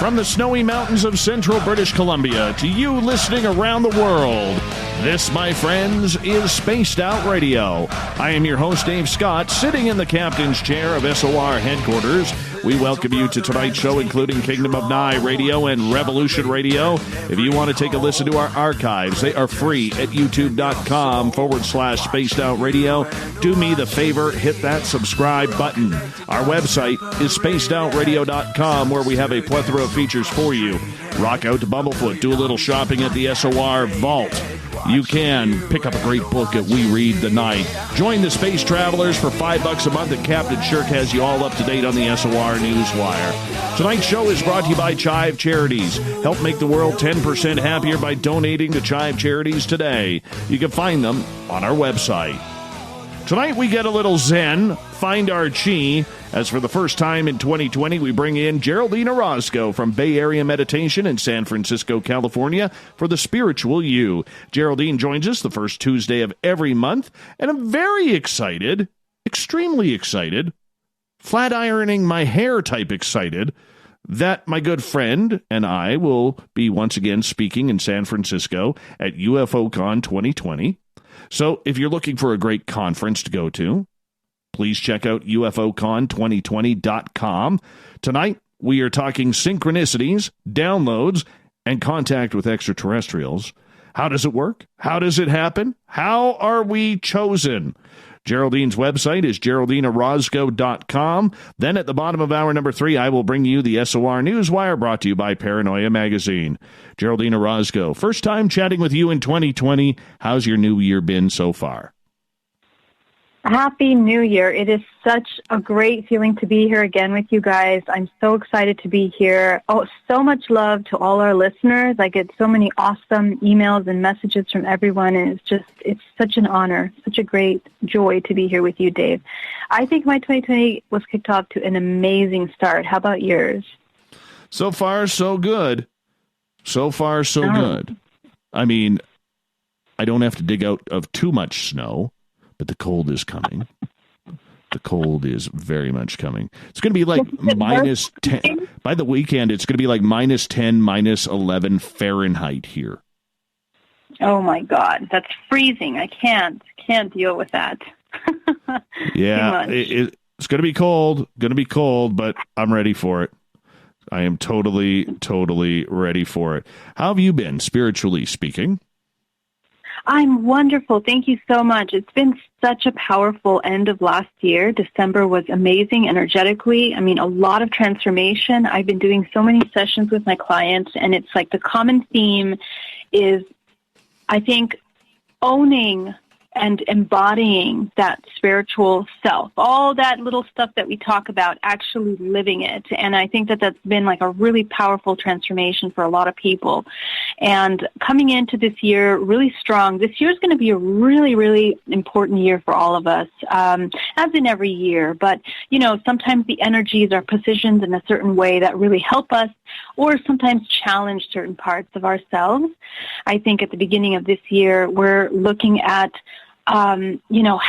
From the snowy mountains of central British Columbia to you listening around the world, this, my friends, is Spaced Out Radio. I am your host, Dave Scott, sitting in the captain's chair of SOR headquarters. We welcome you to tonight's show, including Kingdom of Nye Radio and Revolution Radio. If you want to take a listen to our archives, they are free at youtube.com/Spaced Out Radio. Do me the favor, hit that subscribe button. Our website is spacedoutradio.com, where we have a plethora of features for you. Rock out to Bumblefoot, do a little shopping at the SOR Vault. You can pick up a great book at We Read the Night. Join the Space Travelers for $5 a month, and Captain Shirk has you all up to date on the SOR Newswire. Tonight's show is brought to you by Chive Charities. Help make the world 10% happier by donating to Chive Charities today. You can find them on our website. Tonight we get a little Zen, find our chi. As for the first time in 2020, we bring in Geraldine Orozco from Bay Area Meditation in San Francisco, California, for the Spiritual You. Geraldine joins us the first Tuesday of every month, and I'm very excited, extremely excited, flat ironing my hair type excited, that my good friend and I will be once again speaking in San Francisco at UFOCon 2020. So if you're looking for a great conference to go to, please check out UFOCon2020.com. Tonight, we are talking synchronicities, downloads, and contact with extraterrestrials. How does it work? How does it happen? How are we chosen? Geraldine's website is GeraldineOrozco.com. Then at the bottom of hour number 3, I will bring you the SOR Newswire, brought to you by Paranoia Magazine. Geraldine Orozco, first time chatting with you in 2020. How's your new year been so far? Happy New Year. It is such a great feeling to be here again with you guys. I'm so excited to be here. Oh, so much love to all our listeners. I get so many awesome emails and messages from everyone, and it's such an honor, such a great joy to be here with you, Dave. I think my 2020 was kicked off to an amazing start. How about yours? So far, so good. So far, so good. I mean, I don't have to dig out of too much snow. But the cold is coming. The cold is very much coming. It's going to be like minus 10. By the weekend, it's going to be like minus 10, minus 11 Fahrenheit here. Oh, my God. That's freezing. I can't deal with that. Yeah, it's going to be cold. But I'm ready for it. I am totally, totally ready for it. How have you been, spiritually speaking? I'm wonderful. Thank you so much. It's been such a powerful end of last year. December was amazing energetically. I mean, a lot of transformation. I've been doing so many sessions with my clients, and it's like the common theme is, I think, owning and embodying that spiritual self, all that little stuff that we talk about, actually living it. And I think that that's been like a really powerful transformation for a lot of people. And coming into this year really strong, this year is going to be a really, really important year for all of us, as in every year. But, you know, sometimes the energies are positioned in a certain way that really help us, or sometimes challenge certain parts of ourselves. I think at the beginning of this year, we're looking at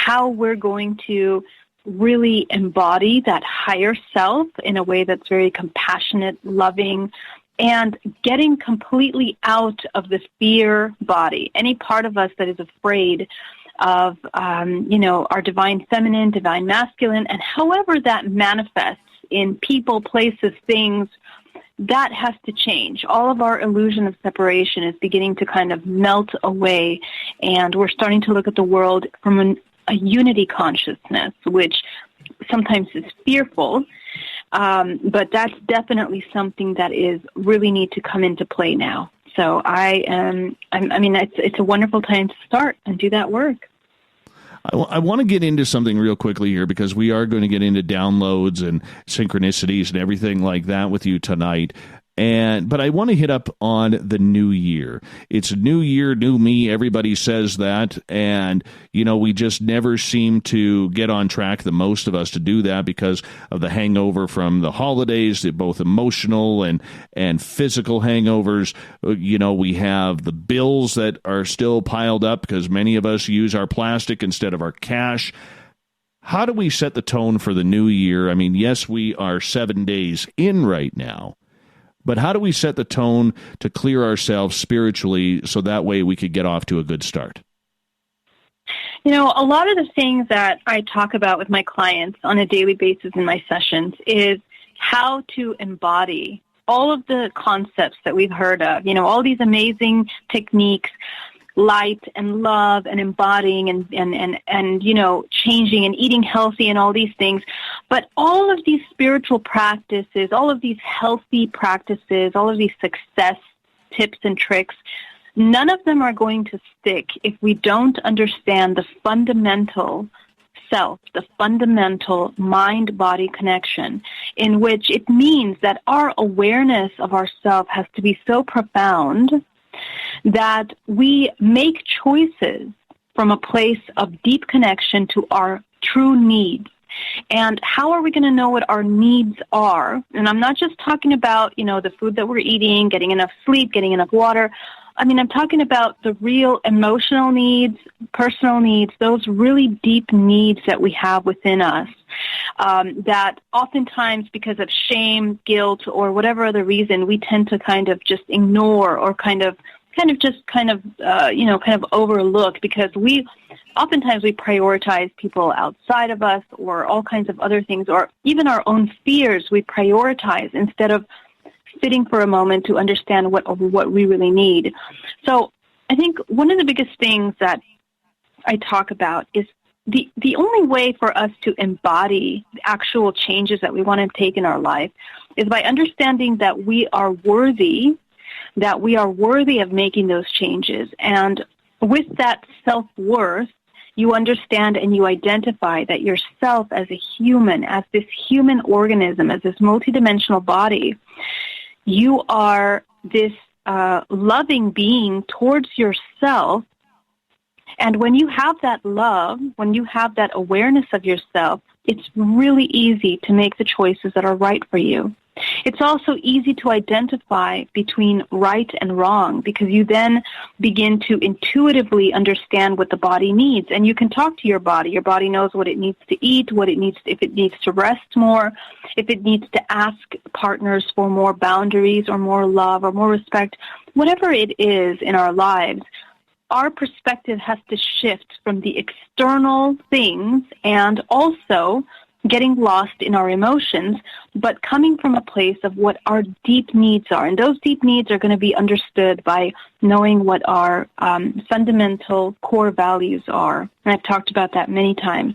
how we're going to really embody that higher self in a way that's very compassionate, loving, and getting completely out of the fear body. Any part of us that is afraid of, our divine feminine, divine masculine, and however that manifests in people, places, things, that has to change. All of our illusion of separation is beginning to kind of melt away, and we're starting to look at the world from a unity consciousness, which sometimes is fearful, but that's definitely something that is really need to come into play now. So it's a wonderful time to start and do that work. I want to get into something real quickly here, because we are going to get into downloads and synchronicities and everything like that with you tonight. But I want to hit up on the new year. It's a new year, new me. Everybody says that. And, we just never seem to get on track, the most of us, to do that because of the hangover from the holidays, both emotional and physical hangovers. We have the bills that are still piled up because many of us use our plastic instead of our cash. How do we set the tone for the new year? I mean, yes, we are 7 days in right now. But how do we set the tone to clear ourselves spiritually so that way we could get off to a good start? You know, a lot of the things that I talk about with my clients on a daily basis in my sessions is how to embody all of the concepts that we've heard of, you know, all these amazing techniques, light and love and embodying and you know, changing and eating healthy and all these things. But all of these spiritual practices, all of these healthy practices, all of these success tips and tricks, none of them are going to stick if we don't understand the fundamental self, the fundamental mind-body connection, in which it means that our awareness of ourself has to be so profound that we make choices from a place of deep connection to our true needs. And how are we going to know what our needs are? And I'm not just talking about, you know, the food that we're eating, getting enough sleep, getting enough water. I mean, I'm talking about the real emotional needs, personal needs, those really deep needs that we have within us, that oftentimes because of shame, guilt, or whatever other reason, we tend to kind of just ignore or kind of overlook, because oftentimes we prioritize people outside of us or all kinds of other things, or even our own fears we prioritize instead of sitting for a moment to understand what we really need. So I think one of the biggest things that I talk about is the only way for us to embody the actual changes that we want to take in our life is by understanding that we are worthy of making those changes. And with that self-worth, you understand and you identify that yourself as a human, as this human organism, as this multidimensional body, you are this loving being towards yourself. And when you have that love, when you have that awareness of yourself, it's really easy to make the choices that are right for you. It's also easy to identify between right and wrong, because you then begin to intuitively understand what the body needs. And you can talk to your body. Your body knows what it needs to eat, what it needs to, if it needs to rest more, if it needs to ask partners for more boundaries or more love or more respect, whatever it is in our lives. Our perspective has to shift from the external things and also getting lost in our emotions, but coming from a place of what our deep needs are. And those deep needs are going to be understood by knowing what our fundamental core values are. And I've talked about that many times.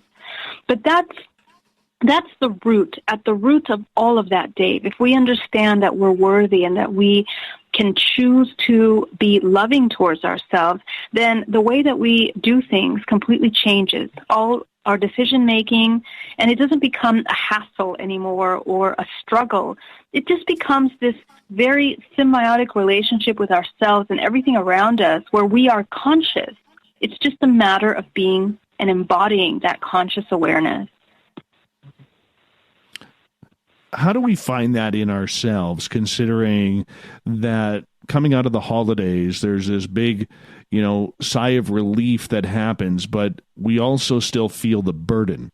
But that's the root, at the root of all of that, Dave. If we understand that we're worthy and that we can choose to be loving towards ourselves, then the way that we do things completely changes. All our decision-making, and it doesn't become a hassle anymore or a struggle. It just becomes this very symbiotic relationship with ourselves and everything around us where we are conscious. It's just a matter of being and embodying that conscious awareness. How do we find that in ourselves, considering that coming out of the holidays, there's this big, sigh of relief that happens, but we also still feel the burden,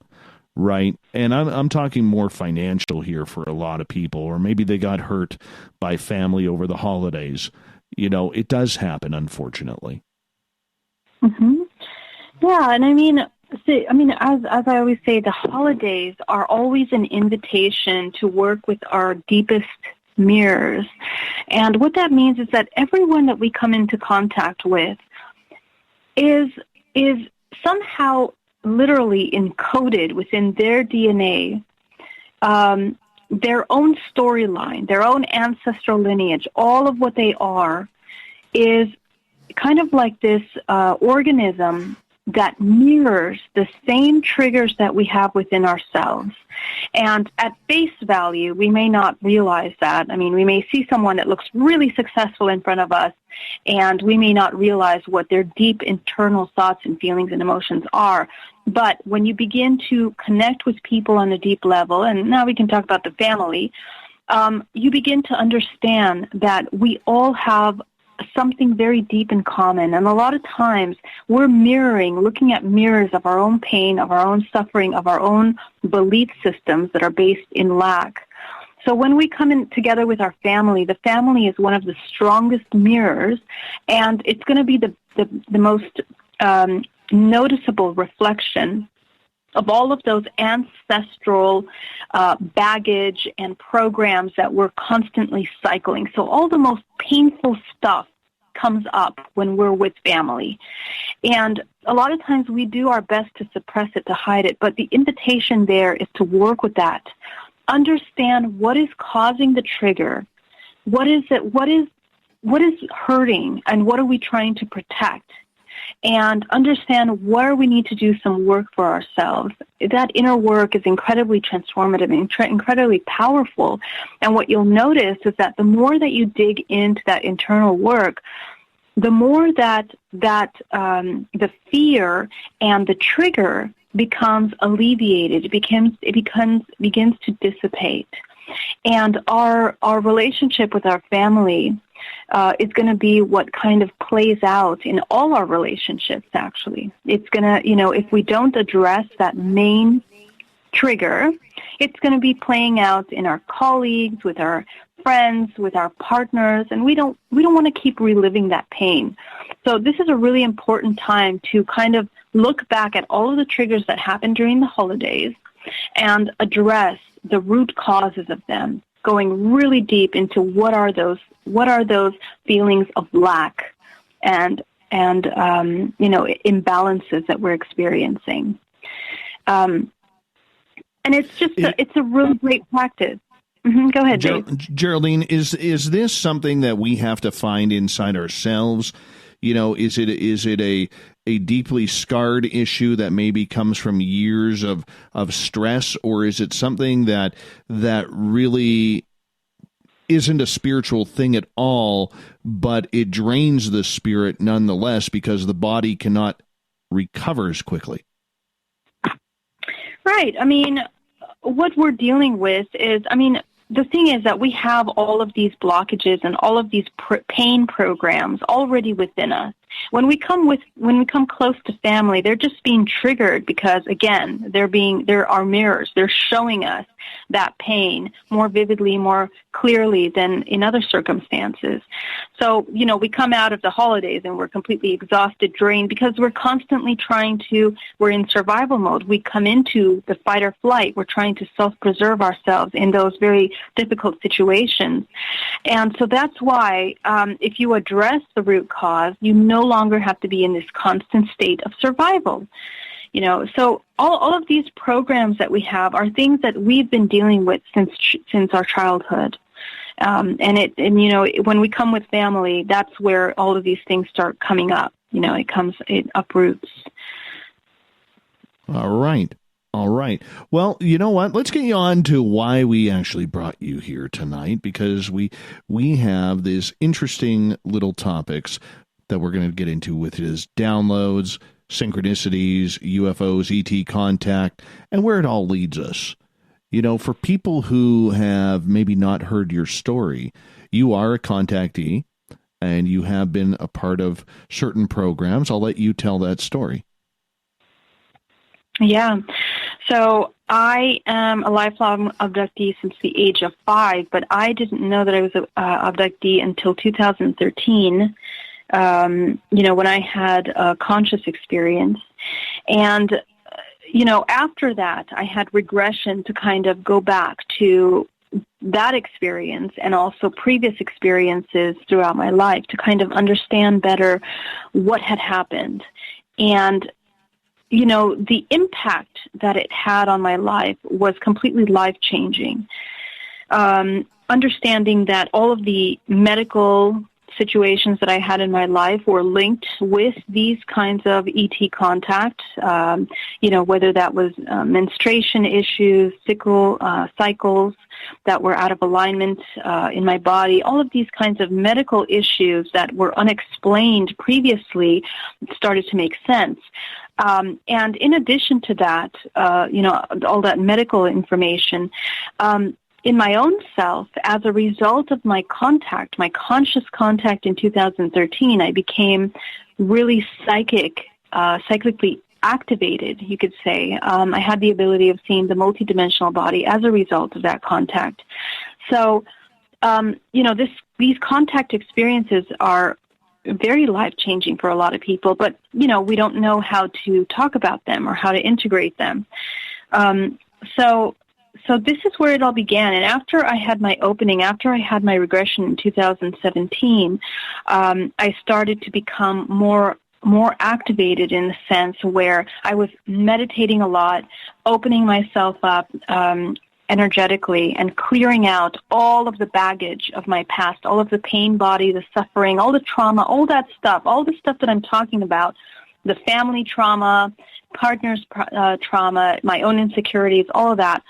right? And I'm talking more financial here for a lot of people, or maybe they got hurt by family over the holidays. It does happen, unfortunately. Mm-hmm. Yeah, and as I always say, the holidays are always an invitation to work with our deepest mirrors. And what that means is that everyone that we come into contact with is somehow literally encoded within their DNA, their own storyline, their own ancestral lineage. All of what they are is kind of like this organism that mirrors the same triggers that we have within ourselves. And at face value, we may not realize that. We may see someone that looks really successful in front of us, and we may not realize what their deep internal thoughts and feelings and emotions are. But when you begin to connect with people on a deep level, and now we can talk about the family, you begin to understand that we all have something very deep in common. And a lot of times we're looking at mirrors of our own pain, of our own suffering, of our own belief systems that are based in lack. So when we come in together with our family, the family is one of the strongest mirrors, and it's going to be the most noticeable reflection of all of those ancestral baggage and programs that we're constantly cycling. So all the most painful stuff comes up when we're with family. And a lot of times we do our best to suppress it, to hide it, but the invitation there is to work with that. Understand what is causing the trigger. What is it? What is hurting, and what are we trying to protect? And understand where we need to do some work for ourselves. That inner work is incredibly transformative and incredibly powerful. And what you'll notice is that the more that you dig into that internal work, the more that the fear and the trigger becomes alleviated. It begins to dissipate. And our relationship with our family is going to be what kind of plays out in all our relationships, actually. It's going to, if we don't address that main trigger, it's going to be playing out in our colleagues, with our friends, with our partners, and we don't want to keep reliving that pain. So this is a really important time to kind of look back at all of the triggers that happened during the holidays and address the root causes of them, going really deep into what are those feelings of lack and imbalances that we're experiencing. And it's just it's a really great practice. Mm-hmm. Go ahead, Dave. Geraldine, is this something that we have to find inside ourselves? Is it a deeply scarred issue that maybe comes from years of stress, or is it something that really isn't a spiritual thing at all, but it drains the spirit nonetheless because the body cannot recover as quickly? Right. I mean, what we're dealing with is, the thing is that we have all of these blockages and all of these pain programs already within us. When we come close to family, they're just being triggered because, again, they're our mirrors. They're showing us that pain more vividly, more clearly than in other circumstances. So, we come out of the holidays and we're completely exhausted, drained, because we're constantly we're in survival mode. We come into the fight or flight. We're trying to self-preserve ourselves in those very difficult situations. And so that's why if you address the root cause, you no longer have to be in this constant state of survival. So all of these programs that we have are things that we've been dealing with since our childhood. When we come with family, that's where all of these things start coming up. It uproots. All right. Well, you know what? Let's get you on to why we actually brought you here tonight, because we have these interesting little topics that we're going to get into with his downloads, synchronicities, UFOs, ET contact, and where it all leads us. For people who have maybe not heard your story, you are a contactee and you have been a part of certain programs. I'll let you tell that story. Yeah. So I am a lifelong abductee since the age of 5, but I didn't know that I was an abductee until 2013. When I had a conscious experience. And, after that, I had regression to kind of go back to that experience and also previous experiences throughout my life to kind of understand better what had happened. And, the impact that it had on my life was completely life-changing. Understanding that all of the medical situations that I had in my life were linked with these kinds of ET contact, whether that was menstruation issues, cycles that were out of alignment in my body, all of these kinds of medical issues that were unexplained previously started to make sense. And in addition to that, all that medical information, in my own self, as a result of my conscious contact in 2013, I became really psychically activated, you could say. I had the ability of seeing the multidimensional body as a result of that contact. So, these contact experiences are very life-changing for a lot of people, but, we don't know how to talk about them or how to integrate them. So this is where it all began. And after I had my opening, after I had my regression in 2017, I started to become more activated in the sense where I was meditating a lot, opening myself up energetically and clearing out all of the baggage of my past, all of the pain body, the suffering, all the trauma, all that stuff, all the stuff that I'm talking about, the family trauma, partner's trauma, my own insecurities, all of that.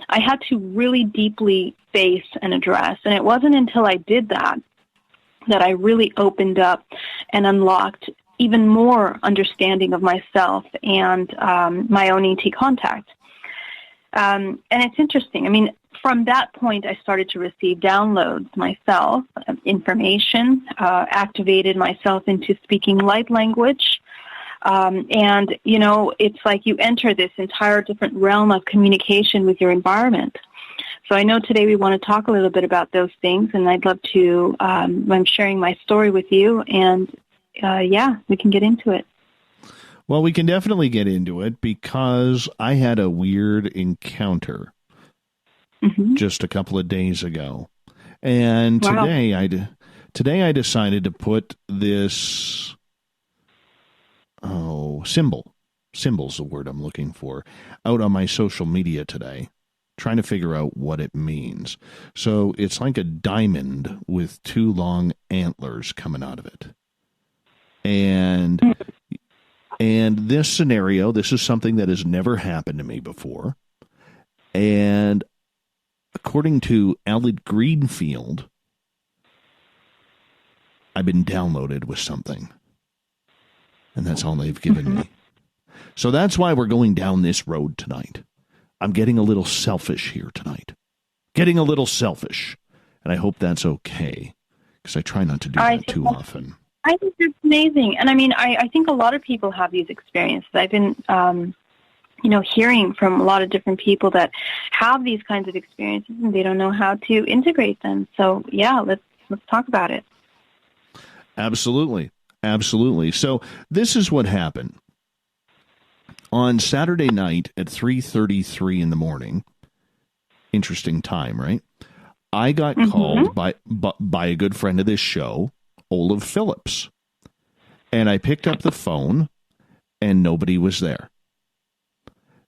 I had to really deeply face and address. And it wasn't until I did that I really opened up and unlocked even more understanding of myself and my own ET contact. And it's interesting. I mean, from that point, I started to receive downloads myself, information, activated myself into speaking light language. And, it's like you enter this entire different realm of communication with your environment. So I know today we want to talk a little bit about those things, and I'd love to, I'm sharing my story with you, and we can get into it. Well, we can definitely get into it because I had a weird encounter just a couple of days ago. And wow. today I decided to put this symbol's the word I'm looking for, out on my social media today, trying to figure out what it means. So it's like a diamond with two long antlers coming out of it. And this scenario, this is something that has never happened to me before. And according to Aled Greenfield, I've been downloaded with something. And that's all they've given me. So that's why we're going down this road tonight. I'm getting a little selfish here tonight. Getting a little selfish. And I hope that's okay, because I try not to do that too often. I think it's amazing. And I mean, I think a lot of people have these experiences. I've been, hearing from a lot of different people that have these kinds of experiences and they don't know how to integrate them. So, yeah, let's talk about it. Absolutely. Absolutely. So this is what happened. On Saturday night at 3:33 in the morning, interesting time, right? I got called by a good friend of this show, Olaf Phillips. And I picked up the phone, and nobody was there.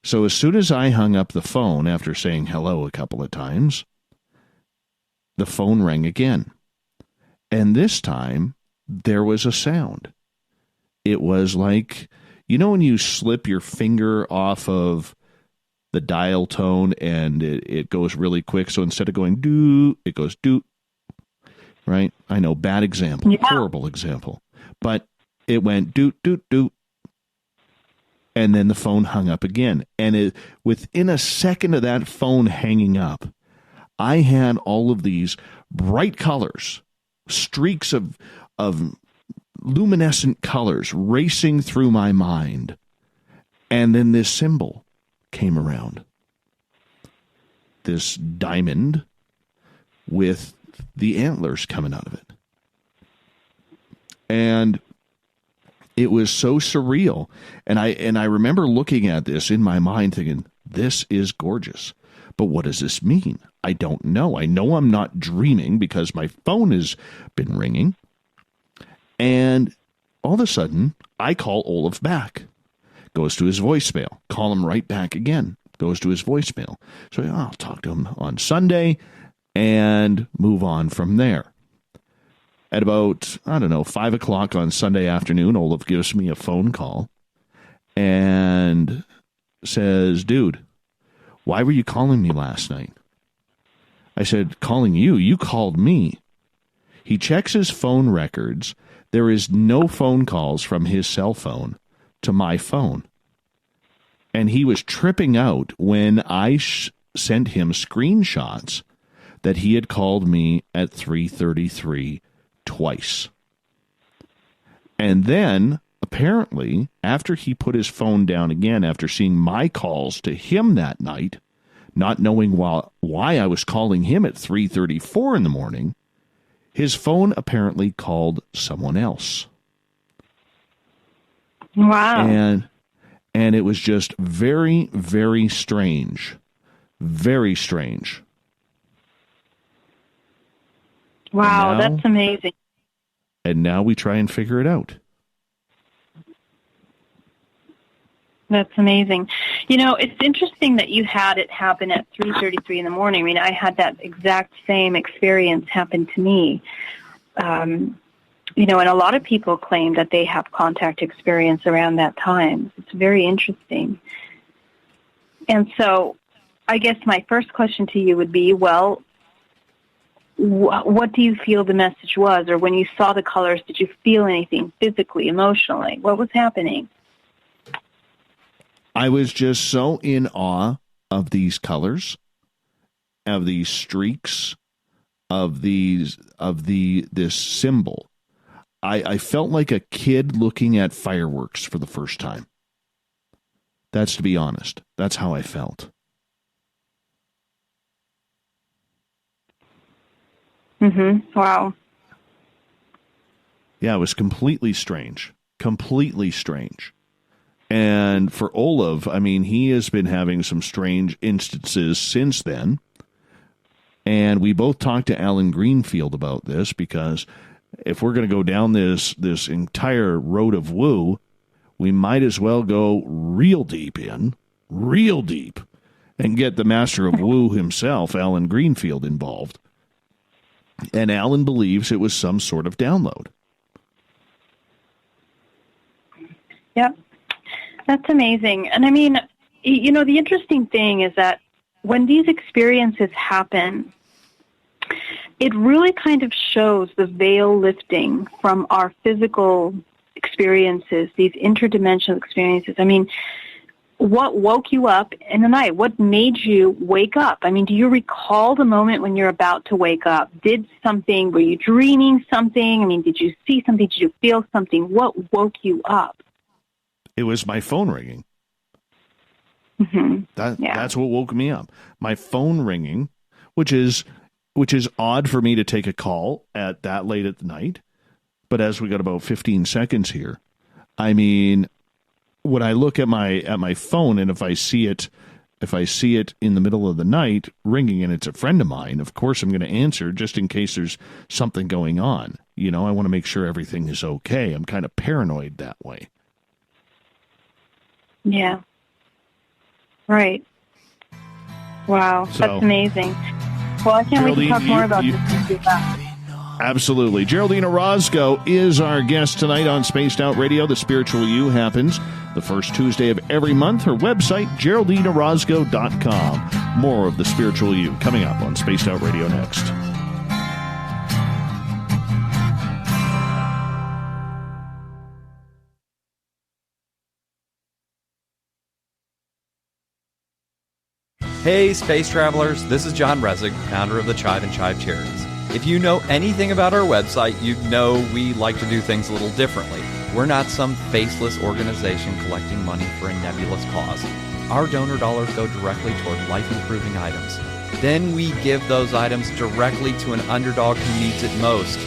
So as soon as I hung up the phone after saying hello a couple of times, the phone rang again. And this time, there was a sound. It was like, when you slip your finger off of the dial tone and it goes really quick. So instead of going doo, it goes doo. Right? I know, bad example, horrible example. But it went doot, doot, doot. And then the phone hung up again. And within a second of that phone hanging up, I had all of these bright colors, streaks of luminescent colors racing through my mind. And then this symbol came around. This diamond with the antlers coming out of it. And it was so surreal. And I remember looking at this in my mind thinking, this is gorgeous. But what does this mean? I don't know. I know I'm not dreaming because my phone has been ringing. And all of a sudden, I call Olaf back. Goes to his voicemail. Call him right back again. Goes to his voicemail. So I'll talk to him on Sunday and move on from there. At about, 5 o'clock on Sunday afternoon, Olaf gives me a phone call and says, dude, why were you calling me last night? I said, calling you? You called me. He checks his phone records. There is no phone calls from his cell phone to my phone. And he was tripping out when I sent him screenshots that he had called me at 3:33 twice. And then, apparently, after he put his phone down again, after seeing my calls to him that night, not knowing why I was calling him at 3:34 in the morning, his phone apparently called someone else. Wow. And it was just very, very strange. Very strange. Wow, that's amazing. And now we try and figure it out. That's amazing. You know, it's interesting that you had it happen at 3:33 in the morning. I mean, I had that exact same experience happen to me. You know, and a lot of people claim that they have contact experience around that time. It's very interesting. And so I guess my first question to you would be, well, what do you feel the message was? Or when you saw the colors, did you feel anything physically, emotionally? What was happening? I was just so in awe of these colors, of these streaks, of this symbol. I felt like a kid looking at fireworks for the first time. That's to be honest. That's how I felt. Wow. Yeah, it was completely strange. Completely strange. And for Olav, I mean, he has been having some strange instances since then. And we both talked to Alan Greenfield about this, because if we're going to go down this entire road of woo, we might as well go real deep, and get the master of woo himself, Alan Greenfield, involved. And Alan believes it was some sort of download. Yep. That's amazing. And I mean, you know, the interesting thing is that when these experiences happen, it really kind of shows the veil lifting from our physical experiences, these interdimensional experiences. I mean, what woke you up in the night? What made you wake up? I mean, do you recall the moment when you're about to wake up? Were you dreaming something? I mean, did you see something? Did you feel something? What woke you up? It was my phone ringing. Mm-hmm. That's what woke me up. My phone ringing, which is odd for me to take a call at that late at night. But as we got about 15 seconds here, I mean, when I look at my phone, and if I see it in the middle of the night ringing and it's a friend of mine, of course I'm going to answer, just in case there's something going on. You know, I want to make sure everything is okay. I'm kind of paranoid that way. Yeah. Right. Wow. So, that's amazing. Well, I can't wait to talk more about this. Absolutely. Geraldine Orozco is our guest tonight on Spaced Out Radio. The Spiritual You happens the first Tuesday of every month. Her website, GeraldineOrozco.com. More of The Spiritual You coming up on Spaced Out Radio next. Hey, space travelers, this is John Resig, founder of the Chive and Chive Charities. If you know anything about our website, you know we like to do things a little differently. We're not some faceless organization collecting money for a nebulous cause. Our donor dollars go directly toward life-improving items. Then we give those items directly to an underdog who needs it most.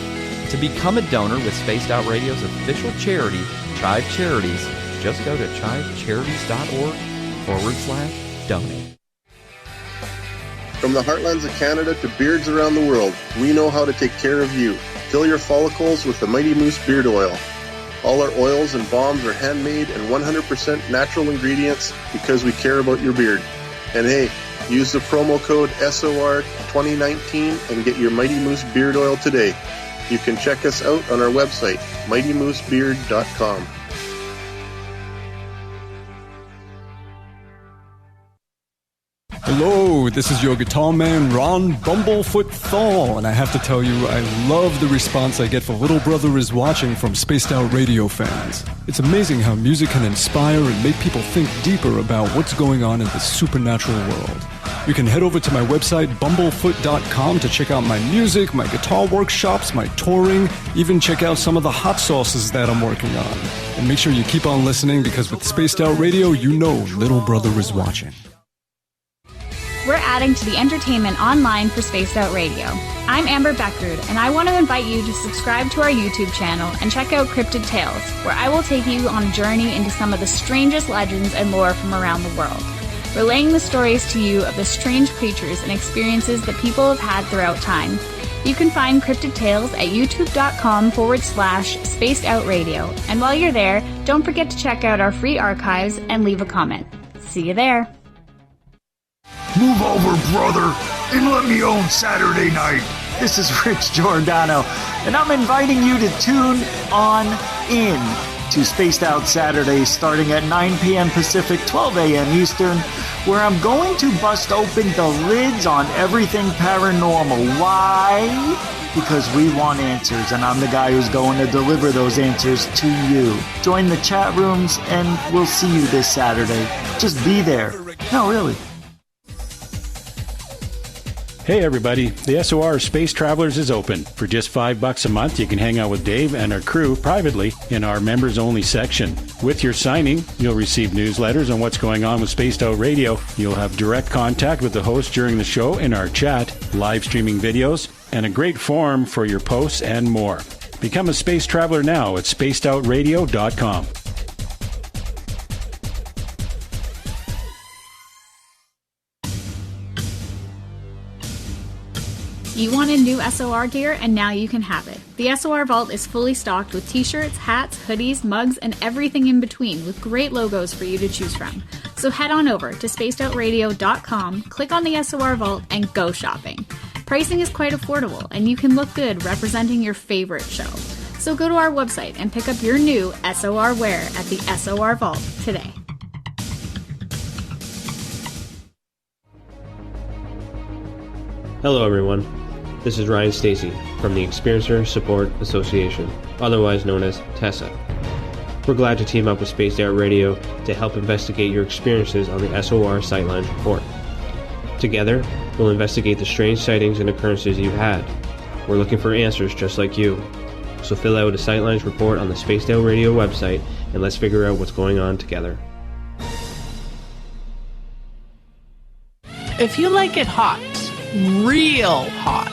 To become a donor with Spaced Out Radio's official charity, Chive Charities, just go to chivecharities.org/donate. From the heartlands of Canada to beards around the world, we know how to take care of you. Fill your follicles with the Mighty Moose Beard Oil. All our oils and balms are handmade and 100% natural ingredients because we care about your beard. And hey, use the promo code SOR2019 and get your Mighty Moose Beard Oil today. You can check us out on our website, mightymoosebeard.com. Hello, this is your guitar man, Ron Bumblefoot Thal, and I have to tell you, I love the response I get for Little Brother is Watching from Spaced Out Radio fans. It's amazing how music can inspire and make people think deeper about what's going on in the supernatural world. You can head over to my website, bumblefoot.com, to check out my music, my guitar workshops, my touring, even check out some of the hot sauces that I'm working on. And make sure you keep on listening, because with Spaced Out Radio, you know Little Brother is watching. We're adding to the entertainment online for Spaced Out Radio. I'm Amber Beckrud, and I want to invite you to subscribe to our YouTube channel and check out Cryptid Tales, where I will take you on a journey into some of the strangest legends and lore from around the world, relaying the stories to you of the strange creatures and experiences that people have had throughout time. You can find Cryptid Tales at youtube.com/Spaced Out Radio. And while you're there, don't forget to check out our free archives and leave a comment. See you there. Move over, brother, and let me own Saturday night. This is Rich Giordano, and I'm inviting you to tune on in to Spaced Out Saturdays starting at 9 p.m. Pacific, 12 a.m. Eastern, where I'm going to bust open the lids on everything paranormal. Why? Because we want answers, and I'm the guy who's going to deliver those answers to you. Join the chat rooms, and we'll see you this Saturday. Just be there. No, really. Hey everybody, the SOR Space Travelers is open. For just $5 a month, you can hang out with Dave and our crew privately in our members-only section. With your signing, you'll receive newsletters on what's going on with Spaced Out Radio. You'll have direct contact with the host during the show in our chat, live streaming videos, and a great forum for your posts and more. Become a Space Traveler now at spacedoutradio.com. You wanted new SOR gear, and now you can have it. The SOR Vault is fully stocked with t-shirts, hats, hoodies, mugs, and everything in between, with great logos for you to choose from. So head on over to spacedoutradio.com, click on the SOR Vault, and go shopping. Pricing is quite affordable, and you can look good representing your favorite show. So go to our website and pick up your new SOR wear at the SOR Vault today. Hello everyone, this is Ryan Stacy from the Experiencer Support Association, otherwise known as TESSA. We're glad to team up with Spaced Out Radio to help investigate your experiences on the SOR Sightlines Report. Together, we'll investigate the strange sightings and occurrences you've had. We're looking for answers just like you. So fill out a Sightlines Report on the Spaced Out Radio website and let's figure out what's going on together. If you like it hot, real hot,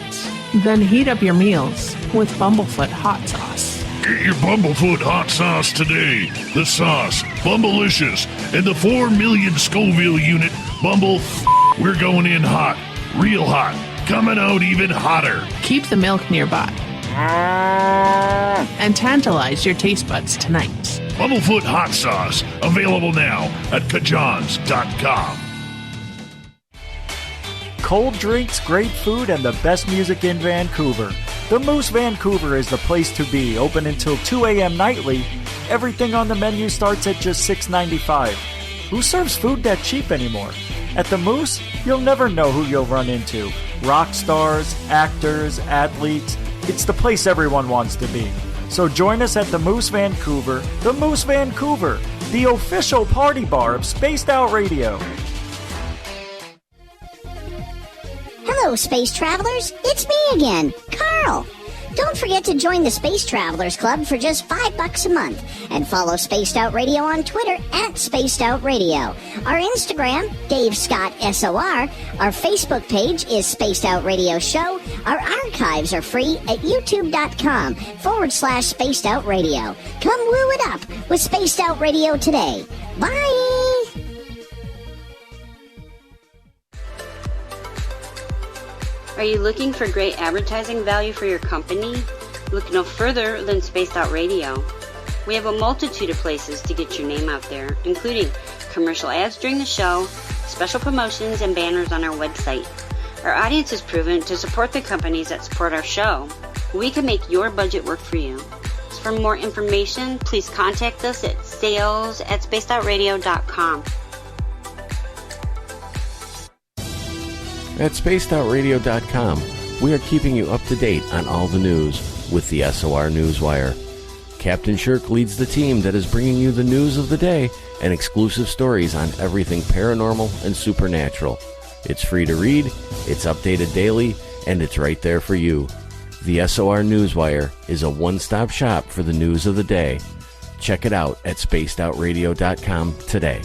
then heat up your meals with Bumblefoot hot sauce. Get your Bumblefoot hot sauce today. The sauce, Bumblicious, and the 4 million Scoville unit Bumble. We're going in hot, real hot, coming out even hotter. Keep the milk nearby and tantalize your taste buds tonight. Bumblefoot hot sauce, available now at kajans.com. Cold drinks, great food, and the best music in Vancouver. The Moose Vancouver is the place to be, open until 2 a.m. nightly. Everything on the menu starts at just $6.95. Who serves food that cheap anymore? At the Moose, you'll never know who you'll run into. Rock stars, actors, athletes. It's the place everyone wants to be. So join us at the Moose Vancouver. The Moose Vancouver, the official party bar of Spaced Out Radio. Hello, Space Travelers. It's me again, Carl. Don't forget to join the Space Travelers Club for just $5 a month and follow Spaced Out Radio on Twitter at Spaced Out Radio. Our Instagram, Dave Scott SOR. Our Facebook page is Spaced Out Radio Show. Our archives are free at youtube.com/Spaced Out Radio. Come woo it up with Spaced Out Radio today. Bye! Are you looking for great advertising value for your company? Look no further than Spaced Out Radio. We have a multitude of places to get your name out there, including commercial ads during the show, special promotions, and banners on our website. Our audience is proven to support the companies that support our show. We can make your budget work for you. So for more information, please contact us at sales@spacedoutradio.com. At spacedoutradio.com, we are keeping you up to date on all the news with the SOR Newswire. Captain Shirk leads the team that is bringing you the news of the day and exclusive stories on everything paranormal and supernatural. It's free to read, it's updated daily, and it's right there for you. The SOR Newswire is a one-stop shop for the news of the day. Check it out at spacedoutradio.com today.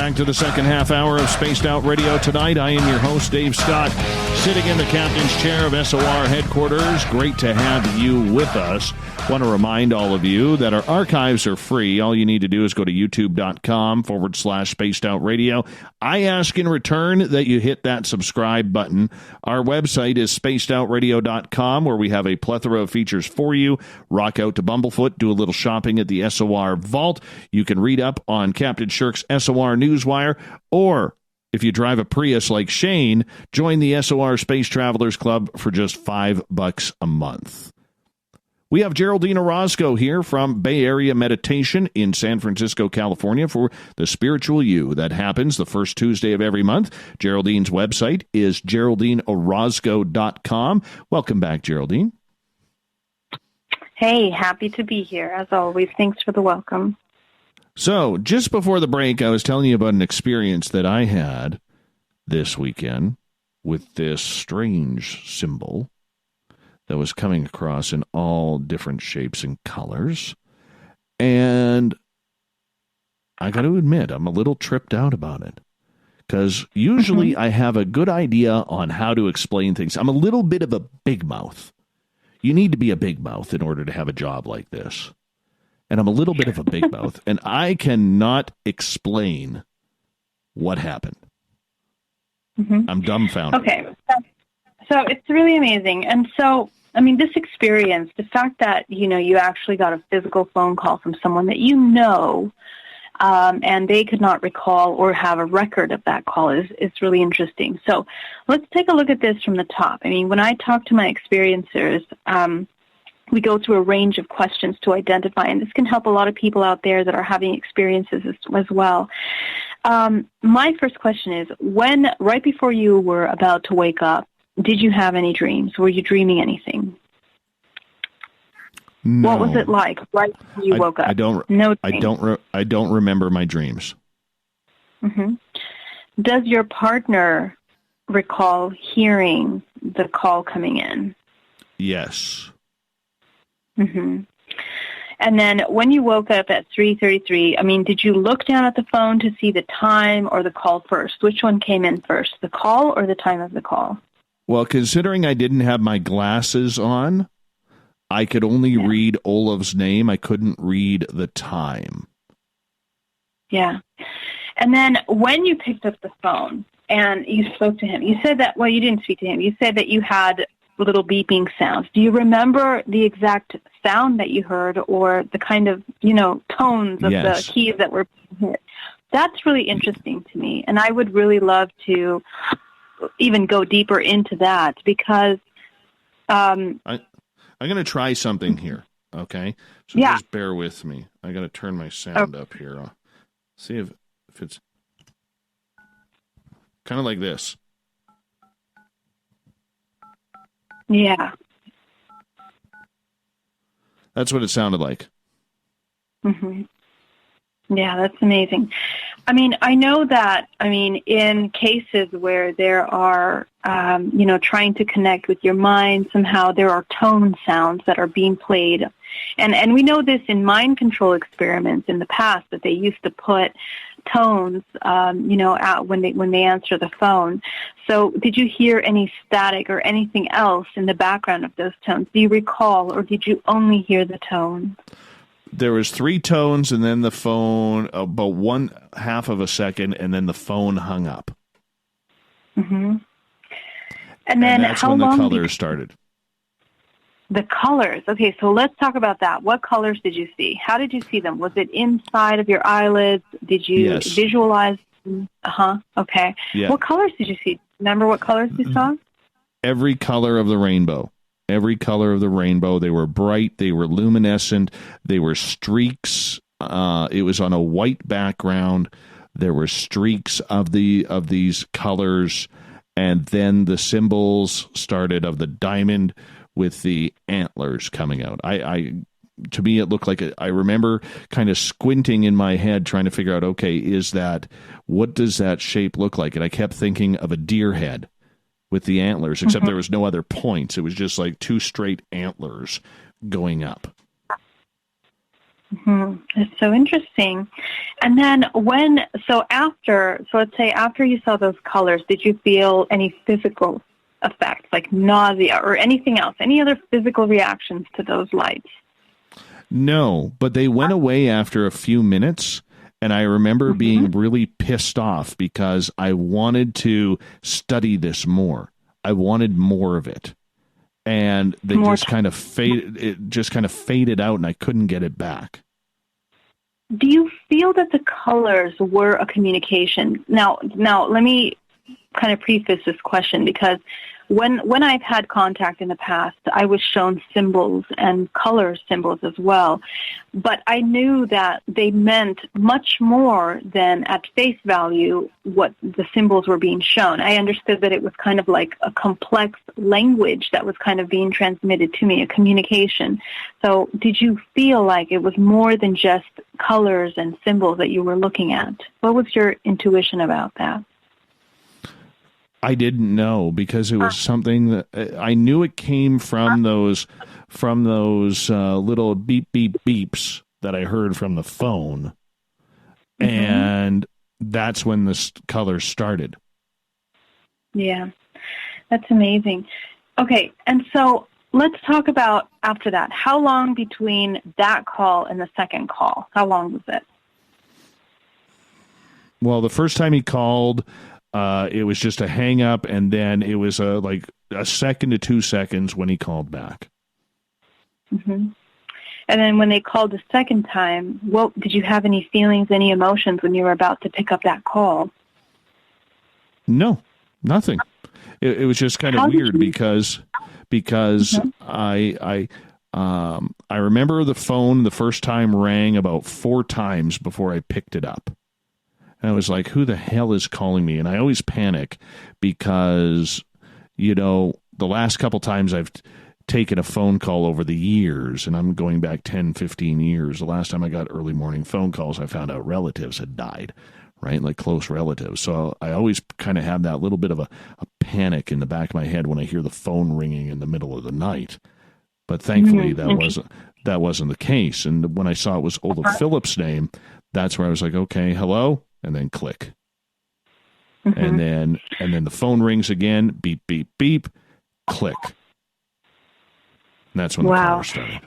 back to the second half hour of Spaced Out Radio tonight. I am your host, Dave Scott, sitting in the captain's chair of SOR headquarters. Great to have you with us. Want to remind all of you that our archives are free. All you need to do is go to youtube.com/Spaced Out Radio. I ask in return that you hit that subscribe button. Our website is spacedoutradio.com, where we have a plethora of features for you. Rock out to Bumblefoot, do a little shopping at the SOR Vault. You can read up on Captain Shirk's SOR Newswire, or if you drive a Prius like Shane, join the SOR Space Travelers Club for just $5 a month. We have Geraldine Orozco here from Bay Area Meditation in San Francisco, California, for the Spiritual You that happens the first Tuesday of every month. Geraldine's website is geraldineorozco.com. Welcome back, Geraldine. Hey, happy to be here, as always. Thanks for the welcome. So, just before the break, I was telling you about an experience that I had this weekend with this strange symbol that was coming across in all different shapes and colors. And I got to admit, I'm a little tripped out about it. Because usually I have a good idea on how to explain things. I'm a little bit of a big mouth. You need to be a big mouth in order to have a job like this. And I'm a little bit of a big mouth, and I cannot explain what happened. I'm dumbfounded. Okay, so it's really amazing. And so, I mean, this experience, the fact that, you actually got a physical phone call from someone that and they could not recall or have a record of that call is really interesting. So let's take a look at this from the top. I mean, when I talk to my experiencers, we go through a range of questions to identify, and this can help a lot of people out there that are having experiences as well. My first question is, right before you were about to wake up, did you have any dreams? Were you dreaming anything? No. What was it like right when you woke up? I don't remember my dreams. Does your partner recall hearing the call coming in? Yes. And then when you woke up at 3:33, I mean, did you look down at the phone to see the time or the call first? Which one came in first, the call or the time of the call? Well, considering I didn't have my glasses on, I could only read Olaf's name. I couldn't read the time. Yeah. And then when you picked up the phone and you spoke to him, you said that, well, you didn't speak to him. You said that you had little beeping sounds. Do you remember the exact sound that you heard or the kind of, tones of the keys that were hit? That's really interesting to me. And I would really love to even go deeper into that because I'm going to try something here, okay? So just bear with me. I got to turn my sound up here. I'll see if it's kind of like this. Yeah. That's what it sounded like. Yeah, that's amazing. I mean, I know that, in cases where there are, trying to connect with your mind, somehow there are tone sounds that are being played. And we know this in mind control experiments in the past that they used to put tones, out when they answer the phone. So did you hear any static or anything else in the background of those tones? Do you recall, or did you only hear the tone? There was 3 tones, and then the phone, about 1/2 of a second, and then the phone hung up. And then that's how when long the colors started. The colors. Okay, so let's talk about that. What colors did you see? How did you see them? Was it inside of your eyelids? Did you visualize? Okay. Yeah. What colors did you see? Remember what colors you saw? Every color of the rainbow. Every color of the rainbow. They were bright. They were luminescent. They were streaks. It was on a white background. There were streaks of these colors, and then the symbols started of the diamond with the antlers coming out. To me, it looked like I remember kind of squinting in my head trying to figure out, okay, what does that shape look like? And I kept thinking of a deer head with the antlers, except there was no other points. It was just like 2 straight antlers going up. It's so interesting. And then let's say after you saw those colors, did you feel any physical effects like nausea or anything else? Any other physical reactions to those lights? No, but they went away after a few minutes. And I remember being really pissed off because I wanted to study this more. I wanted more of it. And they just kind of faded out and I couldn't get it back. Do you feel that the colors were a communication? Now let me kind of preface this question, because when I've had contact in the past, I was shown symbols and color symbols as well. But I knew that they meant much more than at face value what the symbols were being shown. I understood that it was kind of like a complex language that was kind of being transmitted to me, a communication. So did you feel like it was more than just colors and symbols that you were looking at? What was your intuition about that? I didn't know, because it was something that I knew it came from those little beep, beep, beeps that I heard from the phone. And that's when the colors started. Yeah, that's amazing. Okay, and so let's talk about after that. How long between that call and the second call? How long was it? Well, the first time he called, it was just a hang up, and then it was like a second to 2 seconds when he called back. And then when they called the second time, did you have any feelings, any emotions when you were about to pick up that call? No, nothing. It was just kind of weird because I remember the phone the first time rang about 4 times before I picked it up. And I was like, who the hell is calling me? And I always panic because, the last couple times I've taken a phone call over the years, and I'm going back 10, 15 years. The last time I got early morning phone calls, I found out relatives had died, right? Like close relatives. So I always kind of have that little bit of a panic in the back of my head when I hear the phone ringing in the middle of the night. But thankfully that wasn't the case. And when I saw it was Ola Phillips' name, that's where I was like, okay, hello? And then click. And then the phone rings again, beep, beep, beep, click. And that's when the call started.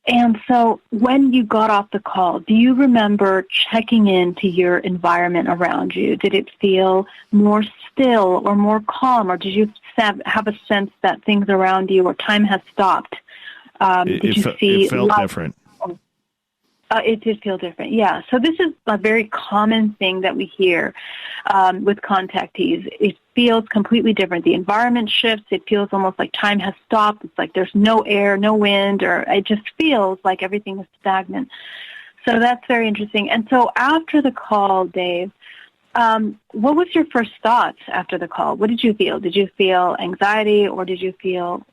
And so when you got off the call, do you remember checking into your environment around you? Did it feel more still or more calm, or did you have a sense that things around you or time has stopped? It felt different. It did feel different, yeah. So this is a very common thing that we hear with contactees. It feels completely different. The environment shifts. It feels almost like time has stopped. It's like there's no air, no wind, or it just feels like everything is stagnant. So that's very interesting. And so after the call, Dave, what was your first thoughts after the call? What did you feel? Did you feel anxiety, or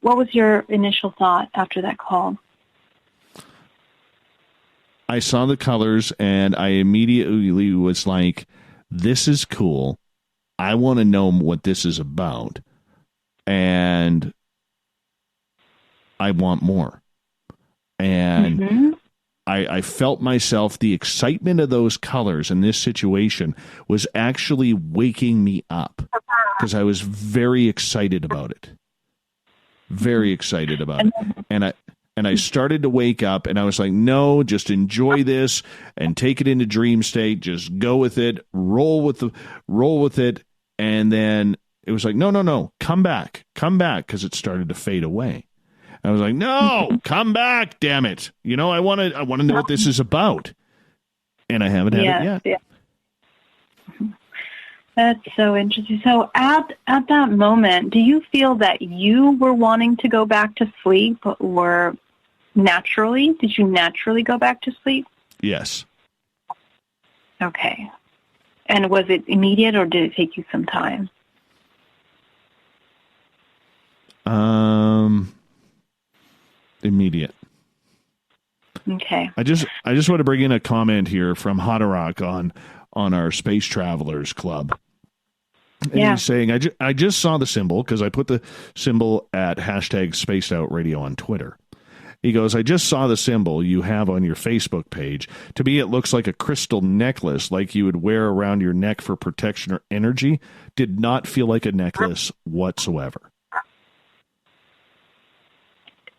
what was your initial thought after that call? I saw the colors and I immediately was like, this is cool. I want to know what this is about. And I want more. And I felt myself, the excitement of those colors in this situation was actually waking me up because I was very excited about it. Very excited about it. And I started to wake up, and I was like, no, just enjoy this and take it into dream state. Just go with it, roll with it. And then it was like, no, come back, because it started to fade away. I was like, no, come back, damn it. I want to know what this is about. And I haven't had it yet. Yeah. That's so interesting. So at that moment, do you feel that you were wanting to go back to sleep, or did you naturally go back to sleep? Yes. Okay. And was it immediate, or did it take you some time? Immediate. Okay. I just want to bring in a comment here from Hadarok on our Space Travelers Club. And he's saying, I just saw the symbol because I put the symbol at #SpacedOutRadio on Twitter. He goes, I just saw the symbol you have on your Facebook page. To me, it looks like a crystal necklace, like you would wear around your neck for protection or energy. Did not feel like a necklace whatsoever.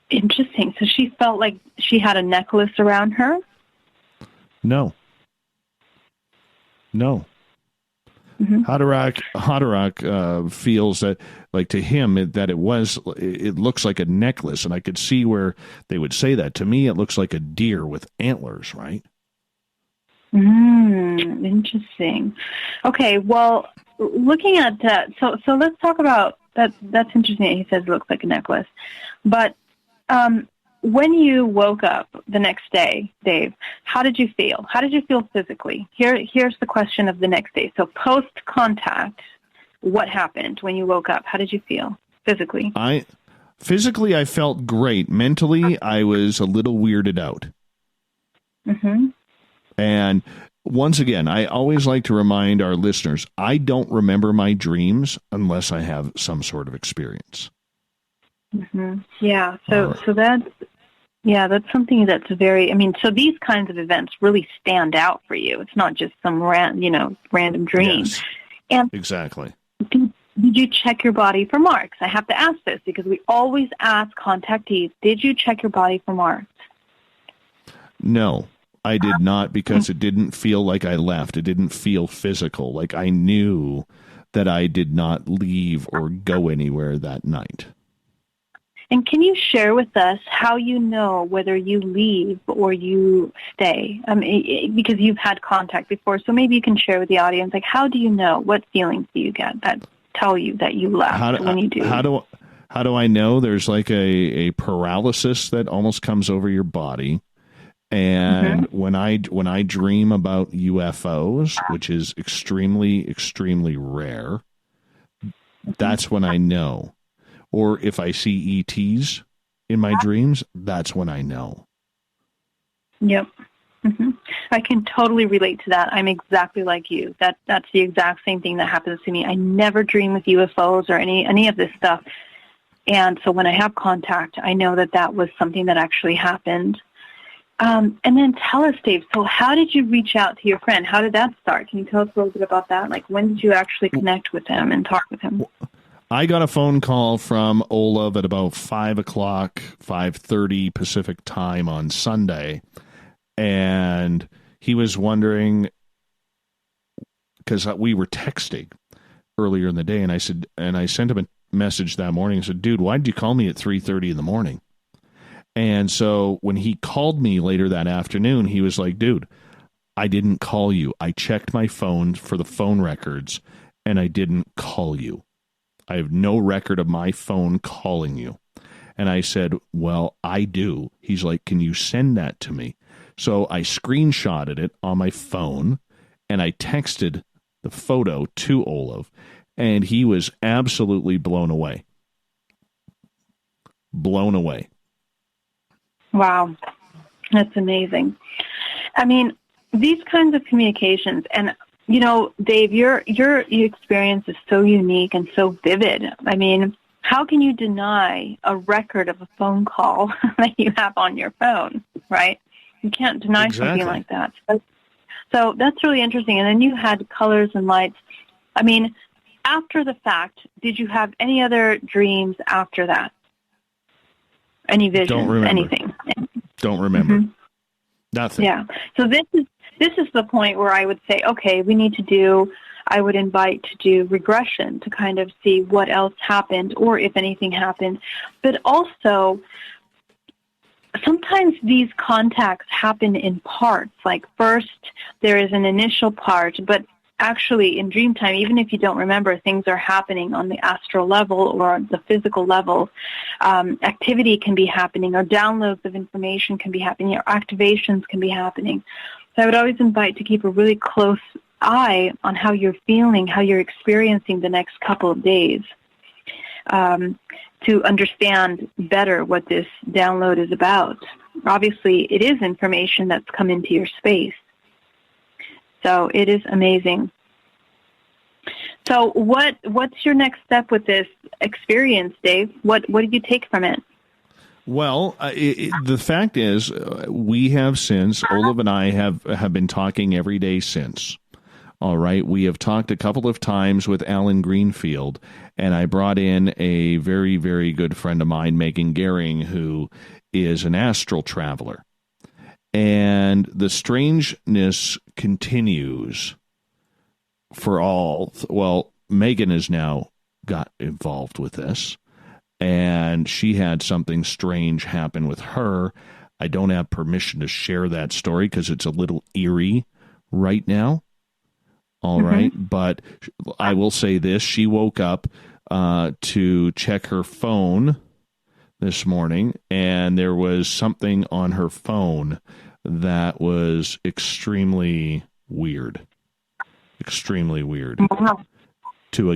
Interesting. So she felt like she had a necklace around her? No. Mm-hmm. Haderach feels that, like, to him, it looks like a necklace, and I could see where they would say that. To me, it looks like a deer with antlers, right? Interesting. Okay, well, looking at that, so let's talk about that. That's interesting. He says it looks like a necklace, but when you woke up the next day, Dave, how did you feel? How did you feel physically? Here's the question of the next day. So post-contact, what happened when you woke up? How did you feel physically? Physically, I felt great. Mentally, I was a little weirded out. Mm-hmm. And once again, I always like to remind our listeners, I don't remember my dreams unless I have some sort of experience. Mm-hmm. Yeah. So that's something that's very, so these kinds of events really stand out for you. It's not just some random dream. Yes, and exactly. Did you check your body for marks? I have to ask this because we always ask contactees, did you check your body for marks? No, I did not, because it didn't feel like I left. It didn't feel physical. Like I knew that I did not leave or go anywhere that night. And can you share with us how you know whether you leave or you stay? Because you've had contact before, so maybe you can share with the audience, like, how do you know? What feelings do you get that tell you that you left when you do? How do I know? There's like a paralysis that almost comes over your body. And when I dream about UFOs, which is extremely, extremely rare, that's when I know. Or if I see ETs in my dreams, that's when I know. Yep. Mm-hmm. I can totally relate to that. I'm exactly like you. That's the exact same thing that happens to me. I never dream with UFOs or any of this stuff. And so when I have contact, I know that was something that actually happened. And then tell us, Dave, so how did you reach out to your friend? How did that start? Can you tell us a little bit about that? Like, when did you actually connect with him and talk with him? I got a phone call from Olav at about 5:30 Pacific time on Sunday, and he was wondering, because we were texting earlier in the day, and I sent him a message that morning. I said, dude, why did you call me at 3:30 in the morning? And so when he called me later that afternoon, he was like, dude, I didn't call you. I checked my phone for the phone records, and I didn't call you. I have no record of my phone calling you. And I said, well, I do. He's like, can you send that to me? So I screenshotted it on my phone, and I texted the photo to Olav, and he was absolutely blown away. Blown away. Wow. That's amazing. These kinds of communications, and Dave, your experience is so unique and so vivid. How can you deny a record of a phone call that you have on your phone, right? You can't deny something like that. So that's really interesting. And then you had colors and lights. After the fact, did you have any other dreams after that? Any visions? Don't remember. Anything? Don't remember. Mm-hmm. Nothing. Yeah. So this is the point where I would say, okay, I would invite to do regression to kind of see what else happened or if anything happened. But also, sometimes these contacts happen in parts. Like first, there is an initial part, but actually in dream time, even if you don't remember, things are happening on the astral level or the physical level. Activity can be happening, or downloads of information can be happening, or activations can be happening. So I would always invite to keep a really close eye on how you're feeling, how you're experiencing the next couple of days, to understand better what this download is about. Obviously, it is information that's come into your space. So it is amazing. So what's your next step with this experience, Dave? What did you take from it? Well, the fact is, we have since, Olav and I have been talking every day since. All right. We have talked a couple of times with Alan Greenfield, and I brought in a very, very good friend of mine, Megan Gehring, who is an astral traveler. And the strangeness continues for all. Well, Megan has now got involved with this. And she had something strange happen with her. I don't have permission to share that story because it's a little eerie right now. All right. But I will say this. She woke up to check her phone this morning, and there was something on her phone that was extremely weird. Extremely weird. Wow. To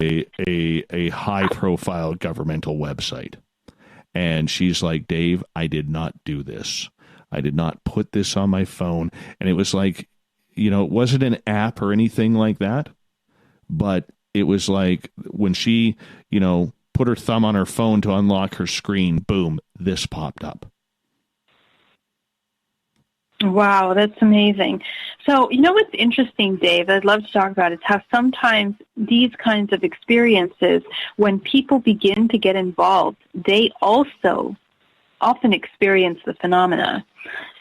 a high profile governmental website. And she's like, Dave, I did not do this. I did not put this on my phone. And it was like, it wasn't an app or anything like that, but it was like when she, put her thumb on her phone to unlock her screen, boom, this popped up. Wow, that's amazing. So, what's interesting, Dave, I'd love to talk about is how sometimes these kinds of experiences, when people begin to get involved, they also often experience the phenomena.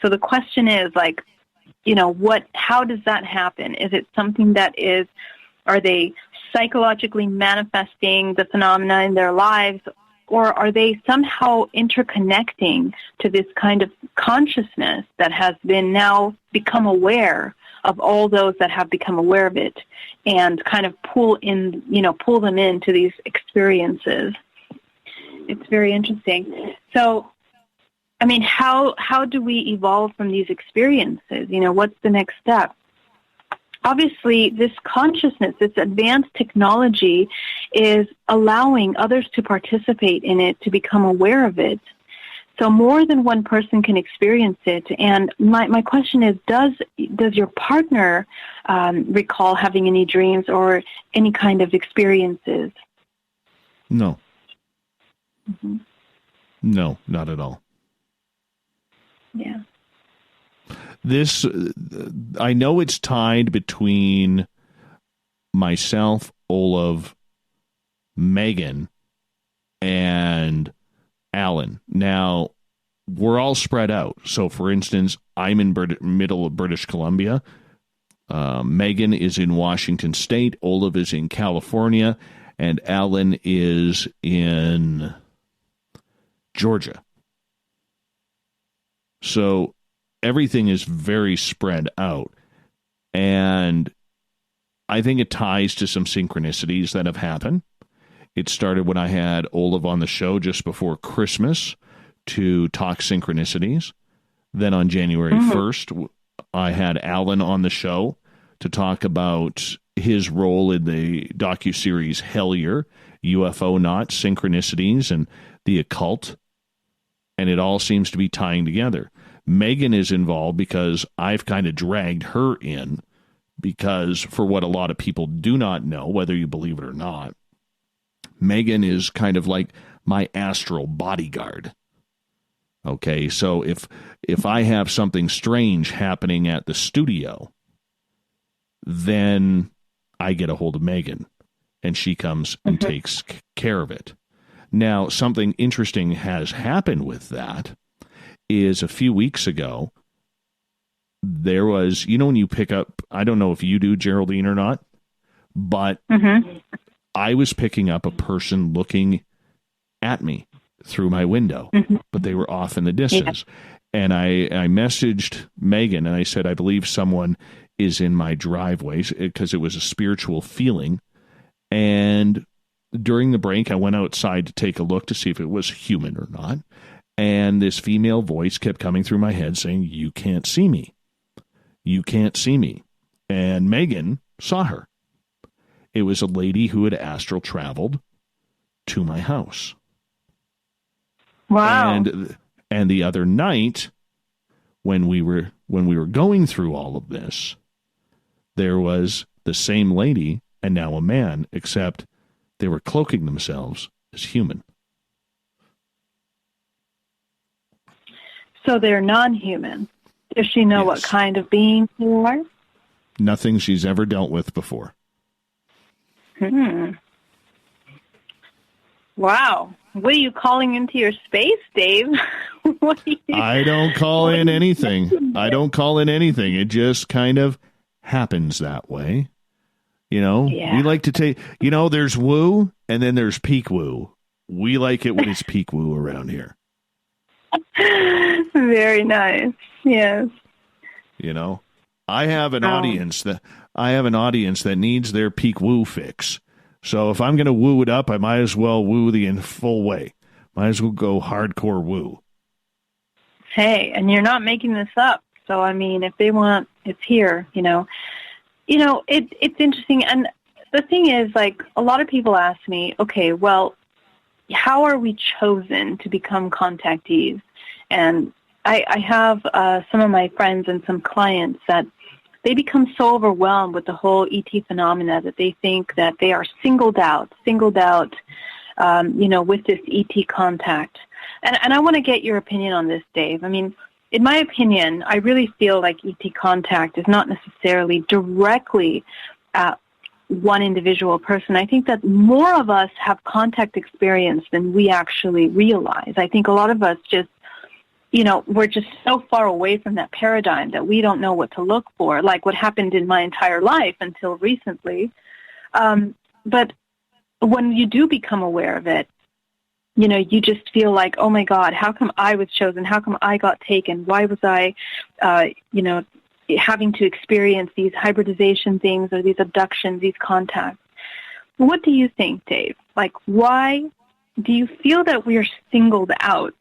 So the question is, how does that happen? Is it something that are they psychologically manifesting the phenomena in their lives, or are they somehow interconnecting to this kind of consciousness that has been now become aware of all those that have become aware of it and kind of pull them into these experiences? It's very interesting. So, how do we evolve from these experiences? What's the next step? Obviously, this consciousness, this advanced technology is allowing others to participate in it, to become aware of it. So more than one person can experience it. And my question is, does your partner recall having any dreams or any kind of experiences? No. Mm-hmm. No, not at all. Yeah. This, I know it's tied between myself, Olav, Megan, and Alan. Now, we're all spread out. So, for instance, I'm in middle of British Columbia. Megan is in Washington State. Olav is in California. And Alan is in Georgia. So, everything is very spread out. And I think it ties to some synchronicities that have happened. It started when I had Olav on the show just before Christmas to talk synchronicities. Then on January 1st, I had Alan on the show to talk about his role in the docuseries Hellier, UFO Not, Synchronicities, and the Occult. And it all seems to be tying together. Megan is involved because I've kind of dragged her in because for what a lot of people do not know, whether you believe it or not, Megan is kind of like my astral bodyguard. Okay, so if I have something strange happening at the studio, then I get a hold of Megan, and she comes and takes care of it. Now, something interesting has happened with that. Is a few weeks ago, there was, when you pick up, I don't know if you do, Geraldine, or not, but I was picking up a person looking at me through my window, but they were off in the distance. Yeah. And I messaged Megan and I said, I believe someone is in my driveway because it was a spiritual feeling. And during the break, I went outside to take a look to see if it was human or not. And this female voice kept coming through my head saying, you can't see me. You can't see me. And Megan saw her. It was a lady who had astral traveled to my house. Wow. And the other night, when we were going through all of this, there was the same lady and now a man, except they were cloaking themselves as human. So they're non-human. Does she know what kind of beings they are? Nothing she's ever dealt with before. Wow. What are you calling into your space, Dave? I don't call in anything. I don't call in anything. It just kind of happens that way. We like to take, there's woo and then there's peak woo. We like it when it's peak woo around here. Very nice. Yes. I have an audience that needs their peak woo fix. So if I'm going to woo it up, I might as well woo in full way. Might as well go hardcore woo. Hey, and you're not making this up. So, I mean, if they want, it's here, It's interesting. And the thing is, like, a lot of people ask me, okay, well, how are we chosen to become contactees? And I have some of my friends and some clients that they become so overwhelmed with the whole ET phenomena that they think that they are singled out, with this ET contact. And I want to get your opinion on this, Dave. I mean, in my opinion, I really feel like ET contact is not necessarily directly at one individual person. I think that more of us have contact experience than we actually realize. I think a lot of us just, we're just so far away from that paradigm that we don't know what to look for, like what happened in my entire life until recently. But when you do become aware of it, you just feel like, oh my God, how come I was chosen? How come I got taken? Why was I, having to experience these hybridization things or these abductions, these contacts? What do you think, Dave? Like, why do you feel that we are singled out?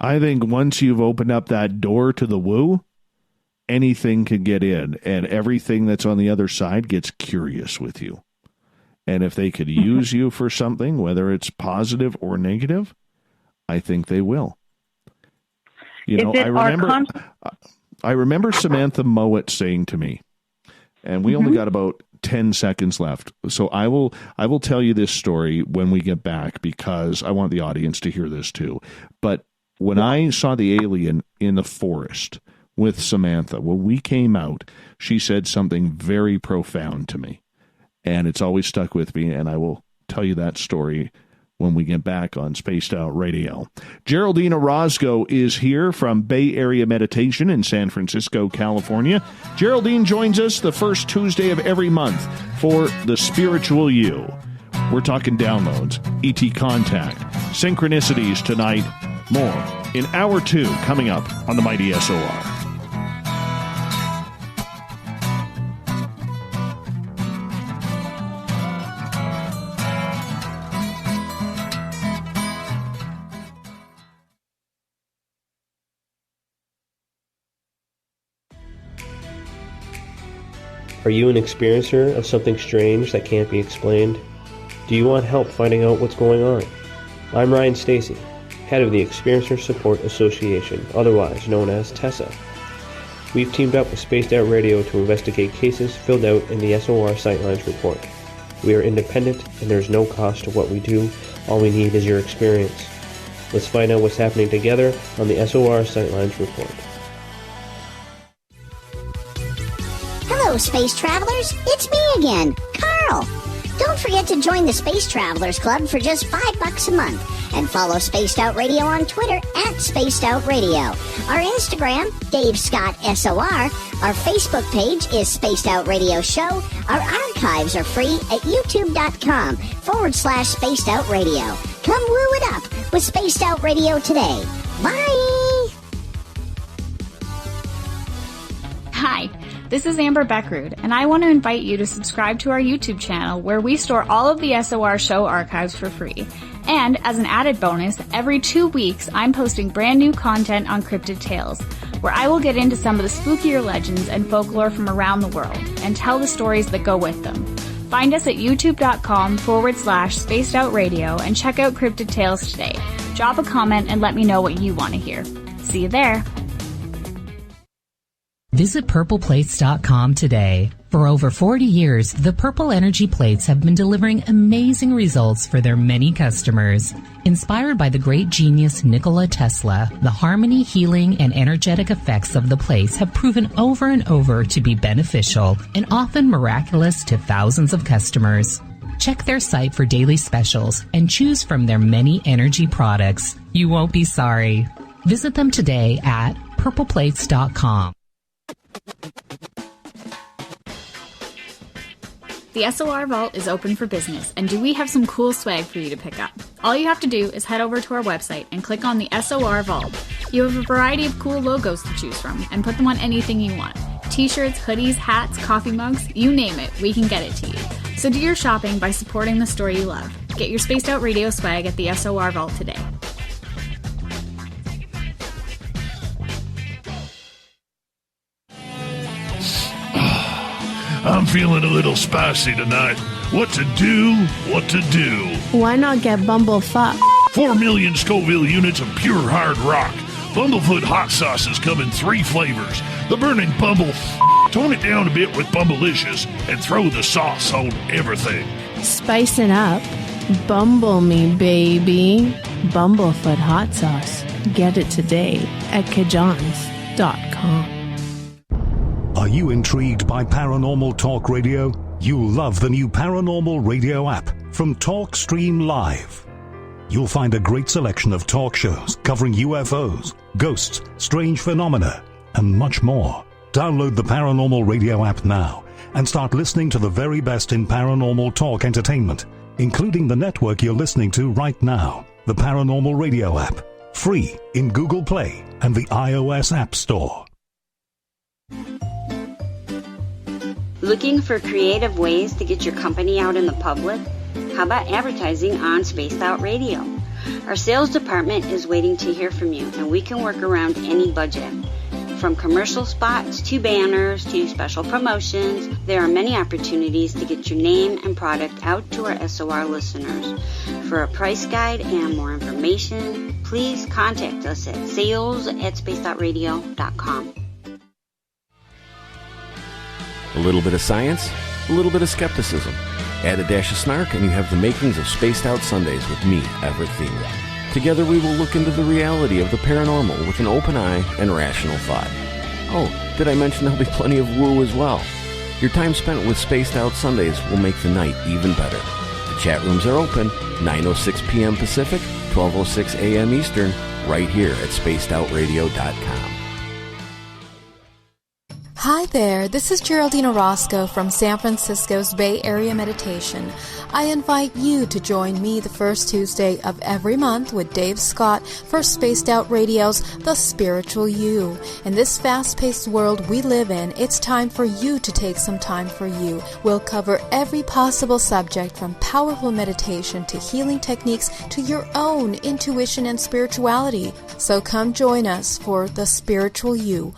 I think once you've opened up that door to the woo, anything can get in, and everything that's on the other side gets curious with you. And if they could use you for something, whether it's positive or negative, I think they will. I remember Samantha Mowat saying to me, and we only got about 10 seconds left. So I will tell you this story when we get back because I want the audience to hear this too. But when I saw the alien in the forest with Samantha, when we came out, she said something very profound to me. And it's always stuck with me, and I will tell you that story when we get back on Spaced Out Radio. Geraldine Orozco is here from Bay Area Meditation in San Francisco, California. Geraldine joins us the first Tuesday of every month for The Spiritual You. We're talking downloads, ET contact, synchronicities tonight, more in Hour 2 coming up on the Mighty SOR. Are you an experiencer of something strange that can't be explained? Do you want help finding out what's going on? I'm Ryan Stacy, head of the Experiencer Support Association, otherwise known as TESSA. We've teamed up with Spaced Out Radio to investigate cases filled out in the SOR Sightlines report. We are independent and there's no cost to what we do. All we need is your experience. Let's find out what's happening together on the SOR Sightlines report. Hello, Space Travelers. It's me again, Carl. Don't forget to join the Space Travelers Club for just $5 a month and follow Spaced Out Radio on Twitter at Spaced Out Radio. Our Instagram, Dave Scott SOR. Our Facebook page is Spaced Out Radio Show. Our archives are free at youtube.com/Spaced Out Radio. Come woo it up with Spaced Out Radio today. Bye! Hi. This is Amber Beckrud, and I want to invite you to subscribe to our YouTube channel where we store all of the SOR show archives for free. And as an added bonus, every 2 weeks I'm posting brand new content on Cryptid Tales, where I will get into some of the spookier legends and folklore from around the world and tell the stories that go with them. Find us at youtube.com/Spaced Out Radio and check out Cryptid Tales today. Drop a comment and let me know what you want to hear. See you there. Visit purpleplates.com today. For over 40 years, the Purple Energy Plates have been delivering amazing results for their many customers. Inspired by the great genius Nikola Tesla, the harmony, healing, and energetic effects of the plates have proven over and over to be beneficial and often miraculous to thousands of customers. Check their site for daily specials and choose from their many energy products. You won't be sorry. Visit them today at purpleplates.com. The SOR Vault is open for business, and do we have some cool swag for you to pick up? All you have to do is head over to our website and click on the SOR Vault. You have a variety of cool logos to choose from, and put them on anything you want. T-shirts, hoodies, hats, coffee mugs, you name it, we can get it to you. So do your shopping by supporting the store you love. Get your Spaced Out Radio swag at the SOR Vault today. I'm feeling a little spicy tonight. What to do? What to do? Why not get Bumblefuck? 4 million Scoville units of pure hard rock. Bumblefoot hot sauces come in 3 flavors. The burning Bumble. Tone it down a bit with Bumblicious and throw the sauce on everything. Spice it up. Bumble me, baby. Bumblefoot hot sauce. Get it today at kajans.com. Are you intrigued by Paranormal Talk Radio? You'll love the new Paranormal Radio app from TalkStream Live. You'll find a great selection of talk shows covering UFOs, ghosts, strange phenomena, and much more. Download the Paranormal Radio app now and start listening to the very best in paranormal talk entertainment, including the network you're listening to right now, the Paranormal Radio app, free in Google Play and the iOS App Store. Looking for creative ways to get your company out in the public? How about advertising on Spaced Out Radio? Our sales department is waiting to hear from you, and we can work around any budget. From commercial spots to banners to special promotions, there are many opportunities to get your name and product out to our SOR listeners. For a price guide and more information, please contact us at sales@spacedoutradio.com. A little bit of science, a little bit of skepticism. Add a dash of snark and you have the makings of Spaced Out Sundays with me, Everett Thieme. Together we will look into the reality of the paranormal with an open eye and rational thought. Oh, did I mention there'll be plenty of woo as well? Your time spent with Spaced Out Sundays will make the night even better. The chat rooms are open, 9:06 p.m. Pacific, 12:06 a.m. Eastern, right here at spacedoutradio.com. Hi there, this is Geraldine Orozco from San Francisco's Bay Area Meditation. I invite you to join me the first Tuesday of every month with Dave Scott for Spaced Out Radio's The Spiritual You. In this fast-paced world we live in, it's time for you to take some time for you. We'll cover every possible subject from powerful meditation to healing techniques to your own intuition and spirituality. So come join us for The Spiritual You.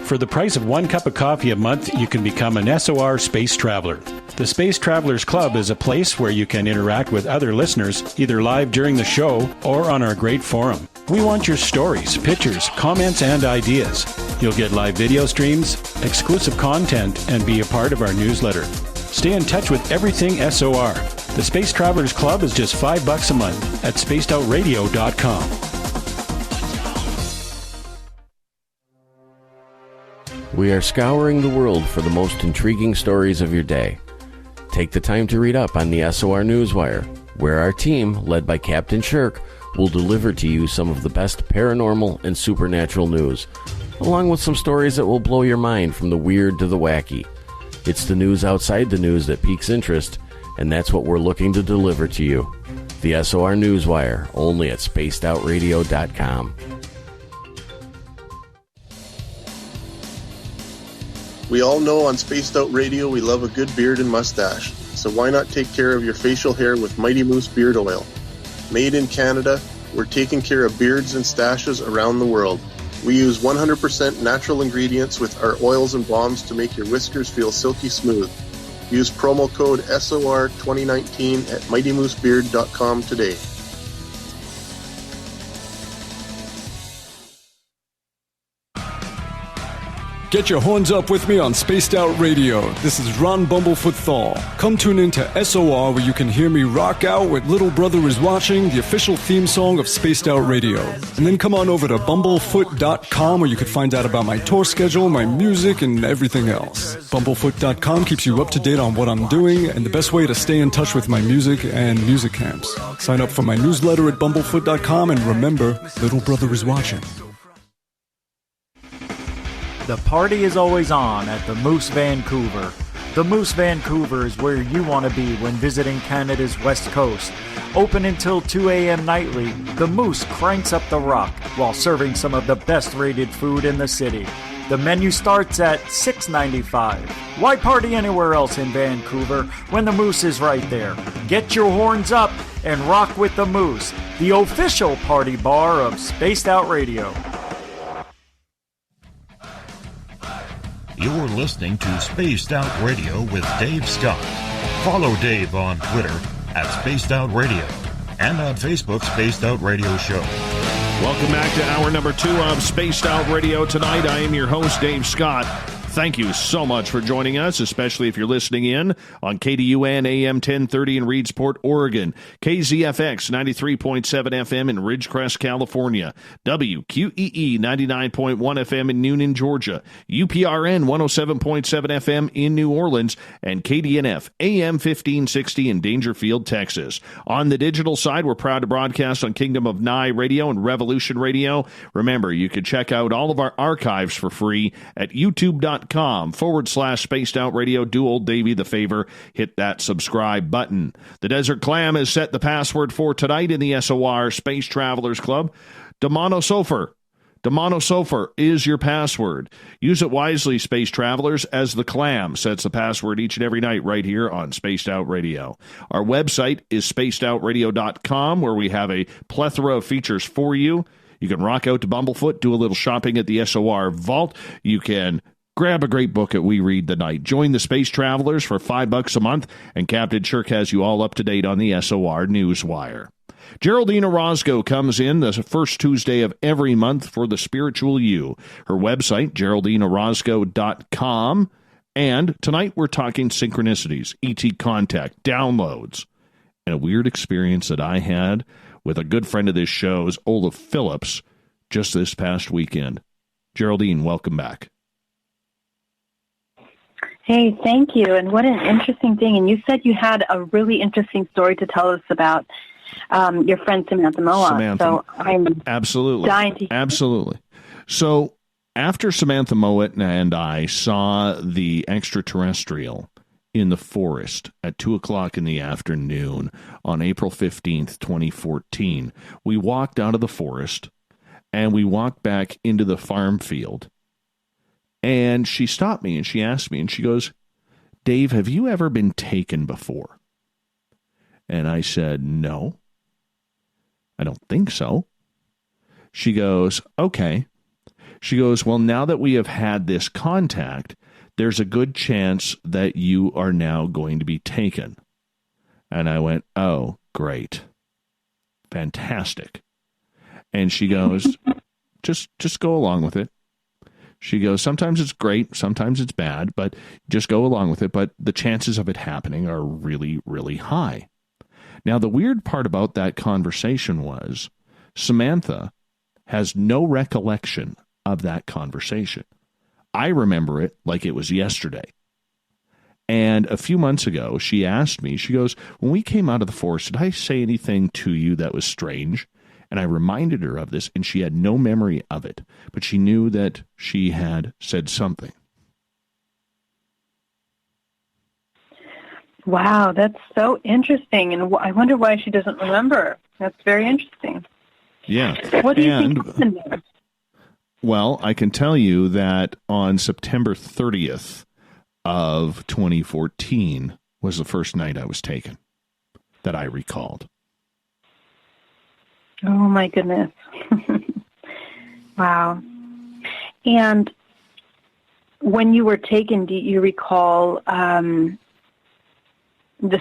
For the price of 1 cup of coffee a month, you can become an SOR Space Traveler. The Space Travelers Club is a place where you can interact with other listeners, either live during the show or on our great forum. We want your stories, pictures, comments, and ideas. You'll get live video streams, exclusive content, and be a part of our newsletter. Stay in touch with everything SOR. The Space Travelers Club is just $5 a month at spacedoutradio.com. We are scouring the world for the most intriguing stories of your day. Take the time to read up on the SOR Newswire, where our team, led by Captain Shirk, will deliver to you some of the best paranormal and supernatural news, along with some stories that will blow your mind from the weird to the wacky. It's the news outside the news that piques interest, and that's what we're looking to deliver to you. The SOR Newswire, only at spacedoutradio.com. We all know on Spaced Out Radio we love a good beard and mustache, so why not take care of your facial hair with Mighty Moose Beard Oil? Made in Canada, we're taking care of beards and stashes around the world. We use 100% natural ingredients with our oils and balms to make your whiskers feel silky smooth. Use promo code SOR2019 at MightyMooseBeard.com today. Get your horns up with me on Spaced Out Radio. This is Ron Bumblefoot Thal. Come tune in to SOR where you can hear me rock out with Little Brother is Watching, the official theme song of Spaced Out Radio. And then come on over to bumblefoot.com where you can find out about my tour schedule, my music, and everything else. Bumblefoot.com keeps you up to date on what I'm doing and the best way to stay in touch with my music and music camps. Sign up for my newsletter at bumblefoot.com and remember, Little Brother is watching. The party is always on at the Moose Vancouver. The Moose Vancouver is where you want to be when visiting Canada's West Coast. Open until 2 a.m. nightly, the Moose cranks up the rock while serving some of the best rated food in the city. The menu starts at $6.95. Why party anywhere else in Vancouver when the Moose is right there? Get your horns up and rock with the Moose, the official party bar of Spaced Out Radio. You're listening to Spaced Out Radio with Dave Scott. Follow Dave on Twitter at Spaced Out Radio and on Facebook, Spaced Out Radio Show. Welcome back to hour number 2 of Spaced Out Radio tonight. I am your host, Dave Scott. Thank you so much for joining us, especially if you're listening in on KDUN AM 1030 in Reedsport, Oregon, KZFX 93.7 FM in Ridgecrest, California, WQEE 99.1 FM in Newnan, Georgia, UPRN 107.7 FM in New Orleans, and KDNF AM 1560 in Dangerfield, Texas. On the digital side, we're proud to broadcast on Kingdom of Nye Radio and Revolution Radio. Remember, you can check out all of our archives for free at youtube.com/Spaced Out Radio. Do old Davey the favor, hit that subscribe button. The Desert Clam has set the password for tonight in the SOR Space Travelers Club. Demonosofer. Demonosofer is your password. Use it wisely, Space Travelers, as the Clam sets the password each and every night right here on Spaced Out Radio. Our website is spacedoutradio.com, where we have a plethora of features for you. You can rock out to Bumblefoot, do a little shopping at the SOR Vault. You can grab a great book at We Read the Night. Join the Space Travelers for $5 a month, and Captain Shirk has you all up to date on the SOR Newswire. Geraldine Orozco comes in the first Tuesday of every month for the Spiritual You. Her website, GeraldineOrozco.com. And tonight we're talking synchronicities, ET contact, downloads, and a weird experience that I had with a good friend of this show's, Olaf Phillips, just this past weekend. Geraldine, welcome back. Hey, thank you. And what an interesting thing. And you said you had a really interesting story to tell us about your friend Samantha Moa. Samantha. So I'm absolutely dying to hear. Absolutely. So after Samantha Mowat and I saw the extraterrestrial in the forest at 2:00 in the afternoon on April 15th, 2014, we walked out of the forest and we walked back into the farm field. And she stopped me and she asked me, and she goes, "Dave, have you ever been taken before?" And I said, "No, I don't think so." She goes, "Okay." She goes, "Well, now that we have had this contact, there's a good chance that you are now going to be taken." And I went, "Oh, great. Fantastic." And she goes, just go along with it. She goes, "Sometimes it's great, sometimes it's bad, but just go along with it. But the chances of it happening are really, really high." Now, the weird part about that conversation was Samantha has no recollection of that conversation. I remember it like it was yesterday. And a few months ago, she asked me, she goes, "When we came out of the forest, did I say anything to you that was strange?" And I reminded her of this, and she had no memory of it, but she knew that she had said something. Wow, that's so interesting. And I wonder why she doesn't remember. That's very interesting. Yeah. What do you think happened there? Well, I can tell you that on September 30th of 2014 was the first night I was taken that I recalled. Oh, my goodness. Wow. And when you were taken, do you recall the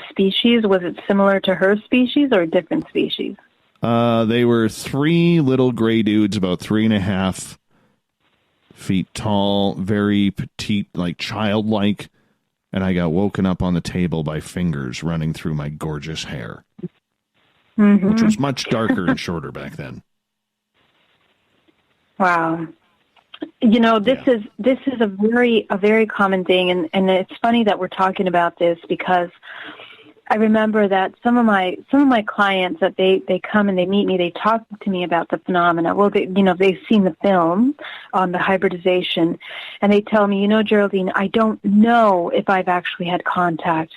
species? Was it similar to her species or a different species? They were 3 little gray dudes, about 3.5 feet tall, very petite, like childlike, and I got woken up on the table by fingers running through my gorgeous hair, which was much darker and shorter back then. Wow. You know, this is a very common thing, and it's funny that we're talking about this because I remember that some of my clients that they come and they meet me, they talk to me about the phenomena. Well, they've seen the film on the hybridization, and they tell me, Geraldine, I don't know if I've actually had contact,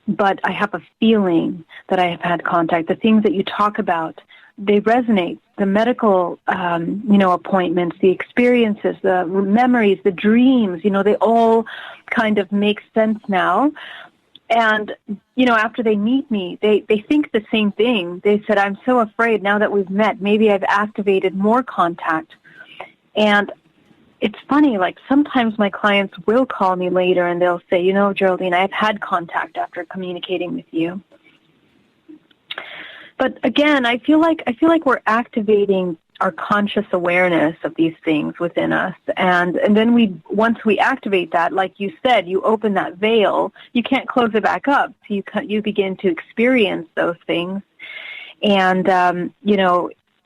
but I have a feeling that I have had contact. The things that you talk about, they resonate. The medical, appointments, the experiences, the memories, the dreams, they all kind of make sense now. And, after they meet me, they think the same thing. They said, I'm so afraid now that we've met, maybe I've activated more contact. And it's funny, like sometimes my clients will call me later and they'll say, Geraldine, I've had contact after communicating with you. But again, I feel like we're activating our conscious awareness of these things within us, and then once we activate that, like you said, you open that veil. You can't close it back up. So you begin to experience those things, and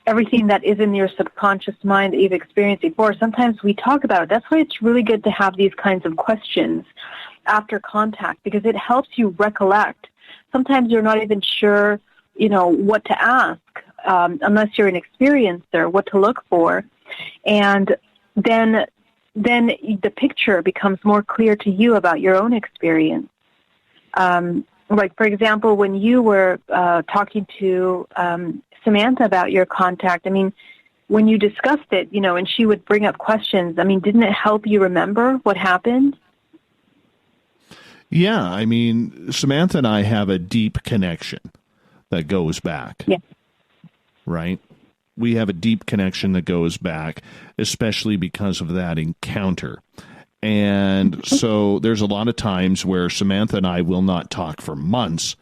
everything that is in your subconscious mind that you've experienced before. Sometimes we talk about it. That's why it's really good to have these kinds of questions after contact, because it helps you recollect. Sometimes you're not even sure what to ask, unless you're an experiencer, what to look for. And then the picture becomes more clear to you about your own experience. Like, for example, when you were talking to Samantha about your contact, I mean, when you discussed it, and she would bring up questions, I mean, didn't it help you remember what happened? Yeah, I mean, Samantha and I have a deep connection that goes back. Yeah. Right? We have a deep connection that goes back, especially because of that encounter. And so there's a lot of times where Samantha and I will not talk for months,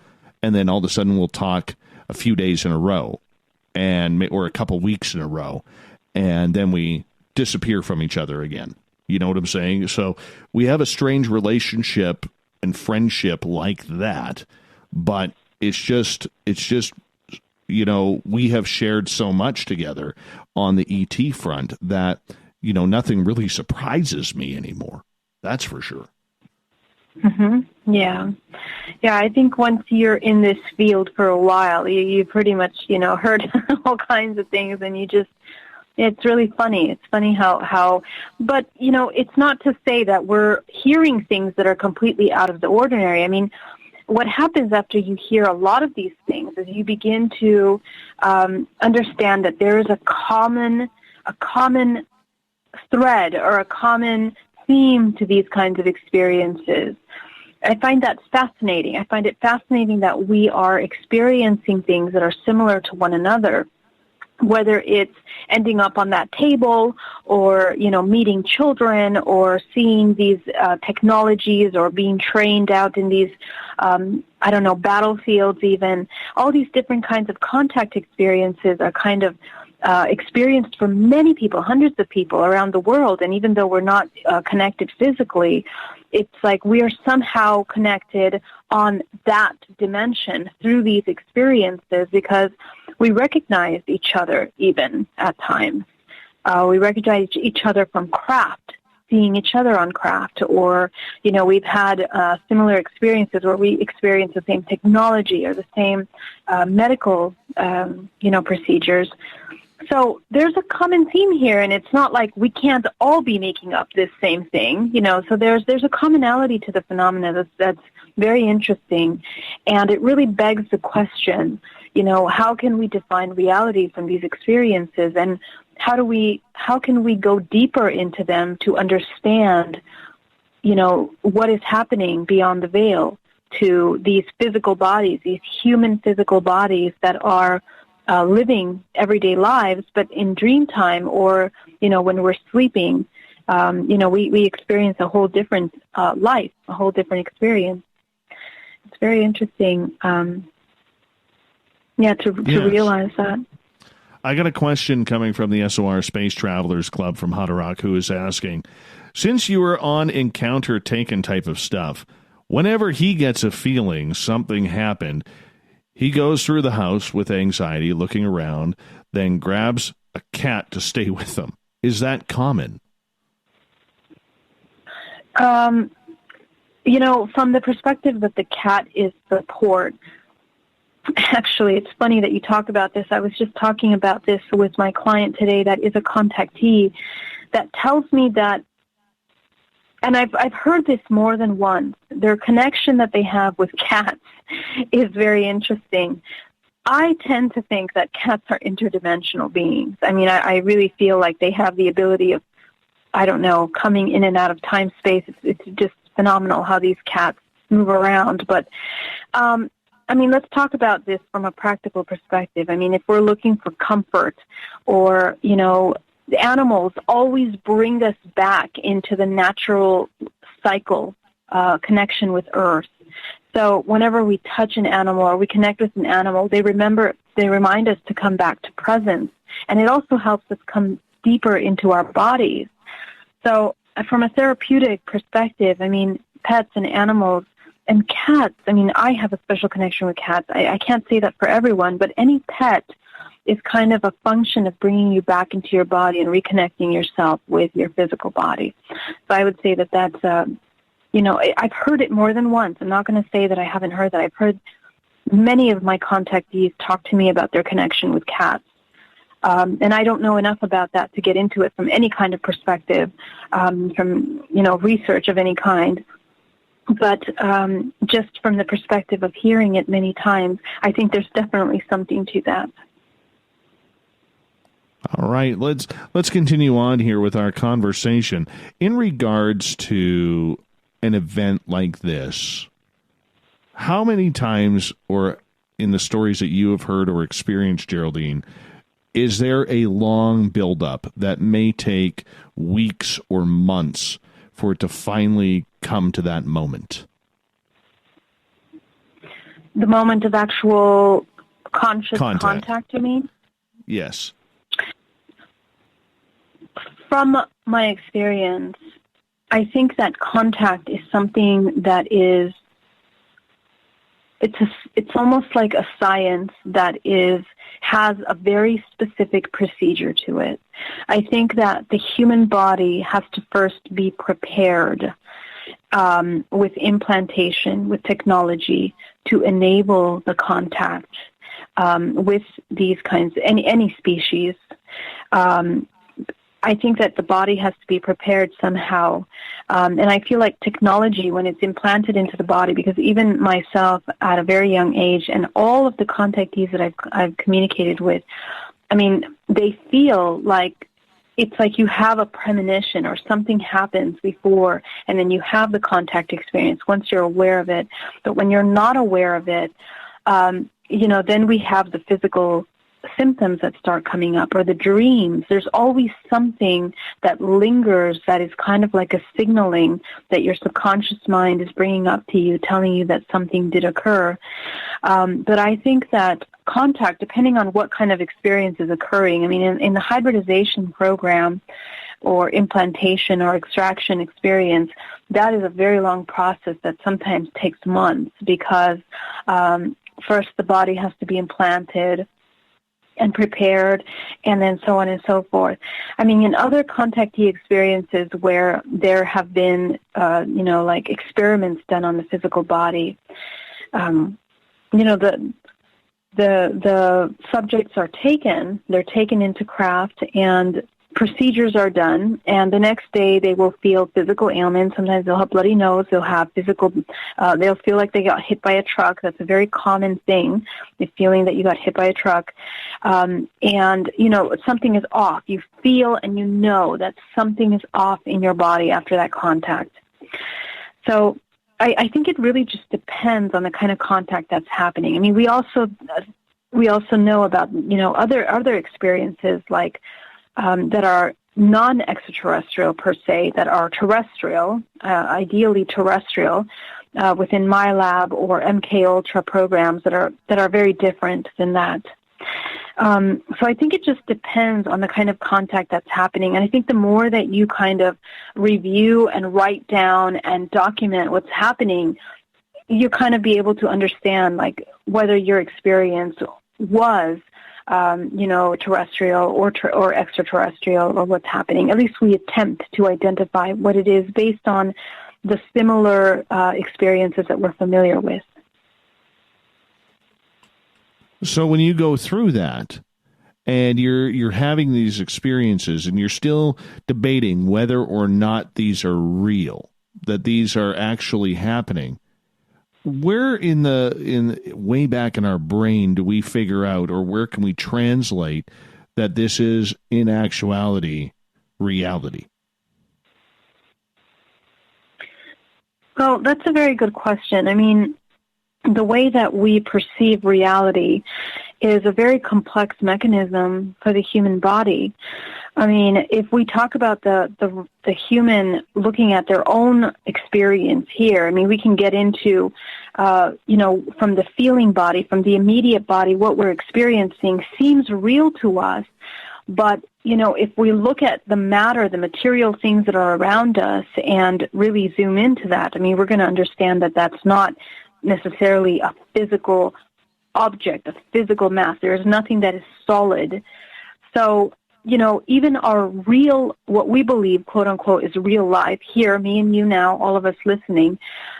and then all of a sudden we'll talk a few days in a row, or a couple weeks in a row, and then we disappear from each other again. You know what I'm saying? So we have a strange relationship and friendship like that, but it's just we have shared so much together on the ET front that, nothing really surprises me anymore. That's for sure. Mm-hmm. Yeah. Yeah, I think once you're in this field for a while, you pretty much, heard all kinds of things, and it's really funny. It's funny how, but, it's not to say that we're hearing things that are completely out of the ordinary. I mean, what happens after you hear a lot of these things is you begin to understand that there is a common thread or a common theme to these kinds of experiences. I find that fascinating. I find it fascinating that we are experiencing things that are similar to one another, whether it's ending up on that table or, meeting children or seeing these technologies or being trained out in these, battlefields even. All these different kinds of contact experiences are kind of experienced for many people, hundreds of people around the world. And even though we're not connected physically, it's like we are somehow connected on that dimension through these experiences because we recognize each other even at times. We recognize each other from craft, seeing each other on craft, or, we've had similar experiences where we experience the same technology or the same medical, procedures. So there's a common theme here, and it's not like we can't all be making up this same thing, so there's a commonality to the phenomena that's very interesting, and it really begs the question, how can we define reality from these experiences, and how can we go deeper into them to understand, what is happening beyond the veil to these physical bodies, these human physical bodies that are living everyday lives, but in dream time or, when we're sleeping, we experience a whole different life, a whole different experience. It's very interesting, to realize that. I got a question coming from the SOR Space Travelers Club from Hutterock, who is asking, since you were on encounter taken type of stuff, whenever he gets a feeling something happened, he goes through the house with anxiety, looking around, then grabs a cat to stay with him. Is that common? From the perspective that the cat is support, actually, it's funny that you talk about this. I was just talking about this with my client today that is a contactee that tells me that, and I've heard this more than once, their connection that they have with cats is very interesting. I tend to think that cats are interdimensional beings. I mean, I really feel like they have the ability of, I don't know, coming in and out of time, space. It's just phenomenal how these cats move around. But, let's talk about this from a practical perspective. I mean, if we're looking for comfort or, the animals always bring us back into the natural cycle connection with Earth. So whenever we touch an animal or we connect with an animal, they remind us to come back to presence. And it also helps us come deeper into our bodies. So from a therapeutic perspective, pets and animals and cats, I have a special connection with cats. I can't say that for everyone, but any pet is kind of a function of bringing you back into your body and reconnecting yourself with your physical body. So I would say that that's, I've heard it more than once. I'm not going to say that I haven't heard that. I've heard many of my contactees talk to me about their connection with cats. And I don't know enough about that to get into it from any kind of perspective, from, research of any kind. But just from the perspective of hearing it many times, I think there's definitely something to that. All right, let's continue on here with our conversation. In regards to an event like this, how many times, or in the stories that you have heard or experienced, Geraldine, is there a long buildup that may take weeks or months for it to finally come to that moment? The moment of actual conscious contact, you mean? Yes. From my experience, I think that contact is something that is, it's almost like a science that has a very specific procedure to it. I think that the human body has to first be prepared with implantation, with technology, to enable the contact with these kinds, any species. I think that the body has to be prepared somehow. And I feel like technology, when it's implanted into the body, because even myself at a very young age and all of the contactees that I've communicated with, they feel like it's like you have a premonition or something happens before, and then you have the contact experience once you're aware of it. But when you're not aware of it, then we have the physical symptoms that start coming up, or the dreams. There's always something that lingers that is kind of like a signaling that your subconscious mind is bringing up to you, telling you that something did occur. But I think that contact, depending on what kind of experience is occurring, in the hybridization program or implantation or extraction experience, that is a very long process that sometimes takes months because first the body has to be implanted and prepared, and then so on and so forth. In other contactee experiences where there have been, like experiments done on the physical body, the subjects are taken, they're taken into craft, and procedures are done, and the next day they will feel physical ailments. Sometimes they'll have bloody nose, they'll have physical, they'll feel like they got hit by a truck. That's a very common thing, the feeling that you got hit by a truck. And, something is off. You feel and you know that something is off in your body after that contact. So I think it really just depends on the kind of contact that's happening. We also know about, other experiences like that are non-extraterrestrial per se, that are terrestrial, ideally terrestrial, within my lab or MK Ultra programs that are very different than that. So I think it just depends on the kind of contact that's happening. And I think the more that you kind of review and write down and document what's happening, you kind of be able to understand, like, whether your experience was, terrestrial or extraterrestrial, or what's happening. At least we attempt to identify what it is based on the similar experiences that we're familiar with. So when you go through that and you're having these experiences and you're still debating whether or not these are real, that these are actually happening, where in way back in our brain do we figure out, or where can we translate that this is in actuality reality? Well, that's a very good question. I mean, the way that we perceive reality is a very complex mechanism for the human body. I mean, if we talk about the human looking at their own experience here, I mean, we can get into, from the feeling body, from the immediate body, what we're experiencing seems real to us. But, if we look at the matter, the material things that are around us, and really zoom into that, I mean, we're going to understand that that's not necessarily a physical object, a physical mass. There is nothing that is solid. So, even our real, what we believe, quote unquote, is real life here, me and you now, all of us listening,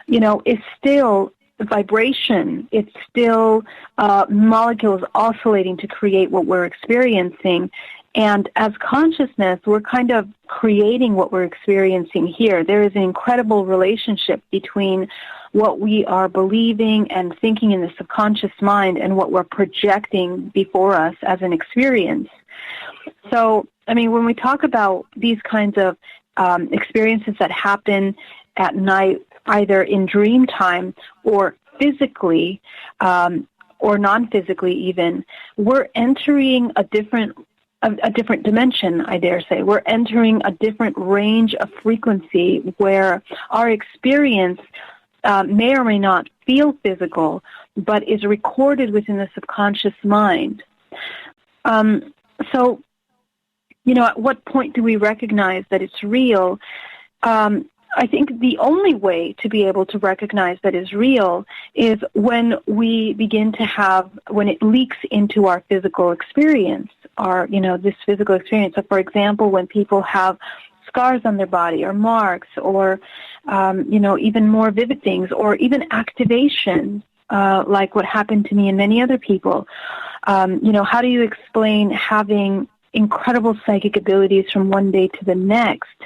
is still vibration. It's still molecules oscillating to create what we're experiencing. And as consciousness, we're kind of creating what we're experiencing here. There is an incredible relationship between what we are believing and thinking in the subconscious mind and what we're projecting before us as an experience. So, I mean, when we talk about these kinds of experiences that happen at night, either in dream time or physically or non-physically even, we're entering a different dimension, I dare say. We're entering a different range of frequency where our experience may or may not feel physical, but is recorded within the subconscious mind. So, at what point do we recognize that it's real? I think the only way to be able to recognize that is real is when we begin to when it leaks into our physical experience, this physical experience. So, for example, when people have scars on their body or marks or, even more vivid things, or even activation, like what happened to me and many other people. How do you explain having incredible psychic abilities from one day to the next?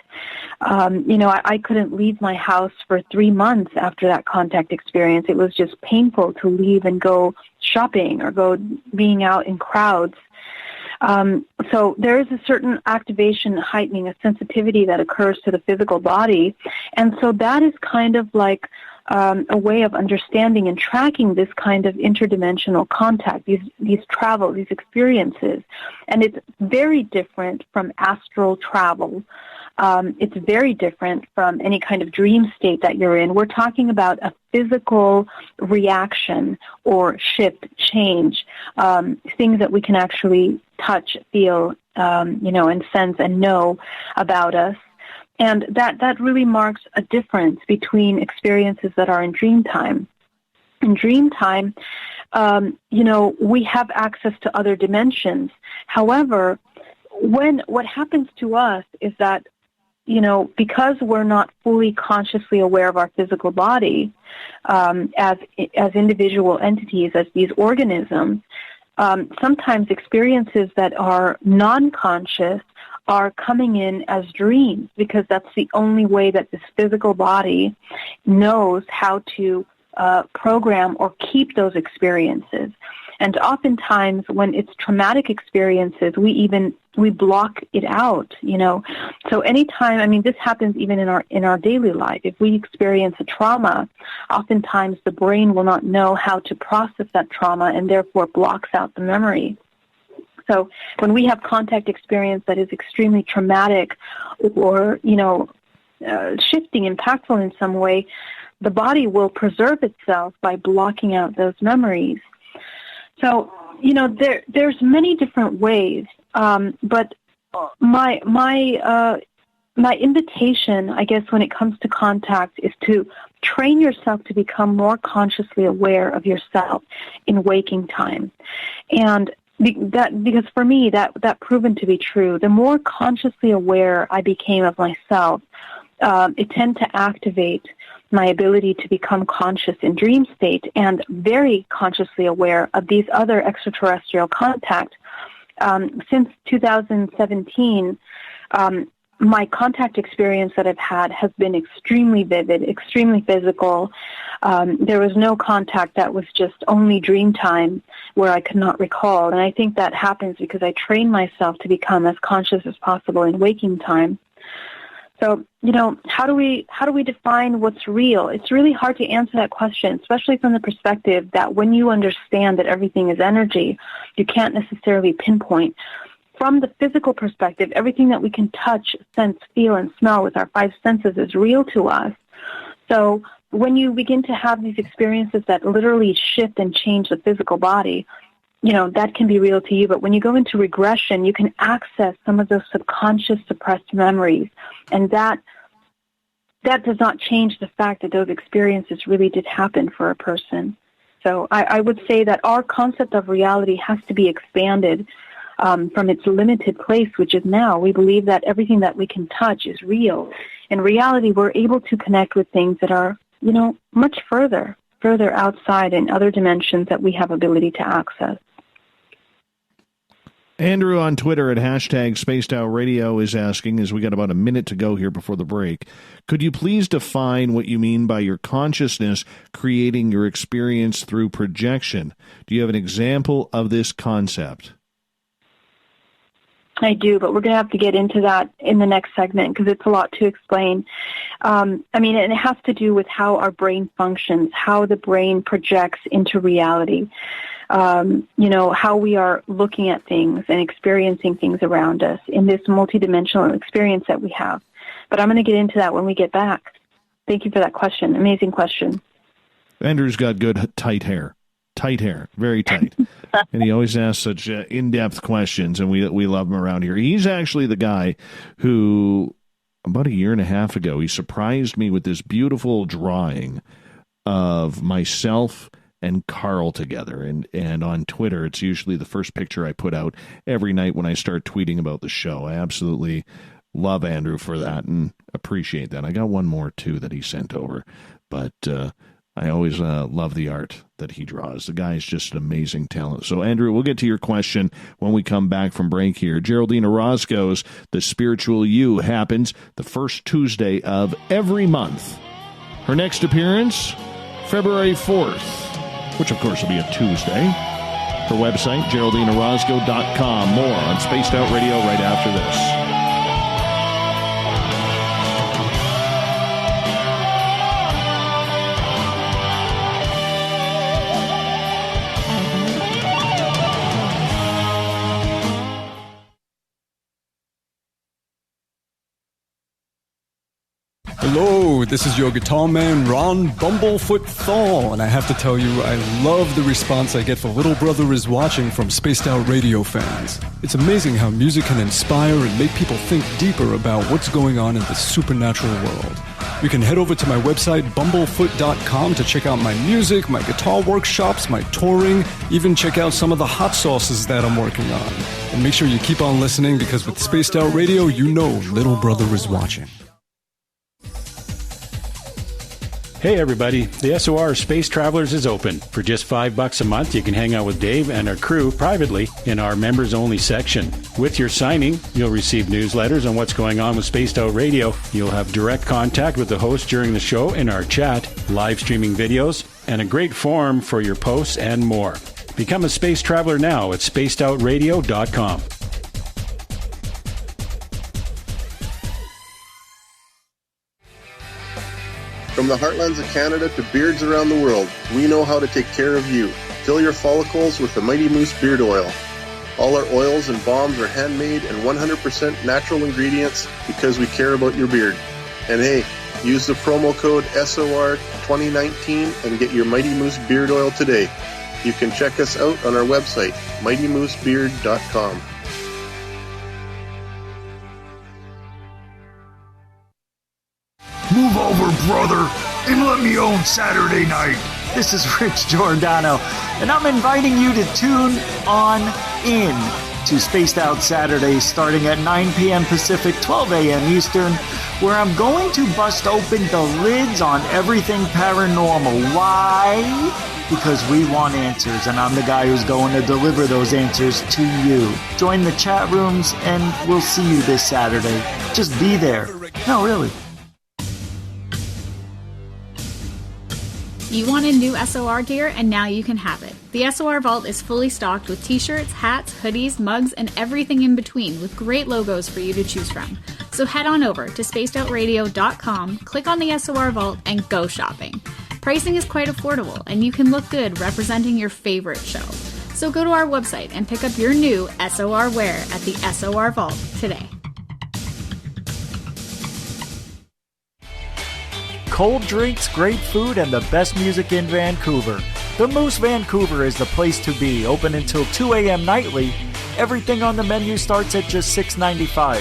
I couldn't leave my house for 3 months after that contact experience. It was just painful to leave and go shopping or go being out in crowds. So there is a certain activation, heightening, a sensitivity that occurs to the physical body. And so that is kind of like a way of understanding and tracking this kind of interdimensional contact, these travel, these experiences. And it's very different from astral travel. It's very different from any kind of dream state that you're in. We're talking about a physical reaction or shift, change, things that we can actually touch, feel, and sense and know about us. And that really marks a difference between experiences that are in dream time. In dream time, we have access to other dimensions. However, what happens to us is that, because we're not fully consciously aware of our physical body as individual entities, as these organisms, sometimes experiences that are non-conscious are coming in as dreams, because that's the only way that this physical body knows how to program or keep those experiences. And oftentimes when it's traumatic experiences, we block it out, So anytime, this happens even in our daily life. If we experience a trauma, oftentimes the brain will not know how to process that trauma and therefore blocks out the memory. So when we have contact experience that is extremely traumatic or, shifting, impactful in some way, the body will preserve itself by blocking out those memories. So, there's many different ways, but my invitation, I guess, when it comes to contact is to train yourself to become more consciously aware of yourself in waking time. And because for me, that proven to be true. The more consciously aware I became of myself, it tended to activate my ability to become conscious in dream state and very consciously aware of these other extraterrestrial contact. Since 2017, my contact experience that I've had has been extremely vivid, extremely physical. There was no contact that was just only dream time where I could not recall. And I think that happens because I train myself to become as conscious as possible in waking time. So, how do we define what's real? It's really hard to answer that question, especially from the perspective that when you understand that everything is energy, you can't necessarily pinpoint. From the physical perspective, everything that we can touch, sense, feel, and smell with our five senses is real to us. So when you begin to have these experiences that literally shift and change the physical body, that can be real to you. But when you go into regression, you can access some of those subconscious suppressed memories. And that does not change the fact that those experiences really did happen for a person. So I would say that our concept of reality has to be expanded from its limited place, which is now. We believe that everything that we can touch is real. In reality, we're able to connect with things that are, much further outside in other dimensions that we have ability to access. Andrew on Twitter at #SpacedOutRadio is asking, as we got about a minute to go here before the break, could you please define what you mean by your consciousness creating your experience through projection? Do you have an example of this concept? I do, but we're going to have to get into that in the next segment because it's a lot to explain. And it has to do with how our brain functions, how the brain projects into reality, how we are looking at things and experiencing things around us in this multidimensional experience that we have. But I'm going to get into that when we get back. Thank you for that question. Amazing question. Andrew's got good tight hair, very tight. And he always asks such in-depth questions, and we love him around here. He's actually the guy who, about a year and a half ago, he surprised me with this beautiful drawing of myself and Carl together. And on Twitter, it's usually the first picture I put out every night when I start tweeting about the show. I absolutely love Andrew for that and appreciate that. I got one more, too, that he sent over. But I always love the art that he draws. The guy is just an amazing talent. So, Andrew, we'll get to your question when we come back from break here. Geraldine Orozco's The Spiritual You happens the first Tuesday of every month. Her next appearance, February 4th, which, of course, will be a Tuesday. Her website, GeraldineOrozco.com. More on Spaced Out Radio right after this. Hello, this is your guitar man, Ron Bumblefoot Thal, and I have to tell you, I love the response I get for Little Brother is Watching from Spaced Out Radio fans. It's amazing how music can inspire and make people think deeper about what's going on in the supernatural world. You can head over to my website, bumblefoot.com, to check out my music, my guitar workshops, my touring, even check out some of the hot sauces that I'm working on. And make sure you keep on listening, because with Spaced Out Radio, you know Little Brother is watching. Hey everybody, the SOR Space Travelers is open. For just $5 a month, you can hang out with Dave and our crew privately in our members-only section. With your signing, you'll receive newsletters on what's going on with Spaced Out Radio. You'll have direct contact with the host during the show in our chat, live streaming videos, and a great forum for your posts and more. Become a Space Traveler now at spacedoutradio.com. From the heartlands of Canada to beards around the world, we know how to take care of you. Fill your follicles with the Mighty Moose Beard Oil. All our oils and balms are handmade and 100% natural ingredients because we care about your beard. And hey, use the promo code SOR2019 and get your Mighty Moose Beard Oil today. You can check us out on our website, mightymoosebeard.com. Move over, brother, and let me own Saturday night. This is Rich Giordano, and I'm inviting you to tune on in to Spaced Out Saturdays starting at 9 p.m. Pacific, 12 a.m. Eastern, where I'm going to bust open the lids on everything paranormal. Why? Because we want answers, and I'm the guy who's going to deliver those answers to you. Join the chat rooms, and we'll see you this Saturday. Just be there. No, really. You wanted new SOR gear, and now you can have it. The SOR Vault is fully stocked with t-shirts, hats, hoodies, mugs, and everything in between with great logos for you to choose from. So head on over to spacedoutradio.com, click on the SOR Vault, and go shopping. Pricing is quite affordable, and you can look good representing your favorite show. So go to our website and pick up your new SOR wear at the SOR Vault today. Cold drinks, great food, and the best music in Vancouver. The Moose Vancouver is the place to be, open until 2 a.m. nightly. Everything on the menu starts at just $6.95.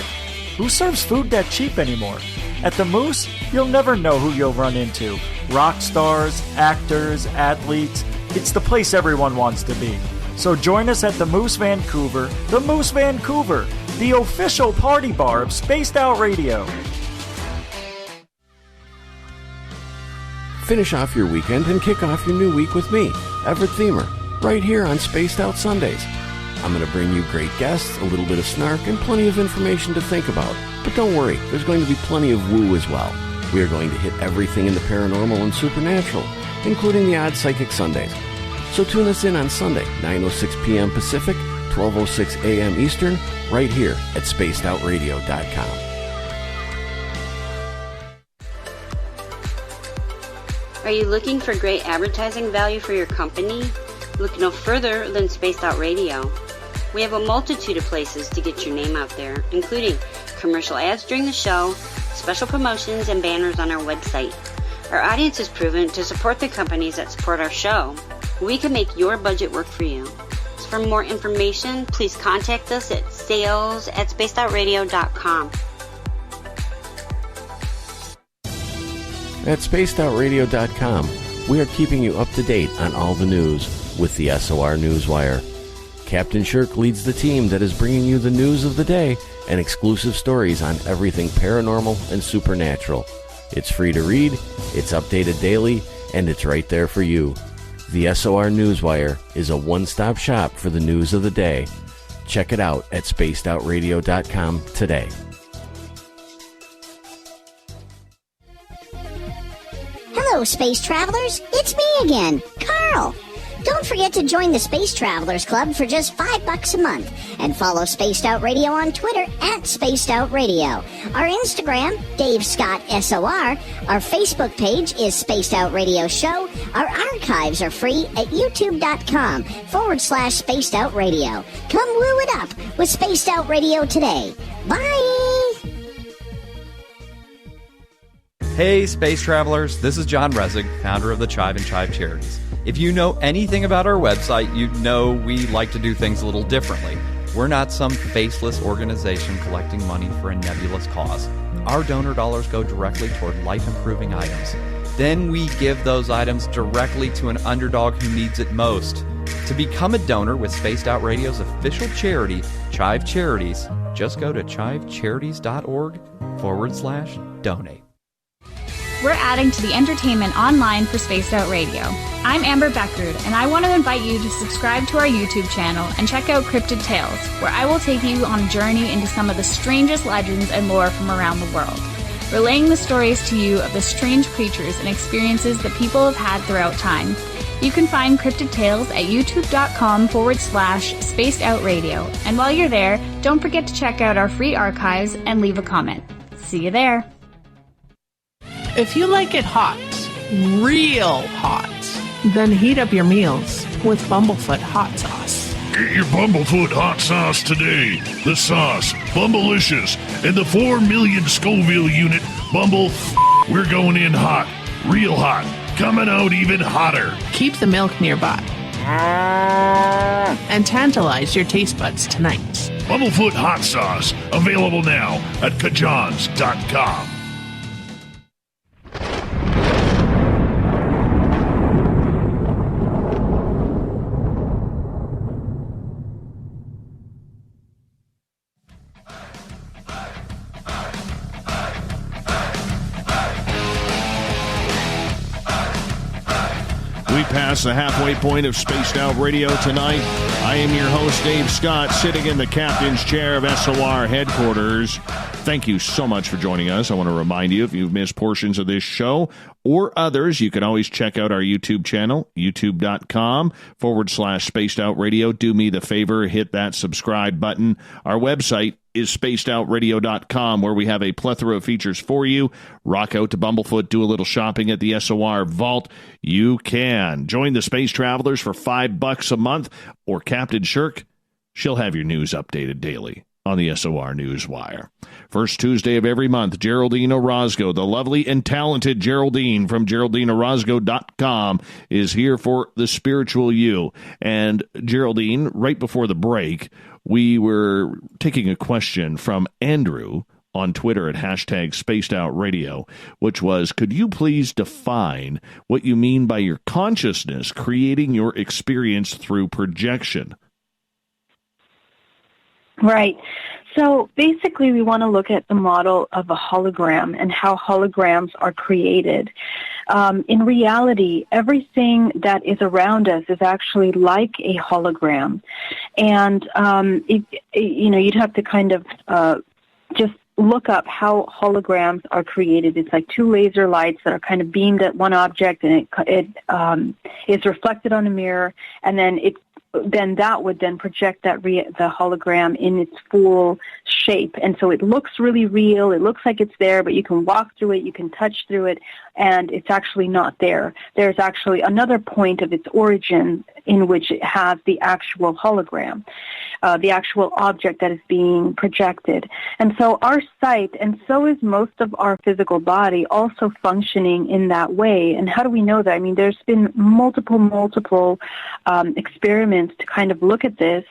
Who serves food that cheap anymore? At the Moose, you'll never know who you'll run into. Rock stars, actors, athletes. It's the place everyone wants to be. So join us at the Moose Vancouver, the official party bar of Spaced Out Radio. Finish off your weekend and kick off your new week with me, Everett Thiemer, right here on Spaced Out Sundays. I'm going to bring you great guests, a little bit of snark, and plenty of information to think about. But don't worry, there's going to be plenty of woo as well. We are going to hit everything in the paranormal and supernatural, including the odd psychic Sundays. So tune us in on Sunday, 9:06 p.m. Pacific, 12:06 a.m. Eastern, right here at spacedoutradio.com. Are you looking for great advertising value for your company? Look no further than Spaced Out Radio. We have a multitude of places to get your name out there, including commercial ads during the show, special promotions, and banners on our website. Our audience is proven to support the companies that support our show. We can make your budget work for you. So for more information, please contact us at sales@spacedoutradio.com. At spacedoutradio.com, we are keeping you up to date on all the news with the SOR Newswire. Captain Shirk leads the team that is bringing you the news of the day and exclusive stories on everything paranormal and supernatural. It's free to read, it's updated daily, and it's right there for you. The SOR Newswire is a one-stop shop for the news of the day. Check it out at spacedoutradio.com today. Hello, space travelers. It's me again, Carl. Don't forget to join the Space Travelers Club for just $5 a month and follow Spaced Out Radio on Twitter at Spaced Out Radio. Our Instagram, Dave Scott SOR. Our Facebook page is Spaced Out Radio Show. Our archives are free at youtube.com/Spaced Out Radio. Come woo it up with Spaced Out Radio today. Bye! Hey, space travelers, this is John Resig, founder of the Chive and Chive Charities. If you know anything about our website, you know we like to do things a little differently. We're not some faceless organization collecting money for a nebulous cause. Our donor dollars go directly toward life-improving items. Then we give those items directly to an underdog who needs it most. To become a donor with Spaced Out Radio's official charity, Chive Charities, just go to chivecharities.org/donate. We're adding to the entertainment online for Spaced Out Radio. I'm Amber Beckrud, and I want to invite you to subscribe to our YouTube channel and check out Cryptid Tales, where I will take you on a journey into some of the strangest legends and lore from around the world, relaying the stories to you of the strange creatures and experiences that people have had throughout time. You can find Cryptid Tales at youtube.com/Spaced Out Radio. And while you're there, don't forget to check out our free archives and leave a comment. See you there. If you like it hot, real hot, then heat up your meals with Bumblefoot hot sauce. Get your Bumblefoot hot sauce today. The sauce, Bumblicious, and the 4 million Scoville unit Bumble. We're going in hot, real hot, coming out even hotter. Keep the milk nearby. and tantalize your taste buds tonight. Bumblefoot hot sauce, available now at kajans.com. We pass the halfway point of Spaced Out Radio tonight. I am your host, Dave Scott, sitting in the captain's chair of SOR headquarters. Thank you so much for joining us. I want to remind you, if you've missed portions of this show or others, you can always check out our YouTube channel, youtube.com/Spaced Out Radio. Do me the favor, hit that subscribe button. Our website is spacedoutradio.com, where we have a plethora of features for you. Rock out to Bumblefoot, do a little shopping at the SOR Vault. You can join the Space Travelers for $5 a month, or Captain Shirk. She'll have your news updated daily on the SOR Newswire. First Tuesday of every month, Geraldine Orozco, the lovely and talented Geraldine from GeraldineOrozco.com, is here for the spiritual you. And Geraldine, right before the break, we were taking a question from Andrew on Twitter at #SpacedOutRadio, which was, could you please define what you mean by your consciousness creating your experience through projection? Right. So basically, we want to look at the model of a hologram and how holograms are created. In reality, everything that is around us is actually like a hologram. And, you'd have to kind of just look up how holograms are created. It's like two laser lights that are kind of beamed at one object, and it is reflected on a mirror, and then that would then project the hologram in its full shape. And so it looks really real. It looks like it's there, but you can walk through it, you can touch through it, and it's actually not there. There's actually another point of its origin in which it has the actual hologram, the actual object that is being projected. And so our sight, and so is most of our physical body, also functioning in that way. And how do we know that? I mean, there's been multiple experiments to kind of look at this.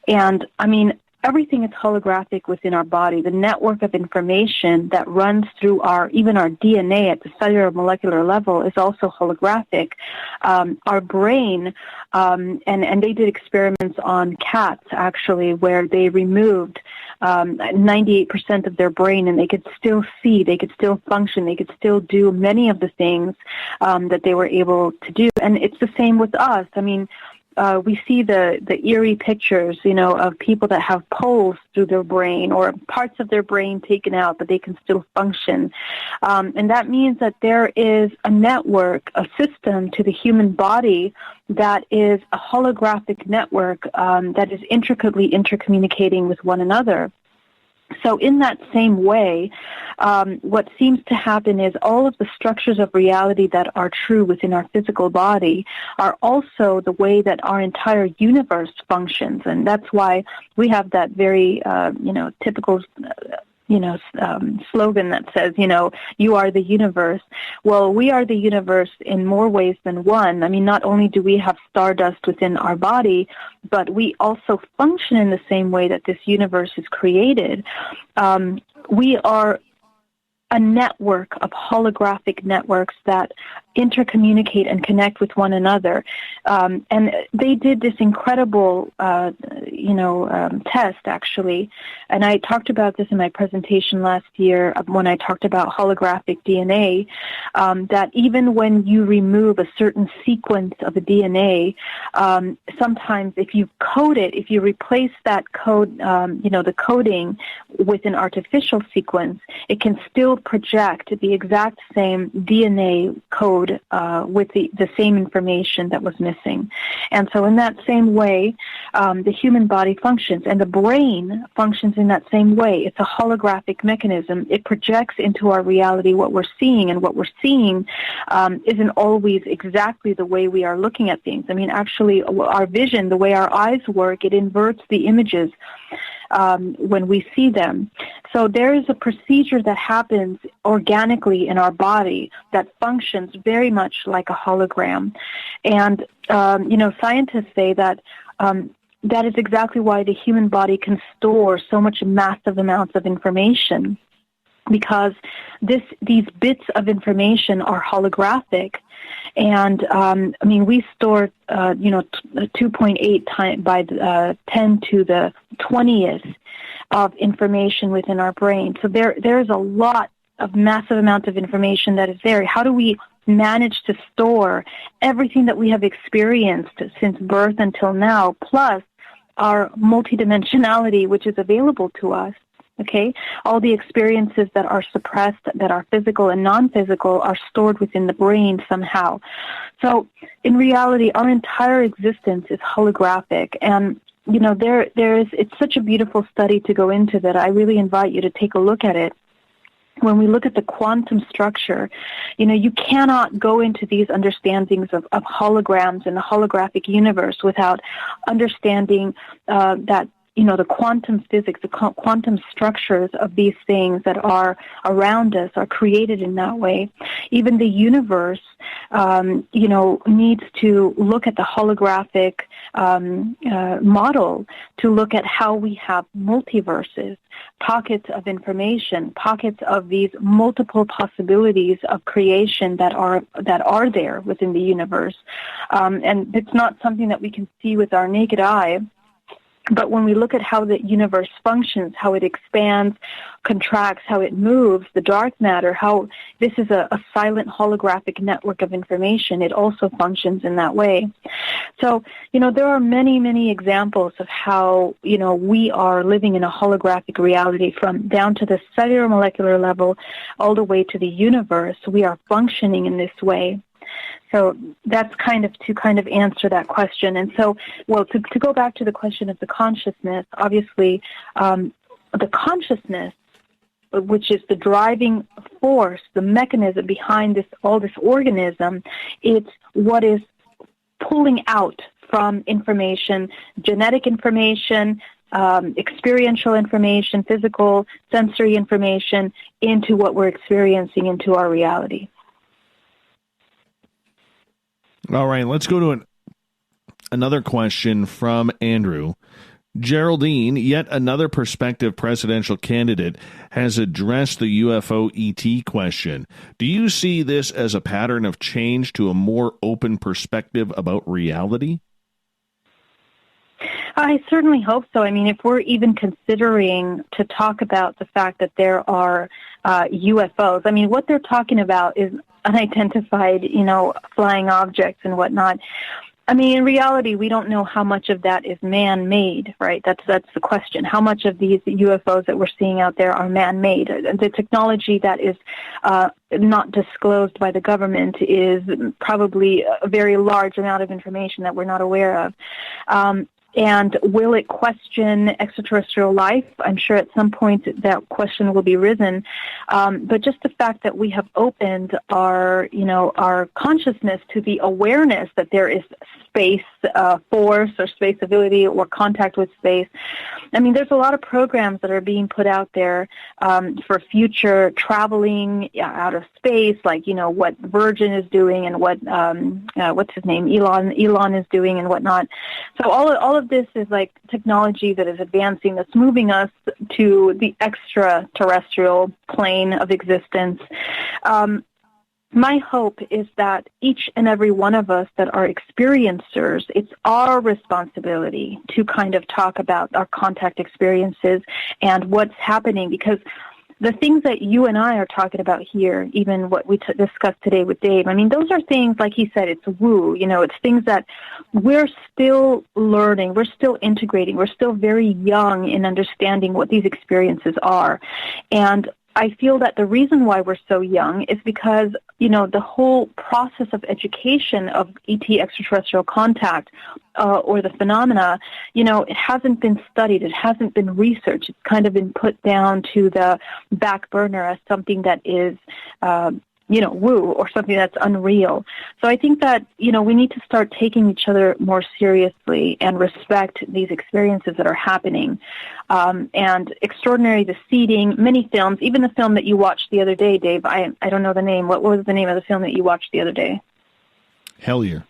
And, I mean, everything is holographic within our body. The network of information that runs through even our DNA at the cellular molecular level is also holographic. Our brain, and they did experiments on cats, actually, where they removed 98% of their brain, and they could still see, they could still function, they could still do many of the things that they were able to do. And it's the same with us. I mean, we see the eerie pictures, of people that have poles through their brain or parts of their brain taken out, but they can still function. And that means that there is a network, a system to the human body that is a holographic network that is intricately intercommunicating with one another. So in that same way, what seems to happen is all of the structures of reality that are true within our physical body are also the way that our entire universe functions. And that's why we have that very, typical slogan that says, you are the universe. Well, we are the universe in more ways than one. I mean, not only do we have stardust within our body, but we also function in the same way that this universe is created. We are a network of holographic networks that intercommunicate and connect with one another. And they did this incredible, test, actually. And I talked about this in my presentation last year when I talked about holographic DNA, that even when you remove a certain sequence of a DNA, sometimes if you code it, if you replace that code, the coding with an artificial sequence, it can still project the exact same DNA code with the same information that was missing. And so in that same way, the human body functions, and the brain functions in that same way. It's a holographic mechanism. It projects into our reality what we're seeing, and what we're seeing isn't always exactly the way we are looking at things. I mean, actually, our vision, the way our eyes work, it inverts the images. when we see them. So there is a procedure that happens organically in our body that functions very much like a hologram. And, scientists say that that is exactly why the human body can store so much massive amounts of information, because these bits of information are holographic. And, we store, 2.8 times by 10 to the 20th of information within our brain. So there's a lot of massive amounts of information that is there. How do we manage to store everything that we have experienced since birth until now, plus our multidimensionality, which is available to us? Okay, all the experiences that are suppressed, that are physical and non-physical, are stored within the brain somehow. So, in reality, our entire existence is holographic, and it's such a beautiful study to go into that I really invite you to take a look at it. When we look at the quantum structure, you cannot go into these understandings of holograms and the holographic universe without understanding that the quantum physics, the quantum structures of these things that are around us are created in that way. Even the universe, needs to look at the holographic model to look at how we have multiverses, pockets of information, pockets of these multiple possibilities of creation that are there within the universe. And it's not something that we can see with our naked eye. But when we look at how the universe functions, how it expands, contracts, how it moves, the dark matter, how this is a silent holographic network of information, it also functions in that way. So, there are many, many examples of how, we are living in a holographic reality from down to the cellular molecular level all the way to the universe. We are functioning in this way. So that's to answer that question. And so, to go back to the question of the consciousness, obviously, the consciousness, which is the driving force, the mechanism behind all this organism, it's what is pulling out from information, genetic information, experiential information, physical, sensory information, into what we're experiencing, into our reality. All right, let's go to another question from Andrew. Geraldine, yet another prospective presidential candidate, has addressed the UFO ET question. Do you see this as a pattern of change to a more open perspective about reality? I certainly hope so. If we're even considering to talk about the fact that there are UFOs, what they're talking about is unidentified, flying objects and whatnot. In reality, we don't know how much of that is man-made, right? That's the question. How much of these UFOs that we're seeing out there are man-made? The technology that is not disclosed by the government is probably a very large amount of information that we're not aware of. And will it question extraterrestrial life? I'm sure at some point that question will be risen. But just the fact that we have opened our consciousness to the awareness that there is space force or space ability or contact with space. There's a lot of programs that are being put out there for future traveling out of space, like, what Virgin is doing and what, what's his name, Elon is doing and whatnot. So all of this is like technology that is advancing, that's moving us to the extraterrestrial plane of existence. My hope is that each and every one of us that are experiencers, it's our responsibility to kind of talk about our contact experiences and what's happening, because the things that you and I are talking about here, even what we discussed today with Dave, those are things, like he said, it's woo, it's things that we're still learning, we're still integrating, we're still very young in understanding what these experiences are. And I feel that the reason why we're so young is because, the whole process of education of ET extraterrestrial contact or the phenomena, it hasn't been studied. It hasn't been researched. It's kind of been put down to the back burner as something that is woo or something that's unreal. So I think that, we need to start taking each other more seriously and respect these experiences that are happening. And Extraordinary, The Seeding, many films, even the film that you watched the other day, Dave, I don't know the name. What was the name of the film that you watched the other day? Hellier.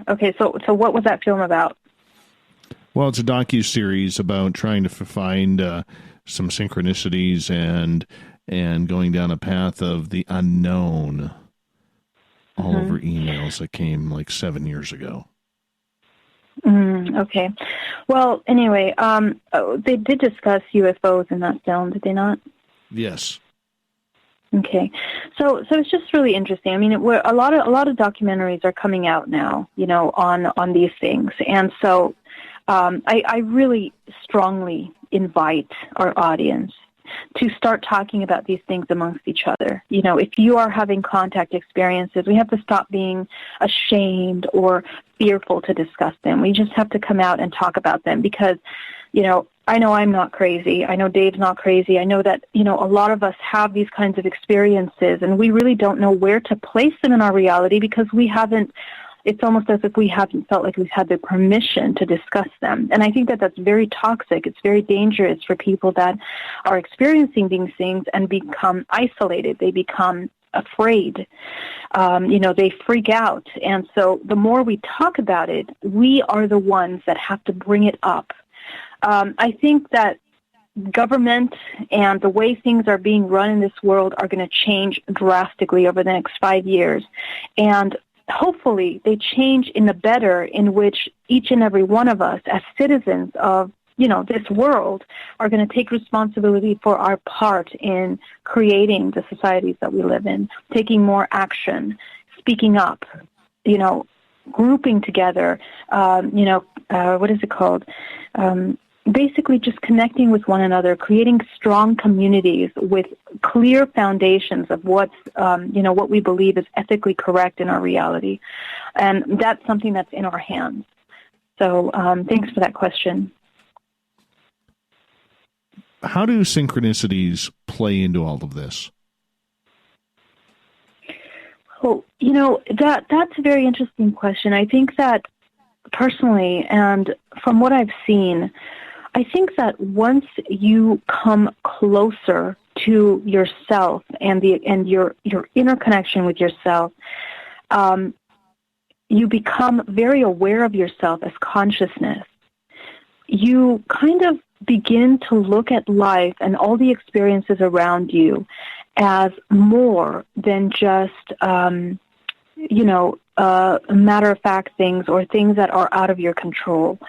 Okay, so what was that film about? Well, it's a docuseries about trying to find some synchronicities and going down a path of the unknown all over emails that came like 7 years ago. Okay. Well, anyway, they did discuss UFOs in that film, did they not? Yes. Okay. So it's just really interesting. I mean, a lot of documentaries are coming out now, on these things. And so I really strongly invite our audience to start talking about these things amongst each other. If you are having contact experiences, we have to stop being ashamed or fearful to discuss them. We just have to come out and talk about them because, I know I'm not crazy. I know Dave's not crazy. I know that, a lot of us have these kinds of experiences, and we really don't know where to place them in our reality because it's almost as if we haven't felt like we've had the permission to discuss them. And I think that that's very toxic. It's very dangerous for people that are experiencing these things and become isolated. They become afraid. They freak out. And so the more we talk about it, we are the ones that have to bring it up. I think that government and the way things are being run in this world are going to change drastically over the next 5 years. And hopefully they change in the better, in which each and every one of us as citizens of, this world are going to take responsibility for our part in creating the societies that we live in, taking more action, speaking up, grouping together, what is it called? Basically just connecting with one another, creating strong communities with clear foundations of what's, what we believe is ethically correct in our reality. And that's something that's in our hands. So thanks for that question. How do synchronicities play into all of this? Well, that's a very interesting question. I think that personally, and from what I've seen, I think that once you come closer to yourself and your inner connection with yourself, you become very aware of yourself as consciousness. You kind of begin to look at life and all the experiences around you as more than just, matter-of-fact things or things that are out of your control.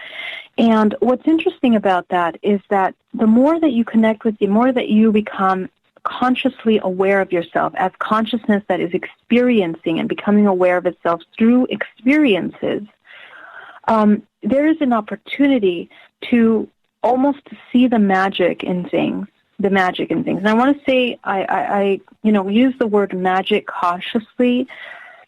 And what's interesting about that is that the more that you connect with, the more that you become consciously aware of yourself as consciousness that is experiencing and becoming aware of itself through experiences, there is an opportunity to almost see the magic in things. And I want to say, I use the word magic cautiously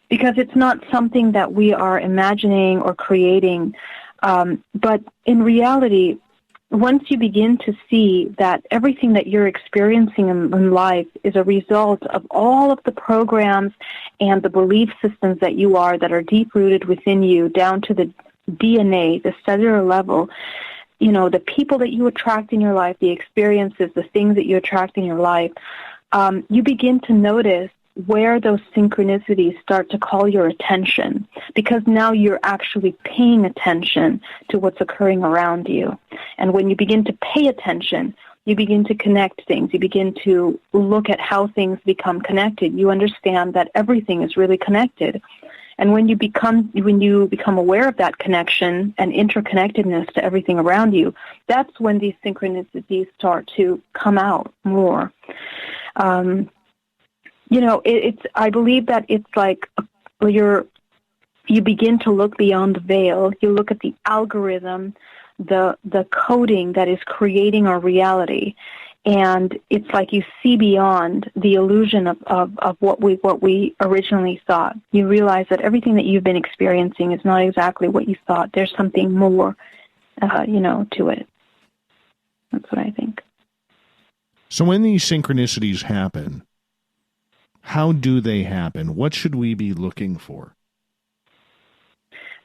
because it's not something that we are imagining or creating. But in reality, once you begin to see that everything that you're experiencing in life is a result of all of the programs and the belief systems that you are that are deep-rooted within you down to the DNA, the cellular level, the people that you attract in your life, the experiences, the things that you attract in your life, you begin to notice where those synchronicities start to call your attention, because now you're actually paying attention to what's occurring around you. And when you begin to pay attention, you begin to connect things. You begin to look at how things become connected. You understand that everything is really connected. And when you become aware of that connection and interconnectedness to everything around you, that's when these synchronicities start to come out more. I believe that it's like you begin to look beyond the veil. You look at the algorithm, the coding that is creating our reality, and it's like you see beyond the illusion of what we originally thought. You realize that everything that you've been experiencing is not exactly what you thought. There's something more, to it. That's what I think. So when these synchronicities happen, How do they happen? What should we be looking for?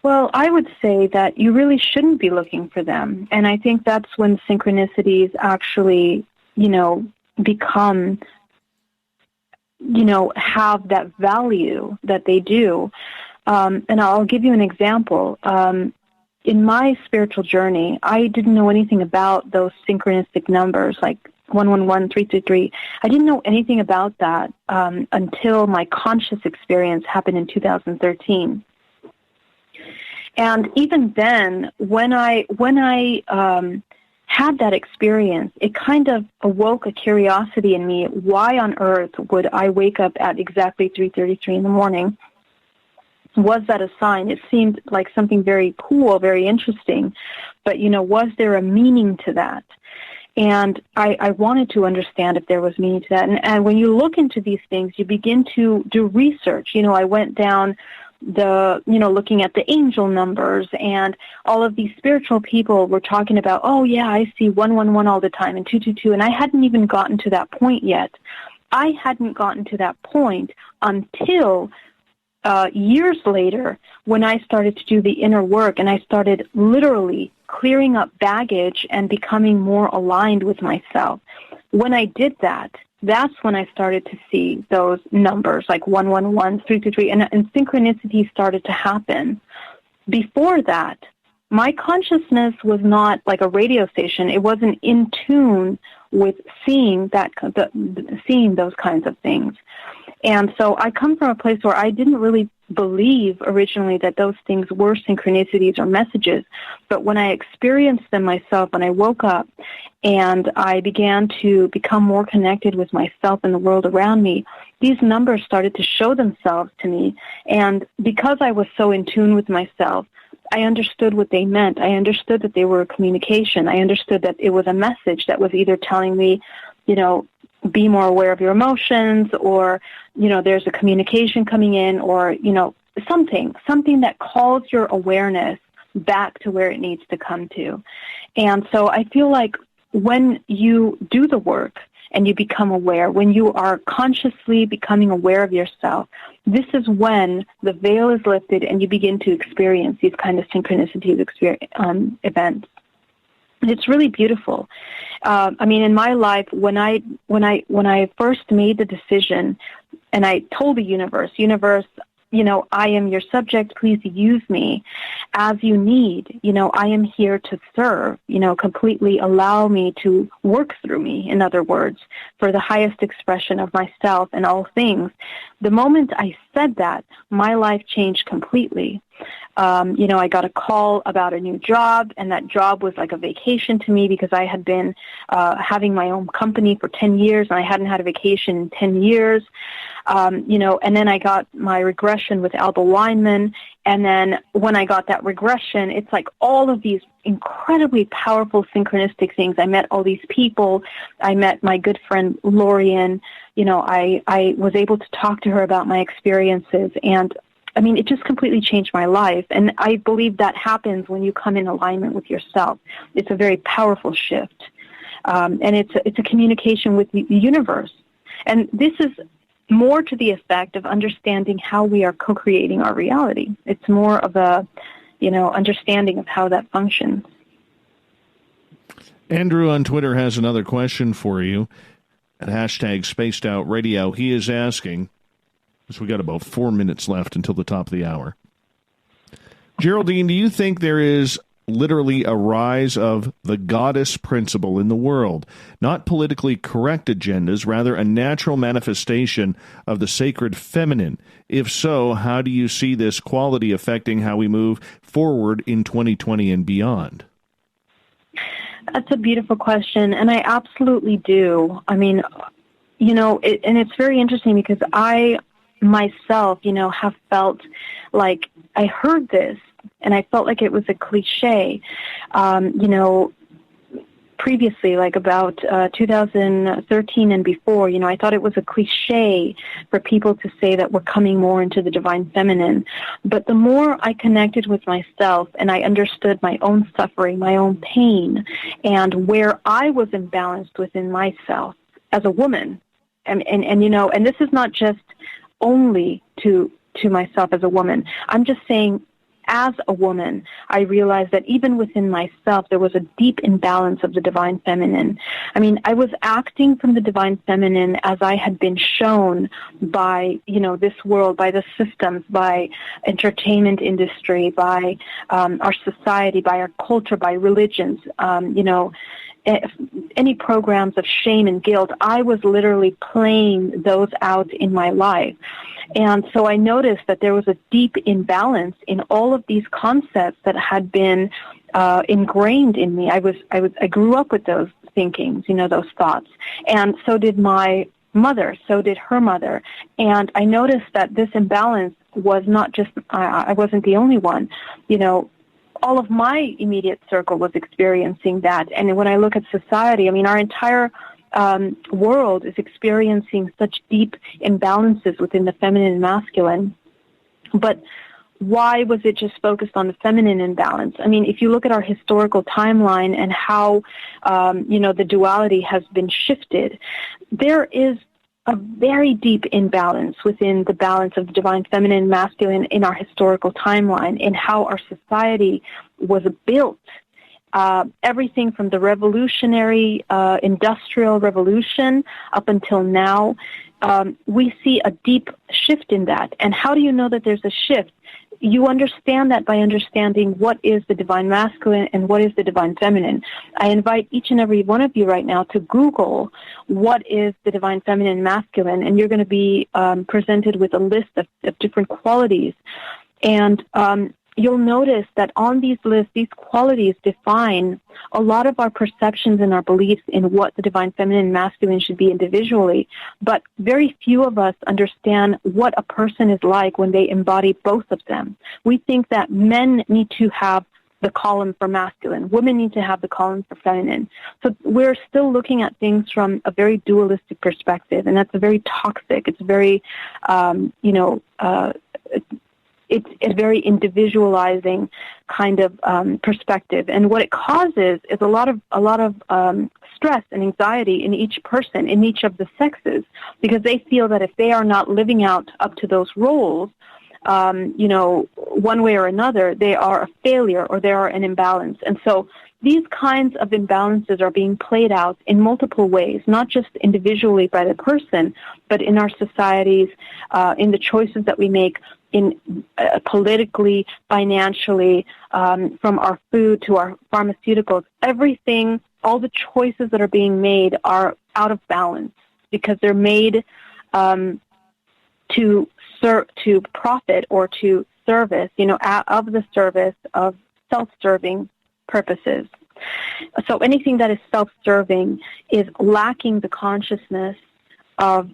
Well, I would say that you really shouldn't be looking for them. And I think that's when synchronicities actually, become, have that value that they do. And I'll give you an example. In my spiritual journey, I didn't know anything about those synchronistic numbers like 111, 333. I didn't know anything about that until my conscious experience happened in 2013. And even then, when I had that experience, it kind of awoke a curiosity in me. Why on earth would I wake up at exactly 3:33 in the morning? Was that a sign? It seemed like something very cool, very interesting. But, was there a meaning to that? And I wanted to understand if there was meaning to that. And when you look into these things, you begin to do research. I went down looking at the angel numbers, and all of these spiritual people were talking about, oh yeah, I see 111 all the time and 222, and I hadn't even gotten to that point yet. I hadn't gotten to that point until years later when I started to do the inner work, and I started literally clearing up baggage and becoming more aligned with myself. When I did that, that's when I started to see those numbers like 111, 323, and synchronicity started to happen. Before that, my consciousness was not like a radio station. It wasn't in tune with seeing those kinds of things. And so I come from a place where I didn't really believe originally that those things were synchronicities or messages. But when I experienced them myself, when I woke up and I began to become more connected with myself and the world around me, these numbers started to show themselves to me. And because I was so in tune with myself, I understood what they meant. I understood that they were a communication. I understood that it was a message that was either telling me, be more aware of your emotions, or, there's a communication coming in, or, something that calls your awareness back to where it needs to come to. And so I feel like when you do the work and you become aware, when you are consciously becoming aware of yourself, this is when the veil is lifted and you begin to experience these kind of synchronicities events. And it's really beautiful. In my life, when I first made the decision, and I told the universe, I am your subject. Please use me as you need. I am here to serve. Completely allow me to work through me. In other words, for the highest expression of myself and all things. The moment I said that, my life changed completely. I got a call about a new job, and that job was like a vacation to me because I had been having my own company for 10 years, and I hadn't had a vacation in 10 years. And then I got my regression with Alba Weinman, and then when I got that regression, it's like all of these incredibly powerful synchronistic things. I met all these people. I met my good friend Lorian. I was able to talk to her about my experiences, and it just completely changed my life. And I believe that happens when you come in alignment with yourself. It's a very powerful shift. And it's a communication with the universe. And this is more to the effect of understanding how we are co-creating our reality. It's more of a, understanding of how that functions. Andrew on Twitter has another question for you at #SpacedOutRadio. He is asking, we got about 4 minutes left until the top of the hour. Geraldine, do you think there is literally a rise of the goddess principle in the world? Not politically correct agendas, rather a natural manifestation of the sacred feminine. If so, how do you see this quality affecting how we move forward in 2020 and beyond? That's a beautiful question, and I absolutely do. And it's very interesting because I myself, have felt like I heard this and I felt like it was a cliche, previously, like about 2013 and before, I thought it was a cliche for people to say that we're coming more into the divine feminine. But the more I connected with myself and I understood my own suffering, my own pain, and where I was imbalanced within myself as a woman, and you know, and this is not just only to myself as a woman. I'm just saying, as a woman, I realized that even within myself, there was a deep imbalance of the divine feminine. I mean, I was acting from the divine feminine as I had been shown by, you know, this world, by the systems, by entertainment industry, by our society, by our culture, by religions, you know, any programs of shame and guilt. I was literally playing those out in my life. And so I noticed that there was a deep imbalance in all of these concepts that had been ingrained in me. I grew up with those thinkings, you know, those thoughts. And so did my mother, so did her mother. And I noticed that this imbalance was not just, I wasn't the only one, you know. All of my immediate circle was experiencing that. And when I look at society, I mean, our entire world is experiencing such deep imbalances within the feminine and masculine. But why was it just focused on the feminine imbalance? I mean, if you look at our historical timeline and how, you know, the duality has been shifted, there is a very deep imbalance within the balance of the divine feminine and masculine in our historical timeline, in how our society was built. Everything from the revolutionary industrial revolution up until now, we see a deep shift in that. And how do you know that there's a shift? You understand that by understanding what is the divine masculine and what is the divine feminine. I invite each and every one of you right now to Google what is the divine feminine and masculine, and you're going to be presented with a list of different qualities. And you'll notice that on these lists, these qualities define a lot of our perceptions and our beliefs in what the divine feminine and masculine should be individually. But very few of us understand what a person is like when they embody both of them. We think that men need to have the column for masculine. Women need to have the column for feminine. So we're still looking at things from a very dualistic perspective, and that's a very toxic. It's very, you know, it's a very individualizing kind of perspective, and what it causes is a lot of stress and anxiety in each person, in each of the sexes, because they feel that if they are not living out up to those roles, you know, one way or another, they are a failure or they are an imbalance. And so these kinds of imbalances are being played out in multiple ways, not just individually by the person, but in our societies, in the choices that we make, in politically, financially, from our food to our pharmaceuticals. Everything, all the choices that are being made are out of balance because they're made to profit or to service, you know, of the service of self-serving purposes. So anything that is self-serving is lacking the consciousness of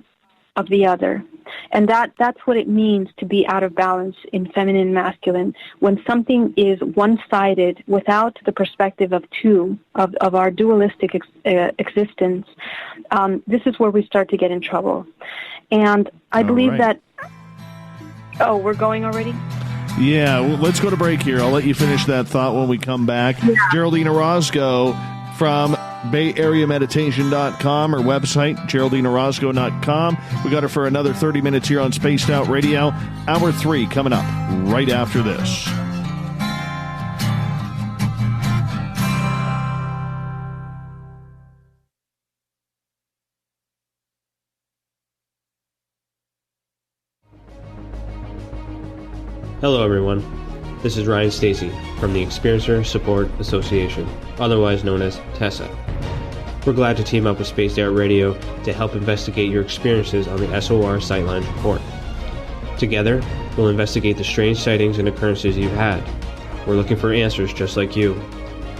the other. And that's what it means to be out of balance in feminine and masculine. When something is one-sided without the perspective of two, of our dualistic existence, this is where we start to get in trouble. And I believe that... Oh, we're going already? Yeah, well, let's go to break here. I'll let you finish that thought when we come back. Yeah. Geraldine Orozco from BayAreaMeditation.com, her website, GeraldineOrozco.com. We got her for another 30 minutes here on Spaced Out Radio. Hour 3 coming up right after this. Hello everyone, this is Ryan Stacy from the Experiencer Support Association, otherwise known as TESSA. We're glad to team up with Spaced Out Radio to help investigate your experiences on the SOR Sightlines Report. Together, we'll investigate the strange sightings and occurrences you've had. We're looking for answers just like you.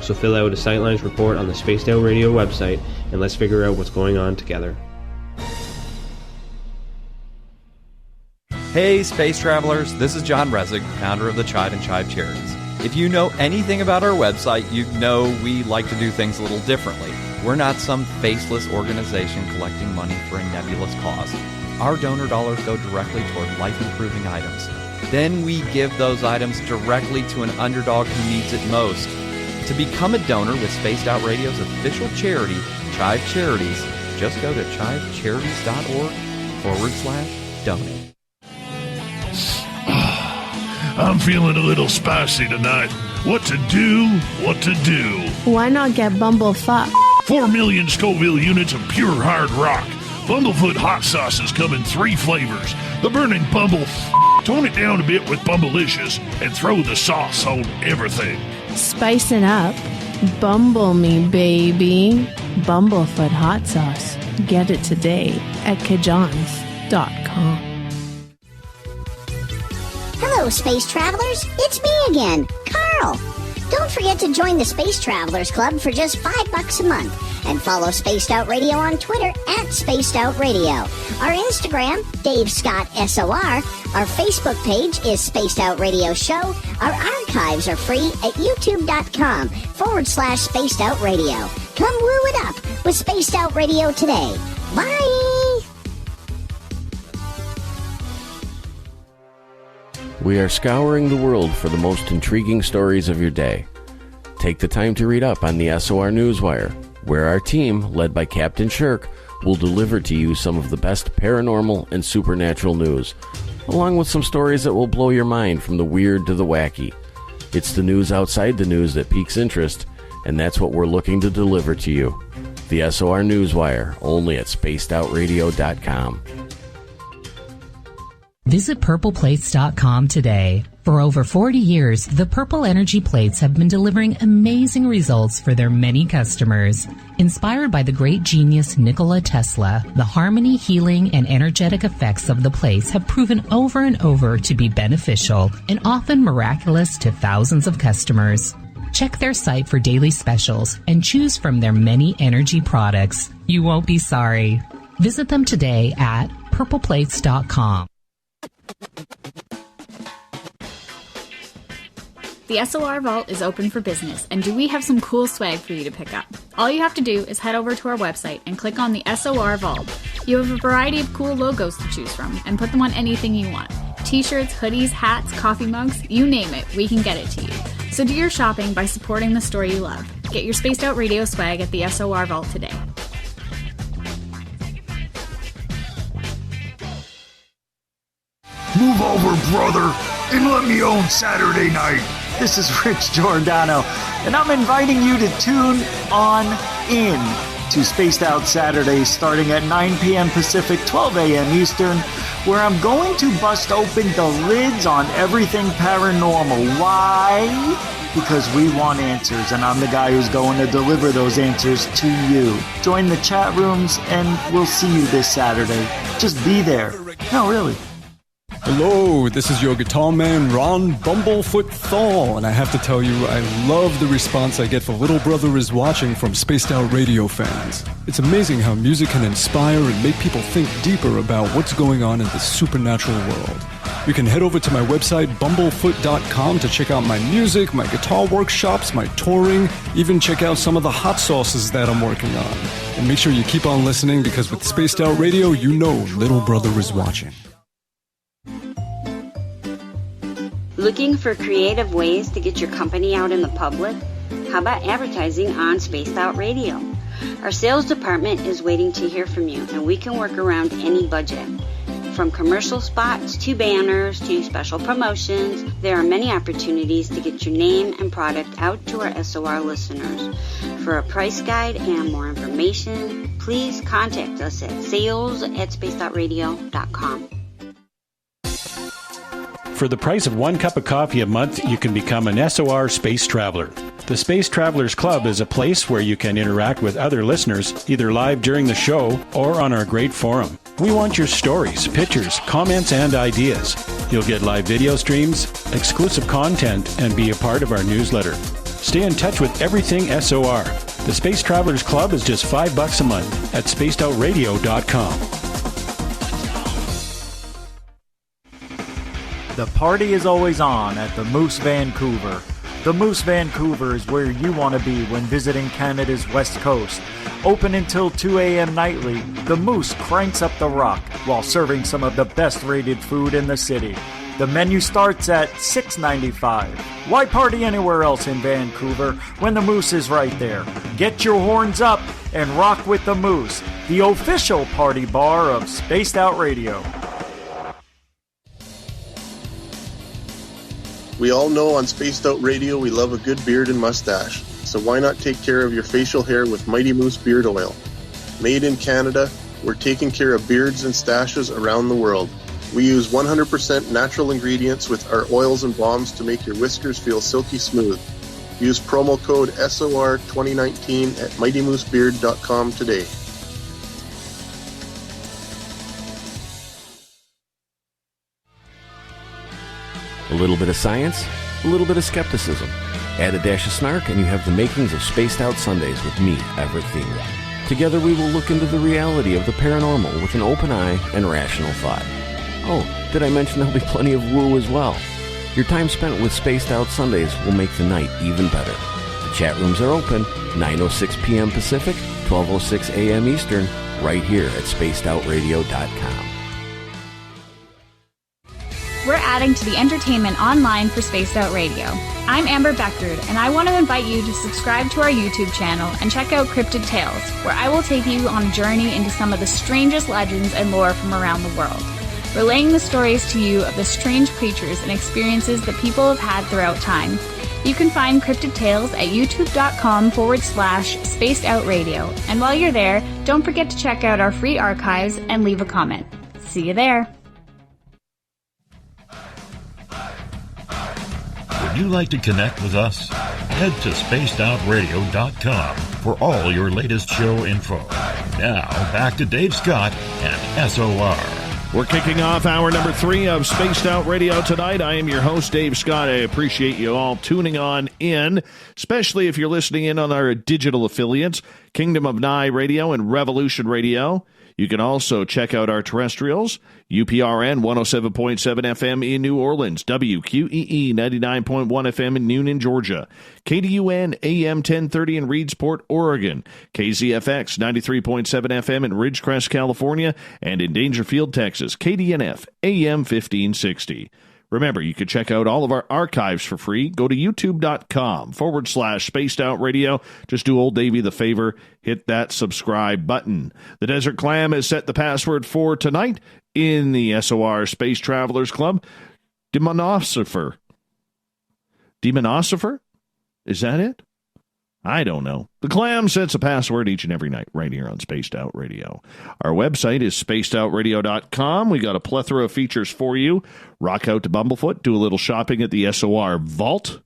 So fill out a Sightlines Report on the Spaced Out Radio website and let's figure out what's going on together. Hey, space travelers, this is John Resig, founder of the Chive and Chive Charities. If you know anything about our website, you know we like to do things a little differently. We're not some faceless organization collecting money for a nebulous cause. Our donor dollars go directly toward life-improving items. Then we give those items directly to an underdog who needs it most. To become a donor with Spaced Out Radio's official charity, Chive Charities, just go to chivecharities.org/donate. I'm feeling a little spicy tonight. What to do? What to do? Why not get Bumblefuck? 4 million Scoville units of pure hard rock. Bumblefoot hot sauces come in 3 flavors. The burning Bumble. Tone it down a bit with Bumblicious and throw the sauce on everything. Spice it up. Bumble me, baby. Bumblefoot hot sauce. Get it today at kajans.com. Hello, space travelers. It's me again, Carl. Don't forget to join the Space Travelers Club for just $5 a month and follow Spaced Out Radio on Twitter at Spaced Out Radio. Our Instagram, Dave Scott SOR. Our Facebook page is Spaced Out Radio Show. Our archives are free at youtube.com/Spaced Out Radio. Come woo it up with Spaced Out Radio today. Bye! We are scouring the world for the most intriguing stories of your day. Take the time to read up on the SOR Newswire, where our team, led by Captain Shirk, will deliver to you some of the best paranormal and supernatural news, along with some stories that will blow your mind from the weird to the wacky. It's the news outside the news that piques interest, and that's what we're looking to deliver to you. The SOR Newswire, only at spacedoutradio.com. Visit purpleplates.com today. For over 40 years, the Purple Energy Plates have been delivering amazing results for their many customers. Inspired by the great genius Nikola Tesla, the harmony, healing, and energetic effects of the plates have proven over and over to be beneficial and often miraculous to thousands of customers. Check their site for daily specials and choose from their many energy products. You won't be sorry. Visit them today at purpleplates.com. The SOR Vault is open for business, and do we have some cool swag for you to pick up? All you have to do is head over to our website and click on the SOR Vault. You have a variety of cool logos to choose from, and put them on anything you want. T-shirts, hoodies, hats, coffee mugs, you name it, we can get it to you. So do your shopping by supporting the store you love. Get your Spaced Out Radio swag at the SOR Vault today. Move over, brother, and let me own Saturday night. This is Rich Giordano, and I'm inviting you to tune on in to Spaced Out Saturdays starting at 9 p.m. Pacific, 12 a.m. Eastern, where I'm going to bust open the lids on everything paranormal. Why? Because we want answers, and I'm the guy who's going to deliver those answers to you. Join the chat rooms, and we'll see you this Saturday. Just be there. No, really. Hello, this is your guitar man, Ron Bumblefoot Thal, and I have to tell you, I love the response I get for Little Brother is Watching from Spaced Out Radio fans. It's amazing how music can inspire and make people think deeper about what's going on in the supernatural world. You can head over to my website, bumblefoot.com, to check out my music, my guitar workshops, my touring, even check out some of the hot sauces that I'm working on. And make sure you keep on listening, because with Spaced Out Radio, you know Little Brother is watching. Looking for creative ways to get your company out in the public? How about advertising on Spaced Out Radio? Our sales department is waiting to hear from you, and we can work around any budget. From commercial spots to banners to special promotions, there are many opportunities to get your name and product out to our SOR listeners. For a price guide and more information, please contact us at sales@spacedoutradio.com. For the price of 1 cup of coffee a month, you can become an SOR Space Traveler. The Space Travelers Club is a place where you can interact with other listeners, either live during the show or on our great forum. We want your stories, pictures, comments, and ideas. You'll get live video streams, exclusive content, and be a part of our newsletter. Stay in touch with everything SOR. The Space Travelers Club is just $5 a month at spacedoutradio.com. The party is always on at the Moose Vancouver. The Moose Vancouver is where you want to be when visiting Canada's West Coast. Open until 2 a.m. nightly, the Moose cranks up the rock while serving some of the best rated food in the city. The menu starts at $6.95. Why party anywhere else in Vancouver when the Moose is right there? Get your horns up and rock with the Moose, the official party bar of Spaced Out Radio. We all know on Spaced Out Radio we love a good beard and mustache, so why not take care of your facial hair with Mighty Moose Beard Oil? Made in Canada, we're taking care of beards and stashes around the world. We use 100% natural ingredients with our oils and balms to make your whiskers feel silky smooth. Use promo code SOR2019 at MightyMooseBeard.com today. A little bit of science, a little bit of skepticism. Add a dash of snark and you have the makings of Spaced Out Sundays with me, Everett Thieme. Together we will look into the reality of the paranormal with an open eye and rational thought. Oh, did I mention there'll be plenty of woo as well? Your time spent with Spaced Out Sundays will make the night even better. The chat rooms are open, 9:06 p.m. Pacific, 12:06 a.m. Eastern, right here at spacedoutradio.com. We're adding to the entertainment online for Spaced Out Radio. I'm Amber Beckard, and I want to invite you to subscribe to our YouTube channel and check out Cryptid Tales, where I will take you on a journey into some of the strangest legends and lore from around the world, relaying the stories to you of the strange creatures and experiences that people have had throughout time. You can find Cryptid Tales at youtube.com/Spaced Out Radio. And while you're there, don't forget to check out our free archives and leave a comment. See you there. Would you like to connect with us? Head to spacedoutradio.com for all your latest show info. Now, back to Dave Scott and SOR. We're kicking off hour number 3 of Spaced Out Radio tonight. I am your host, Dave Scott. I appreciate you all tuning on in, especially if you're listening in on our digital affiliates, Kingdom of Nye Radio and Revolution Radio. You can also check out our terrestrials, UPRN 107.7 FM in New Orleans, WQEE 99.1 FM in Newnan, Georgia, KDUN AM 1030 in Reedsport, Oregon, KZFX 93.7 FM in Ridgecrest, California, and in Dangerfield, Texas, KDNF AM 1560. Remember, you can check out all of our archives for free. Go to youtube.com/Spaced Out Radio. Just do old Davey the favor. Hit that subscribe button. The Desert Clam has set the password for tonight in the SOR Space Travelers Club. Demonosifer. Demonosifer? Is that it? I don't know. The Clam sets a password each and every night right here on Spaced Out Radio. Our website is spacedoutradio.com. We got a plethora of features for you. Rock out to Bumblefoot. Do a little shopping at the SOR Vault.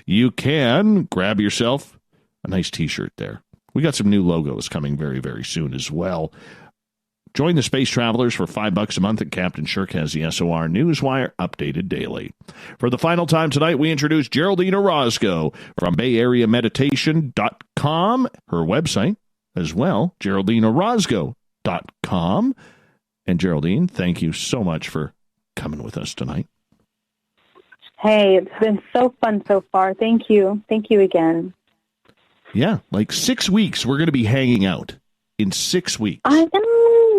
You can grab yourself a nice t-shirt there. We got some new logos coming very, very soon as well. Join the Space Travelers for $5 a month, and Captain Shirk has the SOR Newswire updated daily. For the final time tonight, we introduce Geraldine Orozco from BayAreaMeditation.com, her website as well, GeraldineOrozco.com. And Geraldine, thank you so much for coming with us tonight. Hey, it's been so fun so far. Thank you. Thank you again. Yeah, like 6 weeks we're going to be hanging out. In 6 weeks. I know.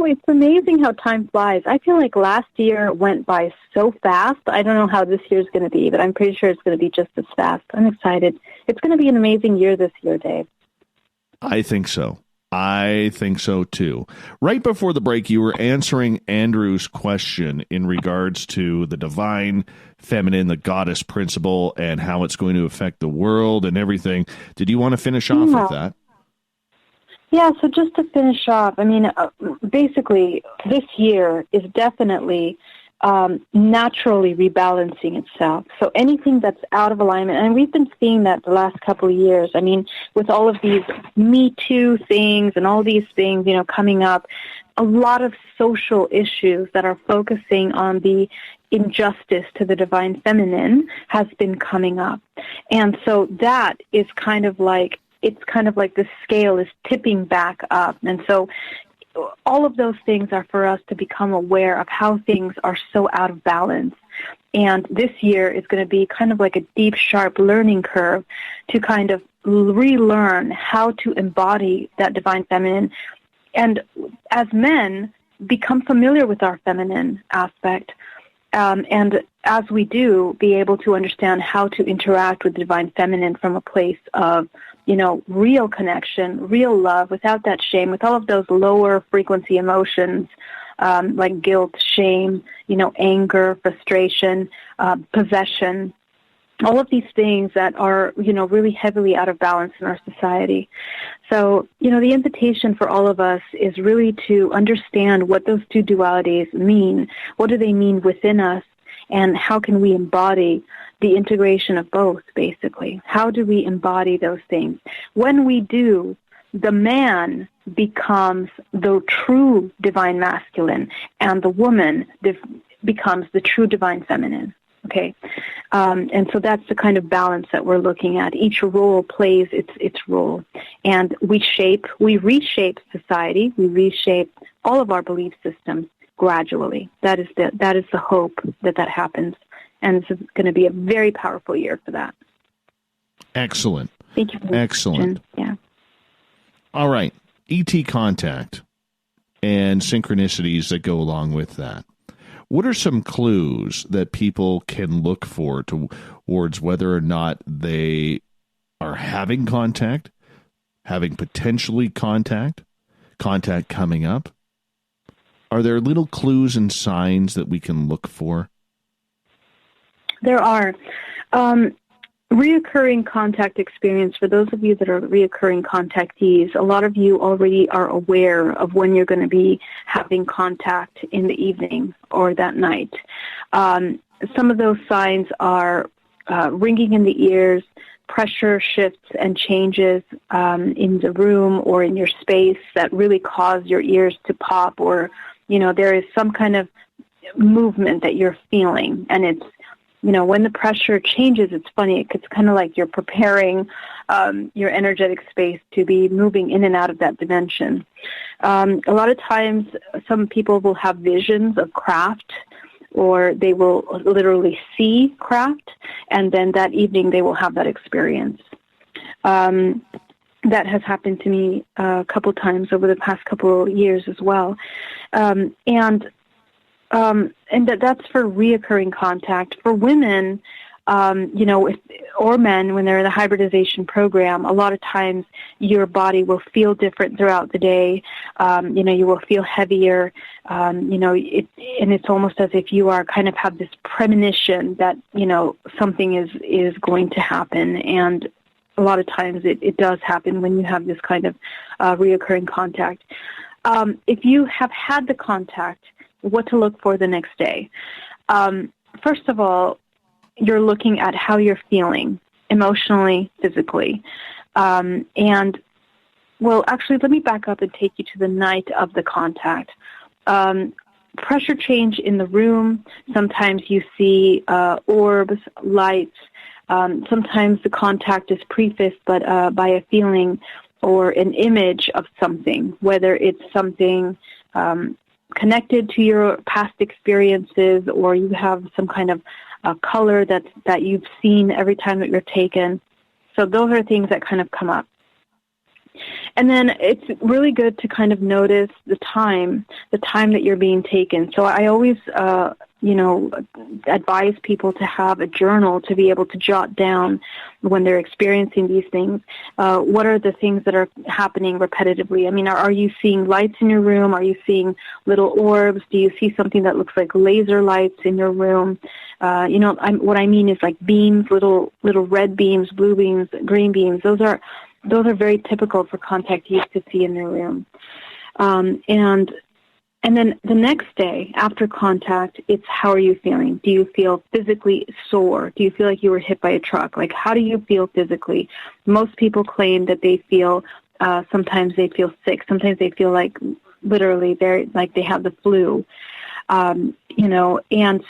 It's amazing how time flies. I feel like last year went by so fast. I don't know how this year's going to be, but I'm pretty sure it's going to be just as fast. I'm excited. It's going to be an amazing year this year, Dave. I think so. I think so, too. Right before the break, you were answering Andrew's question in regards to the divine feminine, the goddess principle, and how it's going to affect the world and everything. Did you want to finish off with that? Yeah, so just to finish off, I mean, basically, this year is definitely naturally rebalancing itself. So anything that's out of alignment, and we've been seeing that the last couple of years. I mean, with all of these Me Too things and all these things, you know, coming up, a lot of social issues that are focusing on the injustice to the divine feminine has been coming up. And so that is kind of like, it's kind of like the scale is tipping back up. And so all of those things are for us to become aware of how things are so out of balance. And this year is going to be kind of like a deep, sharp learning curve to kind of relearn how to embody that divine feminine. And as men become familiar with our feminine aspect, And as we do, be able to understand how to interact with the divine feminine from a place of, real connection, real love, without that shame, with all of those lower frequency emotions, like guilt, shame, anger, frustration, possession, all of these things that are, really heavily out of balance in our society. So, the invitation for all of us is really to understand what those two dualities mean. What do they mean within us? And how can we embody the integration of both, basically? How do we embody those things? When we do, the man becomes the true divine masculine, and the woman becomes the true divine feminine. Okay, and so that's the kind of balance that we're looking at. Each role plays its role, and we reshape society. We reshape all of our belief systems gradually. That is the hope that happens, and this is going to be a very powerful year for that. Excellent. Thank you. Excellent. Yeah. All right, ET contact and synchronicities that go along with that. What are some clues that people can look for towards whether or not they are having contact, having potentially contact coming up? Are there little clues and signs that we can look for? There are. Reoccurring contact experience, for those of you that are reoccurring contactees, a lot of you already are aware of when you're going to be having contact in the evening or that night. Some of those signs are ringing in the ears, pressure shifts and changes in the room or in your space that really cause your ears to pop, or, there is some kind of movement that you're feeling, and it's, when the pressure changes, it's funny. It's kind of like you're preparing your energetic space to be moving in and out of that dimension. A lot of times, some people will have visions of craft, or they will literally see craft, and then that evening they will have that experience. That has happened to me a couple times over the past couple of years as well. And that's for reoccurring contact. For women, or men, when they're in the hybridization program, a lot of times your body will feel different throughout the day. You will feel heavier. And it's almost as if you are kind of have this premonition that, something is going to happen. And a lot of times it does happen when you have this kind of reoccurring contact. If you have had the contact, what to look for the next day. First of all, you're looking at how you're feeling emotionally, physically. Actually, let me back up and take you to the night of the contact. Pressure change in the room. Sometimes you see orbs, lights. Sometimes the contact is prefaced by a feeling or an image of something, whether it's something connected to your past experiences, or you have some kind of color that you've seen every time that you're taken. So those are things that kind of come up. And then it's really good to kind of notice the time that you're being taken. So I always, advise people to have a journal to be able to jot down when they're experiencing these things. What are the things that are happening repetitively? I mean, are you seeing lights in your room? Are you seeing little orbs? Do you see something that looks like laser lights in your room? What I mean is like beams, little red beams, blue beams, green beams. Those are very typical for contactees to see in their room. And then the next day after contact, it's how are you feeling? Do you feel physically sore? Do you feel like you were hit by a truck? Like, how do you feel physically? Most people claim that they feel, sometimes they feel sick. Sometimes they feel like literally they're like they have the flu. And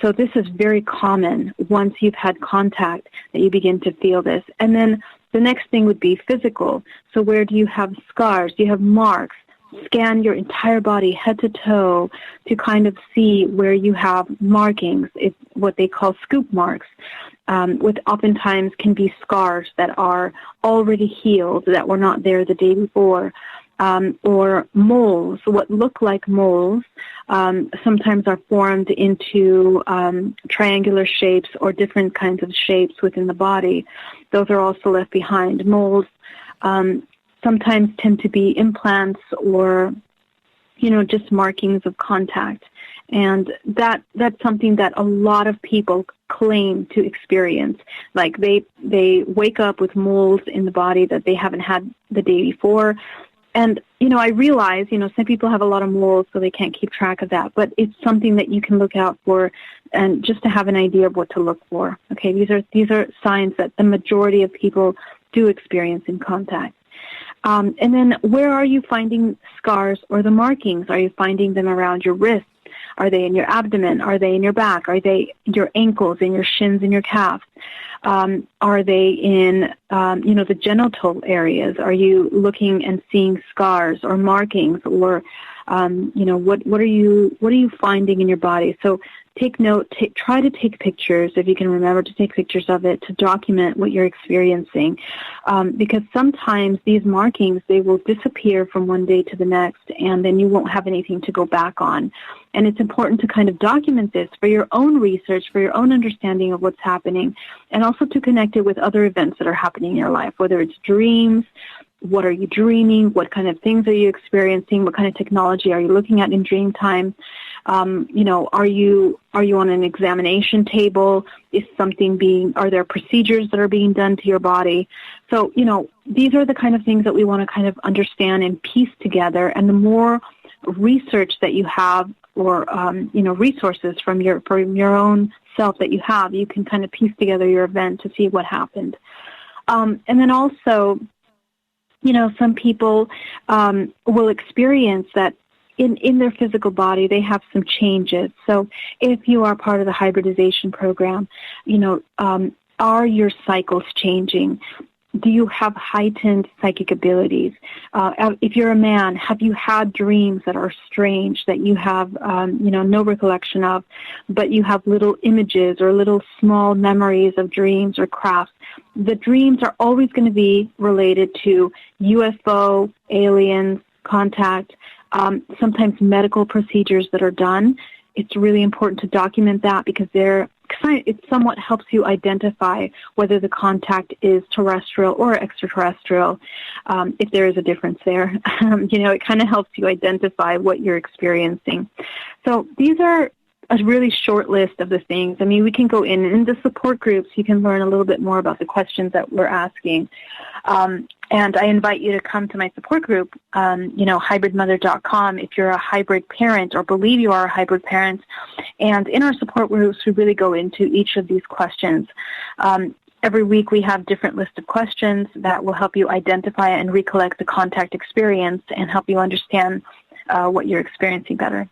so this is very common once you've had contact that you begin to feel this. And then the next thing would be physical. So where do you have scars? Do you have marks? Scan your entire body, head to toe, to kind of see where you have markings. It's what they call scoop marks, which oftentimes can be scars that are already healed, that were not there the day before. or moles. What look like moles sometimes are formed into triangular shapes or different kinds of shapes within the body. Those are also left behind. Moles sometimes tend to be implants or, just markings of contact. And that's something that a lot of people claim to experience. Like they wake up with moles in the body that they haven't had the day before. And, I realize, some people have a lot of moles, so they can't keep track of that. But it's something that you can look out for and just to have an idea of what to look for. Okay, these are signs that the majority of people do experience in contact. And then where are you finding scars or the markings? Are you finding them around your wrists? Are they in your abdomen? Are they in your back? Are they your ankles, in your shins, in your calves? Are they in, the genital areas? Are you looking and seeing scars or markings, or, what are you finding in your body? So take note. Try to take pictures if you can remember to take pictures of it to document what you're experiencing, because sometimes these markings, they will disappear from one day to the next, and then you won't have anything to go back on. And it's important to kind of document this for your own research, for your own understanding of what's happening, and also to connect it with other events that are happening in your life, whether it's dreams. What are you dreaming? What kind of things are you experiencing? What kind of technology are you looking at in dream time? Are you on an examination table? Are there procedures that are being done to your body? So, these are the kind of things that we want to kind of understand and piece together. And the more research that you have, or, resources from your own self that you have, you can kind of piece together your event to see what happened. And then also, some people will experience that in their physical body, they have some changes. So if you are part of the hybridization program, are your cycles changing? Do you have heightened psychic abilities? If you're a man, have you had dreams that are strange, that you have, no recollection of, but you have little images or little small memories of dreams or crafts? The dreams are always going to be related to UFO, aliens, contact, sometimes medical procedures that are done. It's really important to document that because it somewhat helps you identify whether the contact is terrestrial or extraterrestrial, if there is a difference there. It kind of helps you identify what you're experiencing. So these are a really short list of the things. I mean, we can go in the support groups. You can learn a little bit more about the questions that we're asking. And I invite you to come to my support group, hybridmother.com, if you're a hybrid parent or believe you are a hybrid parent. And in our support groups, we really go into each of these questions. Every week we have different lists of questions that will help you identify and recollect the contact experience and help you understand what you're experiencing better.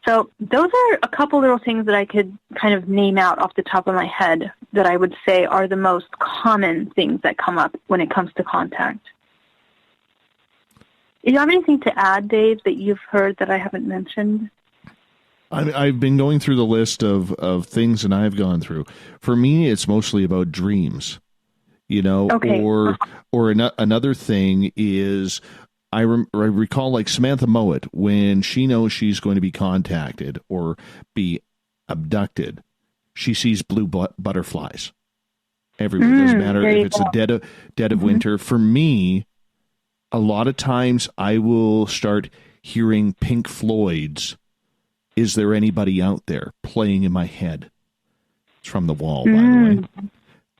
So those are a couple little things that I could kind of name out off the top of my head that I would say are the most common things that come up when it comes to contact. Do you have anything to add, Dave, that you've heard that I haven't mentioned? I've been going through the list of things that I've gone through. For me, it's mostly about dreams, okay. Or another thing is I recall like Samantha Mowat, when she knows she's going to be contacted or be abducted, she sees blue butterflies everywhere. It doesn't matter if it's the dead of winter. For me, a lot of times I will start hearing Pink Floyd's "Is There Anybody Out There" playing in my head. It's from The Wall, by the way.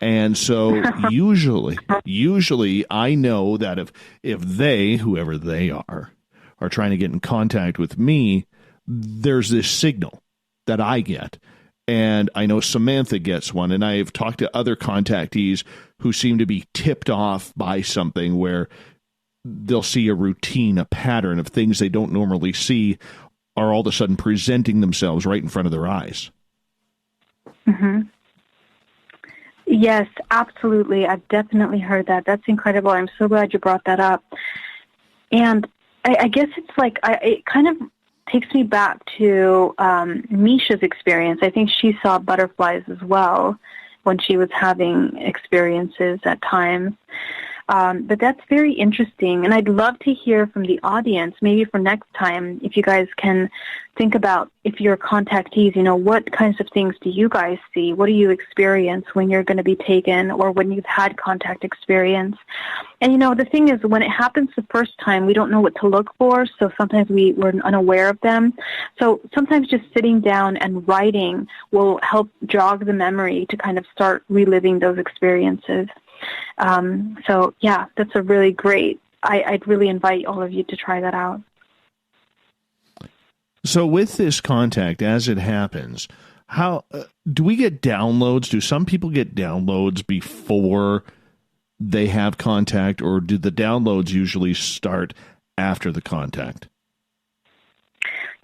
And so usually I know that if they, whoever they are trying to get in contact with me, there's this signal that I get. And I know Samantha gets one, and I've talked to other contactees who seem to be tipped off by something where they'll see a routine, a pattern of things they don't normally see are all of a sudden presenting themselves right in front of their eyes. Mm-hmm. Yes, absolutely. I've definitely heard that. That's incredible. I'm so glad you brought that up. And I guess it's like, it kind of takes me back to Misha's experience. I think she saw butterflies as well when she was having experiences at times. But that's very interesting, and I'd love to hear from the audience, maybe for next time, if you guys can think about, if you're contactees, what kinds of things do you guys see? What do you experience when you're going to be taken or when you've had contact experience? And, the thing is, when it happens the first time, we don't know what to look for, so sometimes we're unaware of them. So sometimes just sitting down and writing will help jog the memory to kind of start reliving those experiences. So, yeah, that's a really great, I'd really invite all of you to try that out. So with this contact, as it happens, how do we get downloads? Do some people get downloads before they have contact, or do the downloads usually start after the contact?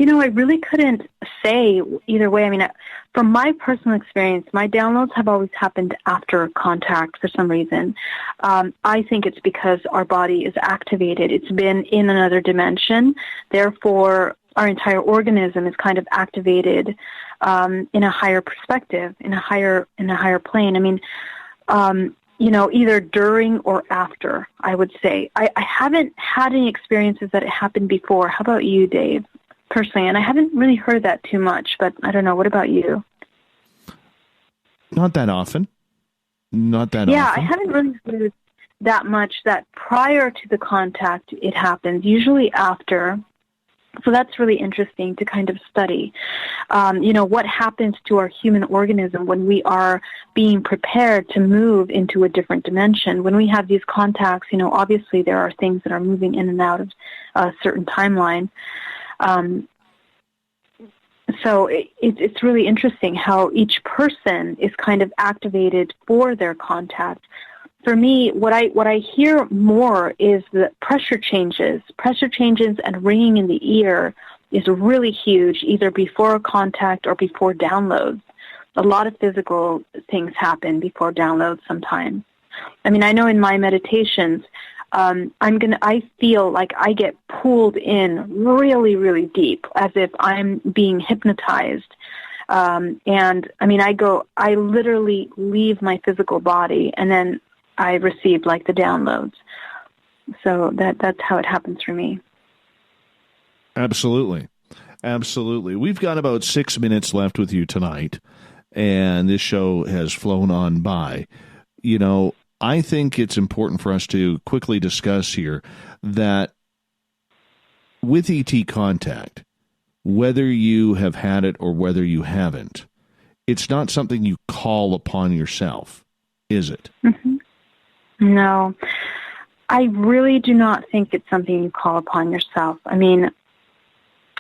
I really couldn't say either way. I mean, from my personal experience, my downloads have always happened after contact for some reason. I think it's because our body is activated. It's been in another dimension. Therefore, our entire organism is kind of activated in a higher perspective, in a higher plane. I mean, either during or after, I would say. I haven't had any experiences that it happened before. How about you, Dave? Personally, and I haven't really heard that too much, but I don't know. What about you? Not that often. Yeah, I haven't really heard that much that prior to the contact it happens, usually after. So that's really interesting to kind of study. What happens to our human organism when we are being prepared to move into a different dimension. When we have these contacts, obviously there are things that are moving in and out of a certain timeline. So it's really interesting how each person is kind of activated for their contact. For me, what I hear more is the pressure changes and ringing in the ear is really huge, either before a contact or before downloads. A lot of physical things happen before downloads sometimes. I mean, I know in my meditations, I feel like I get pulled in really, really deep, as if I'm being hypnotized. And I mean, I literally leave my physical body, and then I receive like the downloads. So that's how it happens for me. Absolutely. We've got about 6 minutes left with you tonight, and this show has flown on by. I think it's important for us to quickly discuss here that with ET contact, whether you have had it or whether you haven't, it's not something you call upon yourself, is it? Mm-hmm. No, I really do not think it's something you call upon yourself. I mean,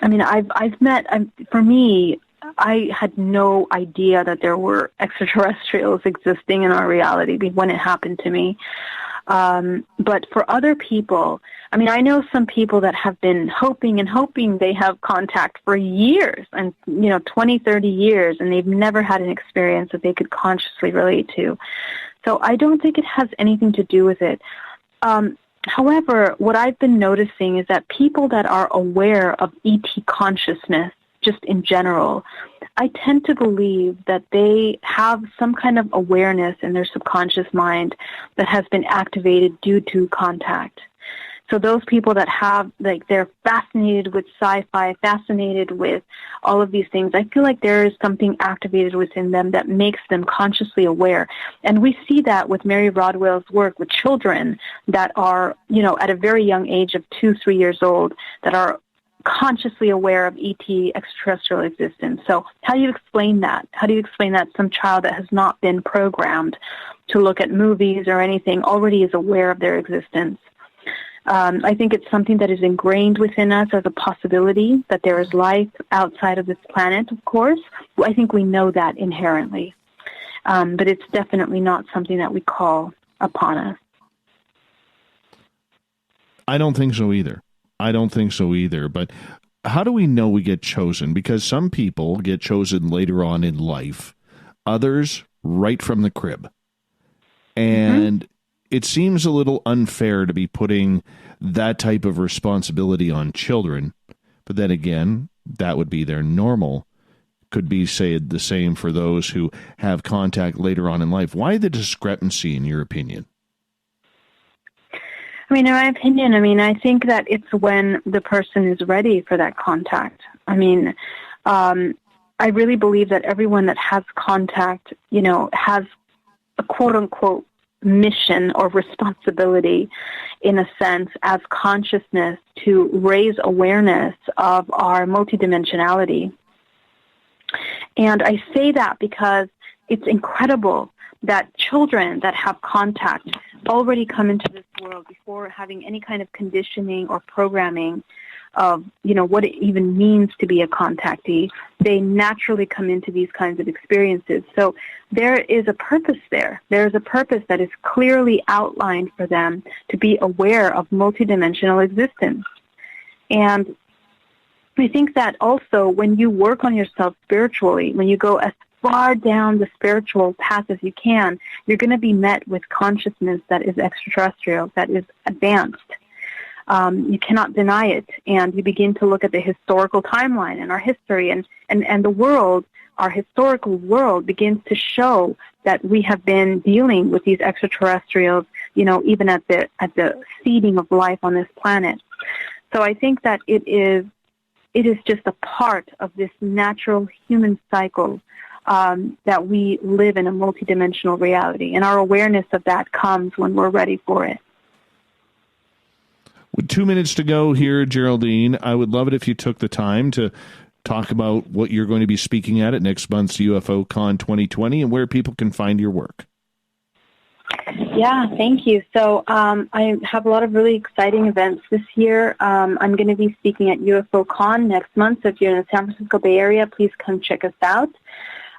I've met, for me, I had no idea that there were extraterrestrials existing in our reality when it happened to me. But for other people, I mean, I know some people that have been hoping they have contact for years, and 20, 30 years, and they've never had an experience that they could consciously relate to. So I don't think it has anything to do with it. However, what I've been noticing is that people that are aware of ET consciousness, just in general, I tend to believe that they have some kind of awareness in their subconscious mind that has been activated due to contact. So those people that have, they're fascinated with sci-fi, fascinated with all of these things, I feel like there is something activated within them that makes them consciously aware. And we see that with Mary Rodwell's work with children that are, at a very young age of 2-3 years old, that are consciously aware of ET extraterrestrial existence. So how do you explain that? How do you explain that some child that has not been programmed to look at movies or anything already is aware of their existence? I think it's something that is ingrained within us as a possibility that there is life outside of this planet, of course. I think we know that inherently. But it's definitely not something that we call upon us. I don't think so either. But how do we know we get chosen? Because some people get chosen later on in life, others right from the crib. And it seems a little unfair to be putting that type of responsibility on children. But then again, that would be their normal. Could be said the same for those who have contact later on in life. Why the discrepancy, in your opinion? I mean, in my opinion, I think that it's when the person is ready for that contact. I mean, I really believe that everyone that has contact, has a quote-unquote mission or responsibility, in a sense, as consciousness to raise awareness of our multidimensionality. And I say that because it's incredible that children that have contact already come into this world before having any kind of conditioning or programming of, what it even means to be a contactee. They naturally come into these kinds of experiences. So there is a purpose there. There's a purpose that is clearly outlined for them to be aware of multidimensional existence. And I think that also when you work on yourself spiritually, when you go as far down the spiritual path as you can, you're going to be met with consciousness that is extraterrestrial, that is advanced. You cannot deny it. And you begin to look at the historical timeline and our history and the world, our historical world begins to show that we have been dealing with these extraterrestrials, even at the seeding of life on this planet. So I think that it is just a part of this natural human cycle that we live in a multidimensional reality. And our awareness of that comes when we're ready for it. With 2 minutes to go here, Geraldine, I would love it if you took the time to talk about what you're going to be speaking at next month's UFO Con 2020 and where people can find your work. Yeah, thank you. So I have a lot of really exciting events this year. I'm going to be speaking at UFO Con next month. So if you're in the San Francisco Bay Area, please come check us out.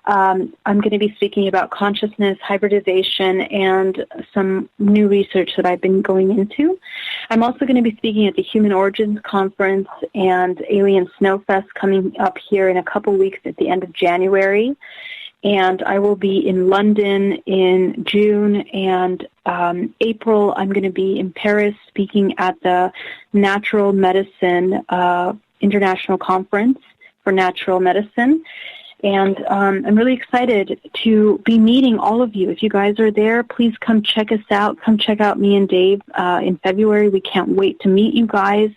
I'm going to be speaking about consciousness, hybridization, and some new research that I've been going into. I'm also going to be speaking at the Human Origins Conference and Alien Snowfest coming up here in a couple weeks at the end of January. And I will be in London in June, and April I'm going to be in Paris speaking at the Natural Medicine International Conference for Natural Medicine. And I'm really excited to be meeting all of you. If you guys are there, please come check us out. Come check out me and Dave in February. We can't wait to meet you guys.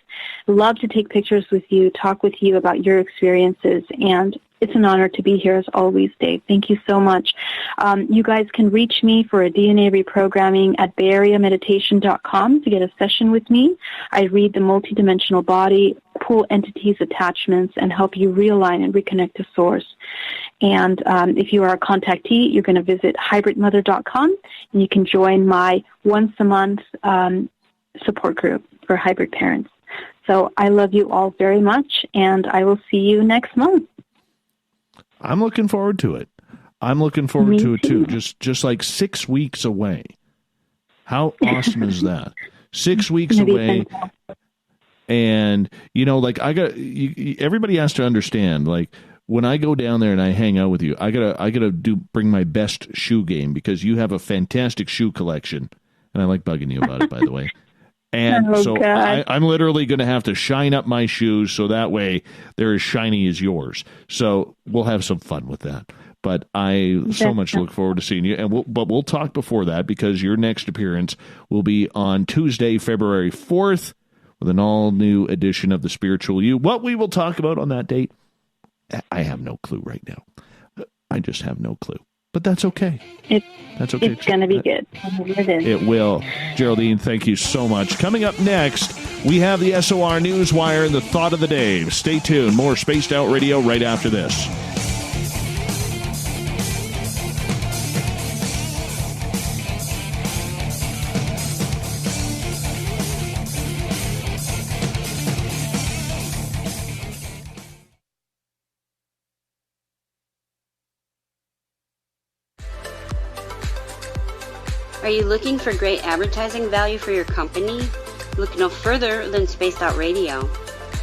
Love to take pictures with you, talk with you about your experiences, and it's an honor to be here as always, Dave. Thank you so much. You guys can reach me for a DNA reprogramming at bayareameditation.com to get a session with me. I read the multidimensional body, pull entities, attachments, and help you realign and reconnect to source. And if you are a contactee, you're going to visit hybridmother.com, and you can join my once-a-month support group for hybrid parents. So I love you all very much, and I will see you next month. I'm looking forward to it. I'm looking forward to it too. Just like 6 weeks away. How awesome is that? 6 weeks away. And everybody has to understand, like, when I go down there and I hang out with you, I gotta bring my best shoe game, because you have a fantastic shoe collection, and I like bugging you about it, by the way. And I'm literally going to have to shine up my shoes so that way they're as shiny as yours. So we'll have some fun with that. But I so much look forward to seeing you. And we'll talk before that, because your next appearance will be on Tuesday, February 4th, with an all-new edition of The Spiritual You. What we will talk about on that date, I have no clue right now. I just have no clue. But that's okay. That's okay. It's going to be good. It will. Geraldine, thank you so much. Coming up next, we have the SOR Newswire and the Thought of the Day. Stay tuned. More Spaced Out Radio right after this. Are you looking for great advertising value for your company? Look no further than Spaced Out Radio.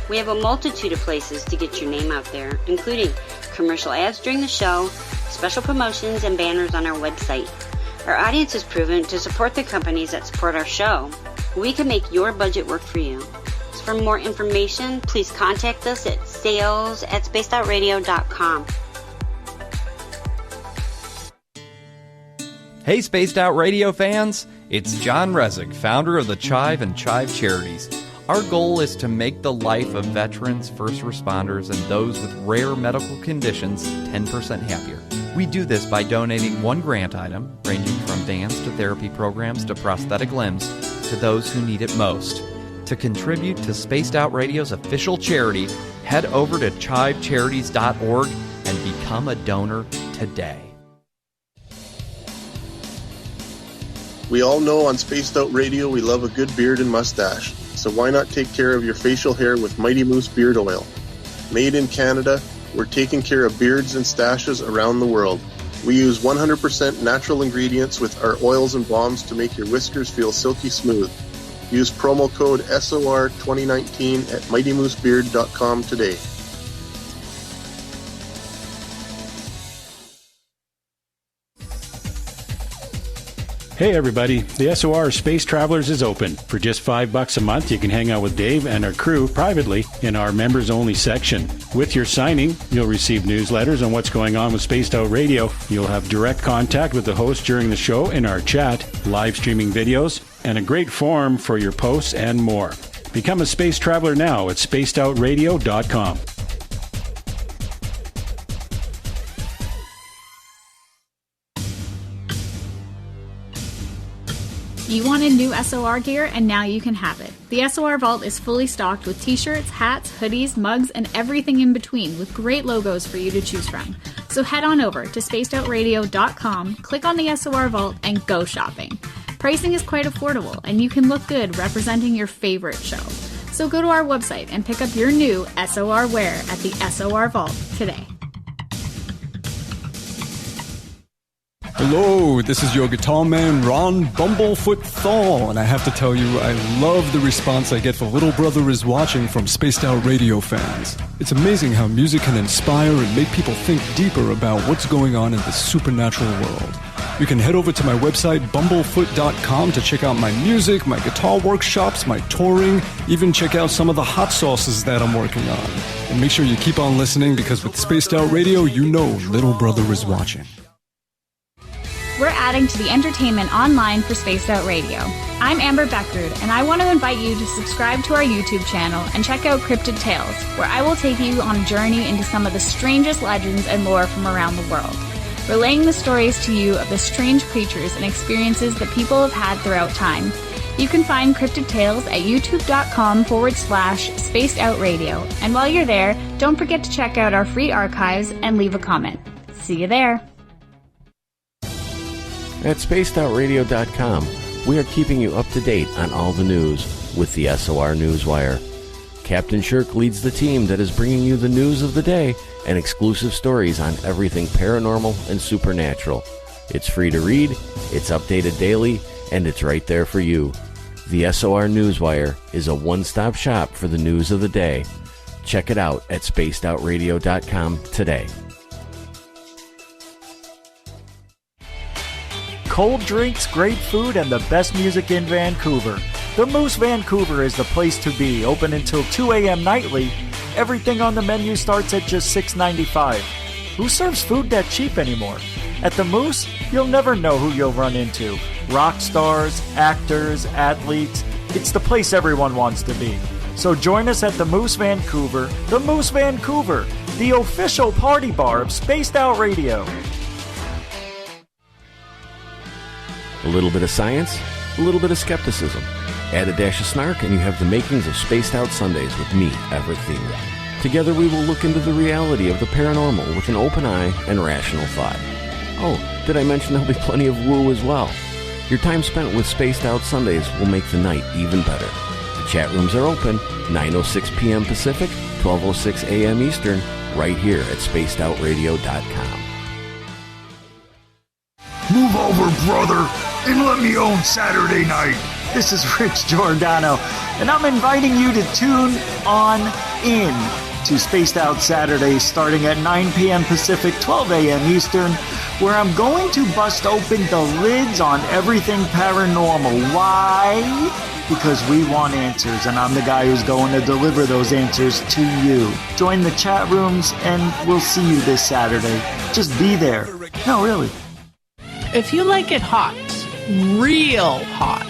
We have a multitude of places to get your name out there, including commercial ads during the show, special promotions, and banners on our website. Our audience is proven to support the companies that support our show. We can make your budget work for you. So for more information, please contact us at sales@spacedoutradio.com. Hey, Spaced Out Radio fans! It's John Resig, founder of the Chive and Chive Charities. Our goal is to make the life of veterans, first responders, and those with rare medical conditions 10% happier. We do this by donating one grant item, ranging from dance to therapy programs to prosthetic limbs, to those who need it most. To contribute to Spaced Out Radio's official charity, head over to chivecharities.org and become a donor today. We all know on Spaced Out Radio we love a good beard and mustache, so why not take care of your facial hair with Mighty Moose Beard Oil? Made in Canada, we're taking care of beards and stashes around the world. We use 100% natural ingredients with our oils and balms to make your whiskers feel silky smooth. Use promo code SOR2019 at mightymoosebeard.com today. Hey everybody, the SOR Space Travelers is open. For just $5 a month, you can hang out with Dave and our crew privately in our members-only section. With your signing, you'll receive newsletters on what's going on with Spaced Out Radio. You'll have direct contact with the host during the show in our chat, live streaming videos, and a great forum for your posts and more. Become a space traveler now at spacedoutradio.com. You wanted new SOR gear, and now you can have it. The SOR Vault is fully stocked with t-shirts, hats, hoodies, mugs, and everything in between, with great logos for you to choose from. So head on over to spacedoutradio.com, click on the SOR Vault, and go shopping. Pricing is quite affordable, and you can look good representing your favorite show. So go to our website and pick up your new SOR wear at the SOR Vault today. Hello, this is your guitar man, Ron Bumblefoot Thal, and I have to tell you, I love the response I get for Little Brother is Watching from Spaced Out Radio fans. It's amazing how music can inspire and make people think deeper about what's going on in the supernatural world. You can head over to my website, bumblefoot.com, to check out my music, my guitar workshops, my touring, even check out some of the hot sauces that I'm working on. And make sure you keep on listening, because with Spaced Out Radio, you know Little Brother is watching. We're adding to the entertainment online for Spaced Out Radio. I'm Amber Beckrud, and I want to invite you to subscribe to our YouTube channel and check out Cryptid Tales, where I will take you on a journey into some of the strangest legends and lore from around the world, relaying the stories to you of the strange creatures and experiences that people have had throughout time. You can find Cryptid Tales at youtube.com/Spaced Out Radio, and while you're there, don't forget to check out our free archives and leave a comment. See you there. At spacedoutradio.com, we are keeping you up to date on all the news with the SOR Newswire. Captain Shirk leads the team that is bringing you the news of the day and exclusive stories on everything paranormal and supernatural. It's free to read, it's updated daily, and it's right there for you. The SOR Newswire is a one-stop shop for the news of the day. Check it out at spacedoutradio.com today. Cold drinks, great food, and the best music in Vancouver. The Moose Vancouver is the place to be, open until 2 a.m. nightly. Everything on the menu starts at just $6.95. Who serves food that cheap anymore? At the Moose, you'll never know who you'll run into. Rock stars, actors, athletes. It's the place everyone wants to be. So join us at the Moose Vancouver, the official party bar of Spaced Out Radio. A little bit of science, a little bit of skepticism. Add a dash of snark and you have the makings of Spaced Out Sundays with me, Everett Thieme. Together we will look into the reality of the paranormal with an open eye and rational thought. Oh, did I mention there'll be plenty of woo as well? Your time spent with Spaced Out Sundays will make the night even better. The chat rooms are open, 9:06 p.m. Pacific, 12:06 a.m. Eastern, right here at spacedoutradio.com. Move over, brother, and let me own Saturday night. This is Rich Giordano, and I'm inviting you to tune on in to Spaced Out Saturdays starting at 9 p.m. Pacific, 12 a.m. Eastern, where I'm going to bust open the lids on everything paranormal. Why? Because we want answers, and I'm the guy who's going to deliver those answers to you. Join the chat rooms, and we'll see you this Saturday. Just be there. No, really. If you like it hot, real hot.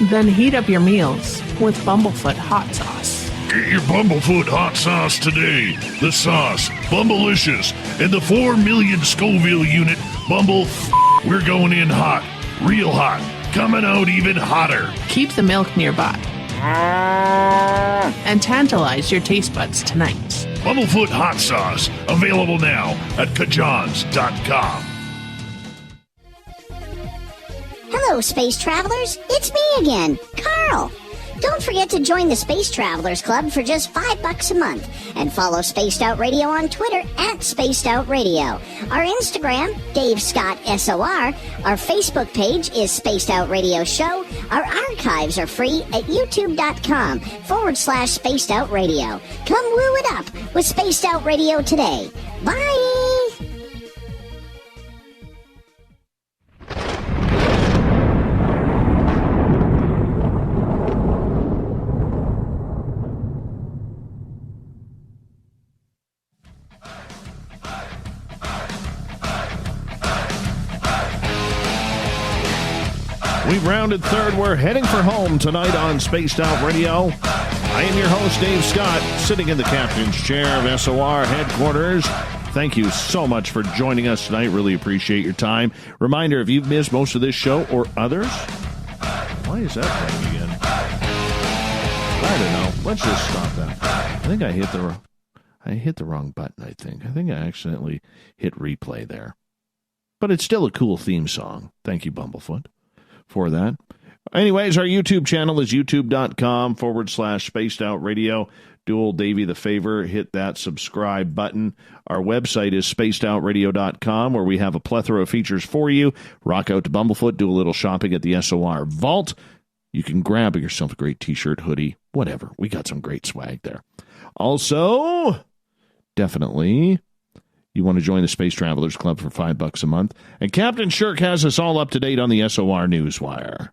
Then heat up your meals with Bumblefoot hot sauce. Get your Bumblefoot hot sauce today. The sauce, Bumblicious, and the 4 million Scoville unit Bumble. We're going in hot, real hot, coming out even hotter. Keep the milk nearby. And tantalize your taste buds tonight. Bumblefoot hot sauce, available now at kajans.com. Hello, space travelers. It's me again, Carl. Don't forget to join the Space Travelers Club for just $5 a month and follow Spaced Out Radio on Twitter at Spaced Out Radio. Our Instagram, Dave Scott SOR. Our Facebook page is Spaced Out Radio Show. Our archives are free at youtube.com/Spaced Out Radio. Come woo it up with Spaced Out Radio today. Bye! We've rounded third. We're heading for home tonight on Spaced Out Radio. I am your host, Dave Scott, sitting in the captain's chair of SOR headquarters. Thank you so much for joining us tonight. Really appreciate your time. Reminder, if you've missed most of this show or others, why is that playing again? I don't know. Let's just stop that. I think I hit the wrong button, I think. I think I accidentally hit replay there. But it's still a cool theme song. Thank you, Bumblefoot, for that. Anyways, our YouTube channel is youtube.com/Spaced Out Radio. Do old Davey the favor, hit that subscribe button. Our website is spacedoutradio.com, where we have a plethora of features for you. Rock out to Bumblefoot, do a little shopping at the SOR Vault. You can grab yourself a great t-shirt, hoodie, whatever. We got some great swag there. Also, definitely, you want to join the Space Travelers Club for $5 a month. And Captain Shirk has us all up to date on the SOR Newswire.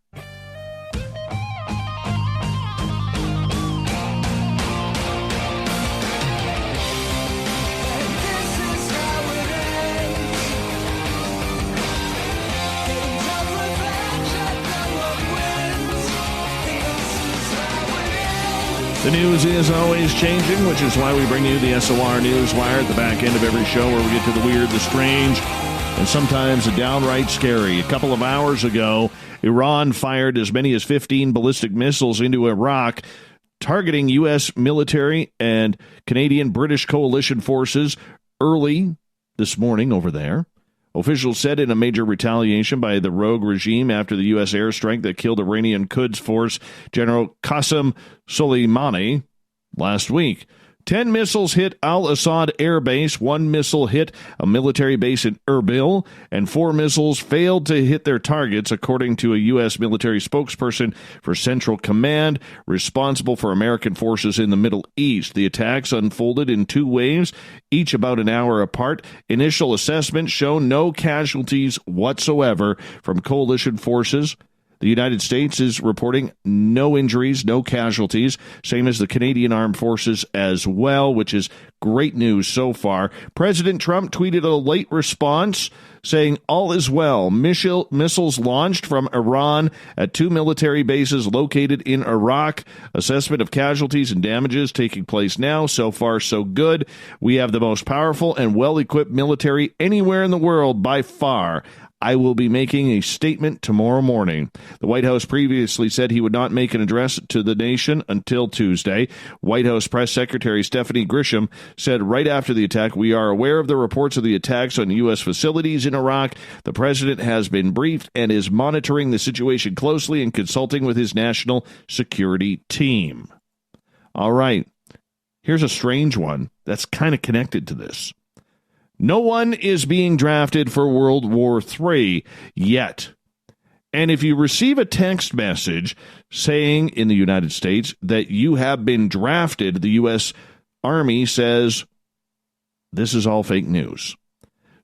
The news is always changing, which is why we bring you the SOR Newswire at the back end of every show, where we get to the weird, the strange, and sometimes the downright scary. A couple of hours ago, Iran fired as many as 15 ballistic missiles into Iraq, targeting U.S. military and Canadian British coalition forces early this morning over there. Officials said in a major retaliation by the rogue regime after the U.S. airstrike that killed Iranian Quds Force General Qasem Soleimani last week. 10 missiles hit Al-Assad Air Base, 1 missile hit a military base in Erbil, and 4 missiles failed to hit their targets, according to a U.S. military spokesperson for Central Command, responsible for American forces in the Middle East. The attacks unfolded in 2 waves, each about an hour apart. Initial assessments show no casualties whatsoever from coalition forces. The United States is reporting no injuries, no casualties, same as the Canadian Armed Forces as well, which is great news so far. President Trump tweeted a late response saying, "All is well. Missiles launched from Iran at 2 military bases located in Iraq. Assessment of casualties and damages taking place now. So far, so good. We have the most powerful and well-equipped military anywhere in the world by far. I will be making a statement tomorrow morning." The White House previously said he would not make an address to the nation until Tuesday. White House Press Secretary Stephanie Grisham said right after the attack, "We are aware of the reports of the attacks on U.S. facilities in Iraq. The president has been briefed and is monitoring the situation closely and consulting with his national security team." All right. Here's a strange one that's kind of connected to this. No one is being drafted for World War III yet. And if you receive a text message saying in the United States that you have been drafted, the U.S. Army says this is all fake news.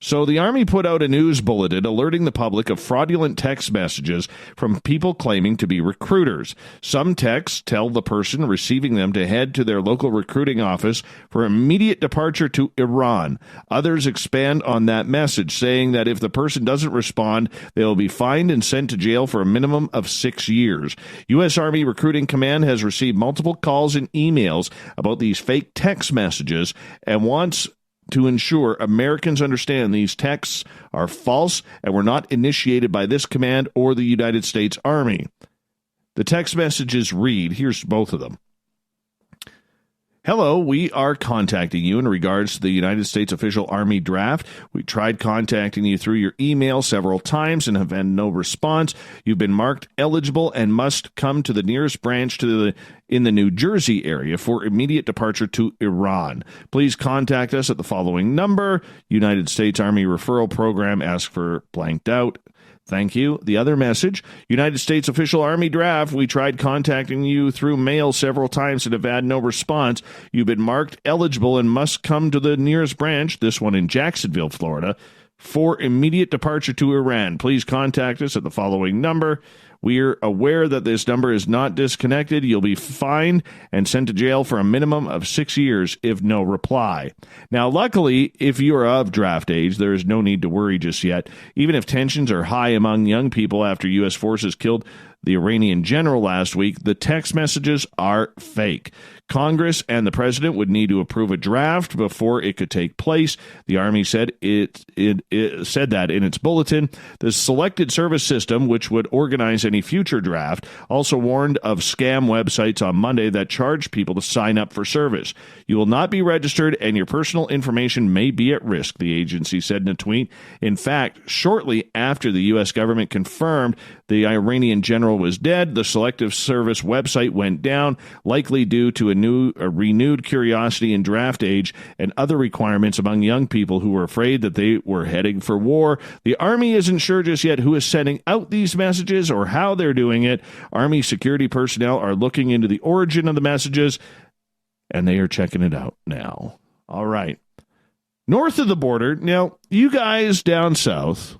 So the Army put out a news bulletin alerting the public of fraudulent text messages from people claiming to be recruiters. Some texts tell the person receiving them to head to their local recruiting office for immediate departure to Iran. Others expand on that message, saying that if the person doesn't respond, they will be fined and sent to jail for a minimum of 6 years. U.S. Army Recruiting Command has received multiple calls and emails about these fake text messages and wants to ensure Americans understand these texts are false and were not initiated by this command or the United States Army. The text messages read, here's both of them. Hello, we are contacting you in regards to the United States official Army draft. We tried contacting you through your email several times and have had no response. You've been marked eligible and must come to the nearest branch in the New Jersey area for immediate departure to Iran. Please contact us at the following number. United States Army Referral Program, ask for blanked out. Thank you. The other message, United States Official Army Draft. We tried contacting you through mail several times and have had no response. You've been marked eligible and must come to the nearest branch, this one in Jacksonville, Florida, for immediate departure to Iran. Please contact us at the following number. We're aware that this number is not disconnected. You'll be fined and sent to jail for a minimum of 6 years if no reply. Now, luckily, if you're of draft age, there is no need to worry just yet. Even if tensions are high among young people after U.S. forces killed the Iranian general last week, the text messages are fake. Congress and the president would need to approve a draft before it could take place. The Army said it said that in its bulletin. The Selected Service System, which would organize any future draft, also warned of scam websites on Monday that charge people to sign up for service. You will not be registered and your personal information may be at risk, the agency said in a tweet. In fact, shortly after the U.S. government confirmed the Iranian general was dead, the Selective Service website went down, likely due to a renewed curiosity in draft age and other requirements among young people who were afraid that they were heading for war. The Army isn't sure just yet who is sending out these messages or how they're doing it. Army security personnel are looking into the origin of the messages, and they are checking it out now. All right. North of the border, now, you guys down south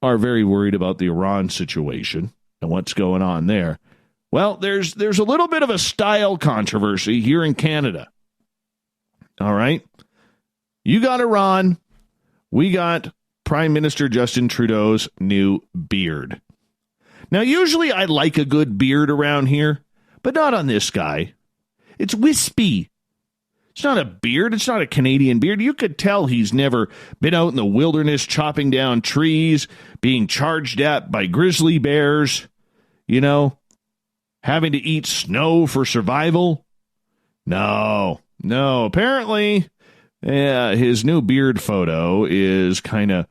are very worried about the Iran situation and what's going on there. Well, there's a little bit of a style controversy here in Canada. All right. You got Iran. We got Prime Minister Justin Trudeau's new beard. Now, usually I like a good beard around here, but not on this guy. It's wispy. It's not a beard. It's not a Canadian beard. You could tell he's never been out in the wilderness chopping down trees, being charged at by grizzly bears, you know, having to eat snow for survival. No. Apparently, his new beard photo is kind of,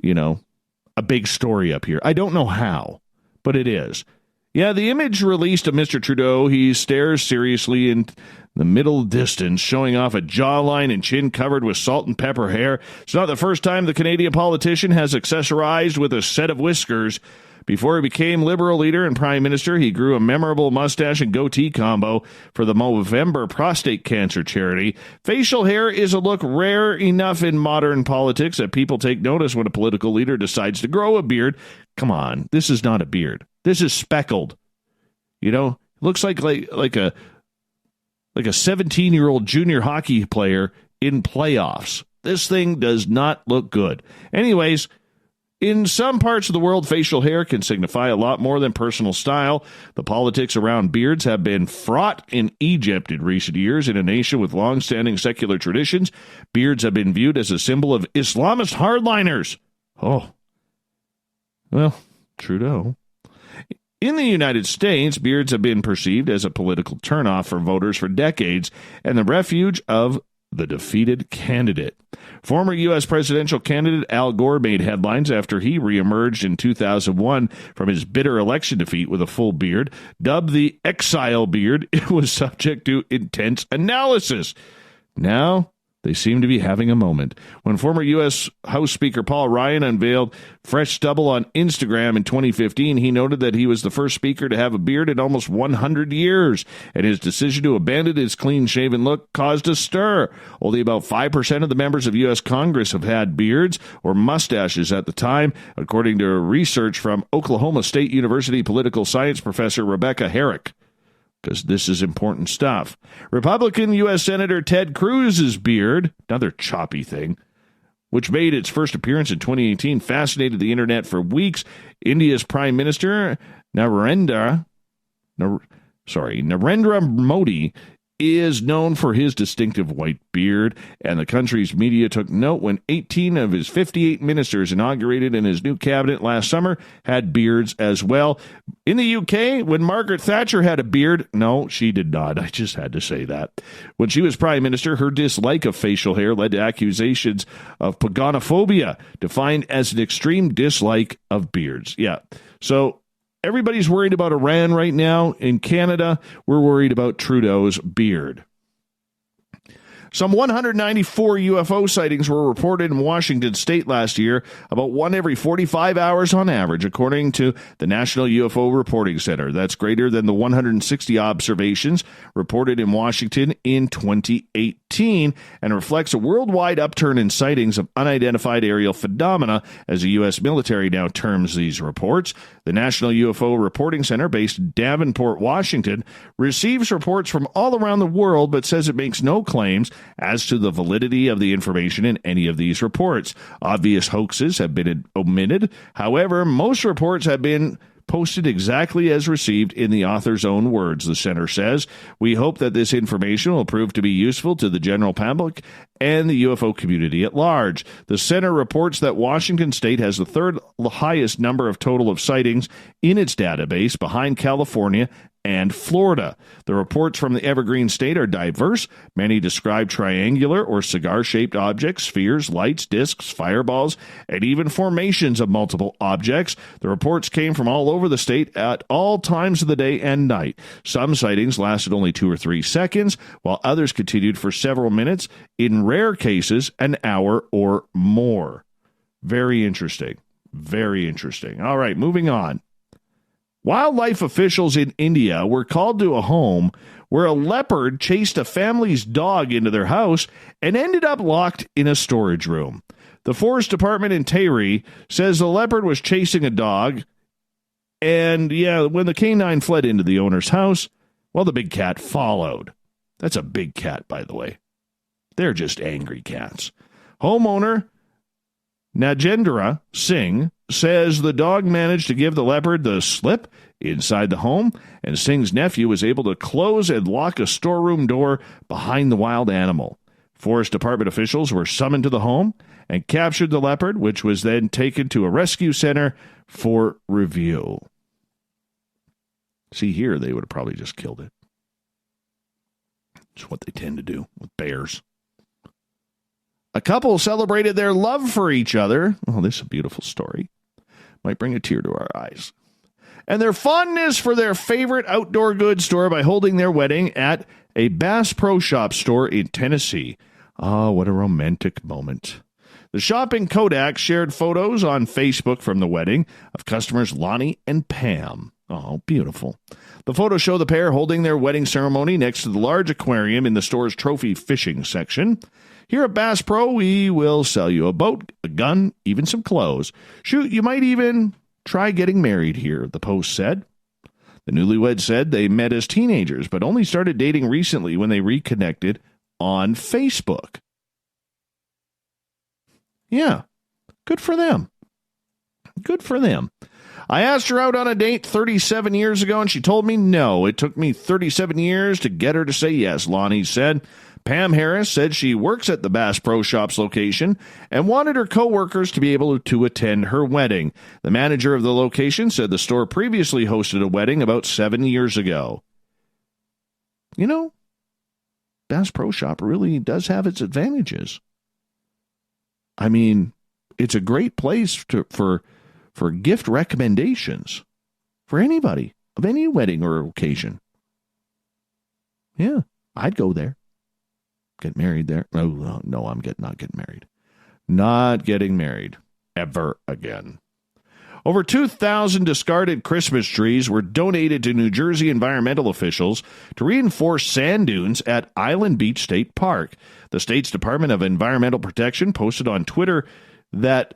a big story up here. I don't know how, but it is. Yeah, the image released of Mr. Trudeau, he stares seriously in the middle distance, showing off a jawline and chin covered with salt and pepper hair. It's not the first time the Canadian politician has accessorized with a set of whiskers. Before he became Liberal leader and Prime Minister, he grew a memorable mustache and goatee combo for the Movember prostate cancer charity. Facial hair is a look rare enough in modern politics that people take notice when a political leader decides to grow a beard. Come on, this is not a beard. This is speckled. Looks like a 17-year-old junior hockey player in playoffs. This thing does not look good. Anyways, in some parts of the world, facial hair can signify a lot more than personal style. The politics around beards have been fraught in Egypt in recent years. In a nation with long-standing secular traditions, beards have been viewed as a symbol of Islamist hardliners. Oh, well, Trudeau. In the United States, beards have been perceived as a political turnoff for voters for decades and the refuge of the defeated candidate. Former U.S. presidential candidate Al Gore made headlines after he reemerged in 2001 from his bitter election defeat with a full beard. Dubbed the exile beard, it was subject to intense analysis. Now, They seem to be having a moment. When former U.S. House Speaker Paul Ryan unveiled fresh stubble on Instagram in 2015, he noted that he was the first speaker to have a beard in almost 100 years, and his decision to abandon his clean-shaven look caused a stir. Only about 5% of the members of U.S. Congress have had beards or mustaches at the time, according to research from Oklahoma State University political science professor Rebecca Herrick. Because this is important stuff. Republican U.S. Senator Ted Cruz's beard, another choppy thing, which made its first appearance in 2018, fascinated the internet for weeks. India's Prime Minister Narendra Modi is known for his distinctive white beard, and the country's media took note when 18 of his 58 ministers inaugurated in his new cabinet last summer had beards as well. In the UK, when Margaret Thatcher had a beard, no, she did not. I just had to say that. When she was prime minister, her dislike of facial hair led to accusations of pagonophobia, defined as an extreme dislike of beards. Yeah, so everybody's worried about Iran right now. In Canada, we're worried about Trudeau's beard. Some 194 UFO sightings were reported in Washington state last year, about one every 45 hours on average, according to the National UFO Reporting Center. That's greater than the 160 observations reported in Washington in 2018 and reflects a worldwide upturn in sightings of unidentified aerial phenomena, as the U.S. military now terms these reports. The National UFO Reporting Center, based in Davenport, Washington, receives reports from all around the world, but says it makes no claims as to the validity of the information in any of these reports. Obvious hoaxes have been omitted. However, most reports have been posted exactly as received in the author's own words, the center says. We hope that this information will prove to be useful to the general public and the UFO community at large. The center reports that Washington state has the third highest number of total of sightings in its database, behind California and Florida. The reports from the Evergreen State are diverse. Many describe triangular or cigar-shaped objects, spheres, lights, discs, fireballs, and even formations of multiple objects. The reports came from all over the state at all times of the day and night. Some sightings lasted only 2 or 3 seconds, while others continued for several minutes, in rare cases, an hour or more. Very interesting. Very interesting. All right, moving on. Wildlife officials in India were called to a home where a leopard chased a family's dog into their house and ended up locked in a storage room. The forest department in Tehri says the leopard was chasing a dog, and when the canine fled into the owner's house, well, the big cat followed. That's a big cat, by the way. They're just angry cats. Homeowner Najendra Singh says the dog managed to give the leopard the slip inside the home, and Singh's nephew was able to close and lock a storeroom door behind the wild animal. Forest Department officials were summoned to the home and captured the leopard, which was then taken to a rescue center for review. See, here they would have probably just killed it. It's what they tend to do with bears. A couple celebrated their love for each other. Oh, this is a beautiful story. Might bring a tear to our eyes. And their fondness for their favorite outdoor goods store by holding their wedding at a Bass Pro Shop store in Tennessee. Oh, what a romantic moment. The shopping Kodak shared photos on Facebook from the wedding of customers Lonnie and Pam. Oh, beautiful. The photos show the pair holding their wedding ceremony next to the large aquarium in the store's trophy fishing section. Here at Bass Pro, we will sell you a boat, a gun, even some clothes. Shoot, you might even try getting married here, the post said. The newlyweds said they met as teenagers, but only started dating recently when they reconnected on Facebook. Yeah, good for them. Good for them. I asked her out on a date 37 years ago, and she told me no. It took me 37 years to get her to say yes, Lonnie said. Pam Harris said she works at the Bass Pro Shops location and wanted her coworkers to be able to attend her wedding. The manager of the location said the store previously hosted a wedding about 7 years ago. You know, Bass Pro Shop really does have its advantages. I mean, it's a great place for gift recommendations for anybody of any wedding or occasion. Yeah, I'd go there. get married there. No, I'm not getting married. Not getting married ever again. Over 2,000 discarded Christmas trees were donated to New Jersey environmental officials to reinforce sand dunes at Island Beach State Park. The state's Department of Environmental Protection posted on Twitter that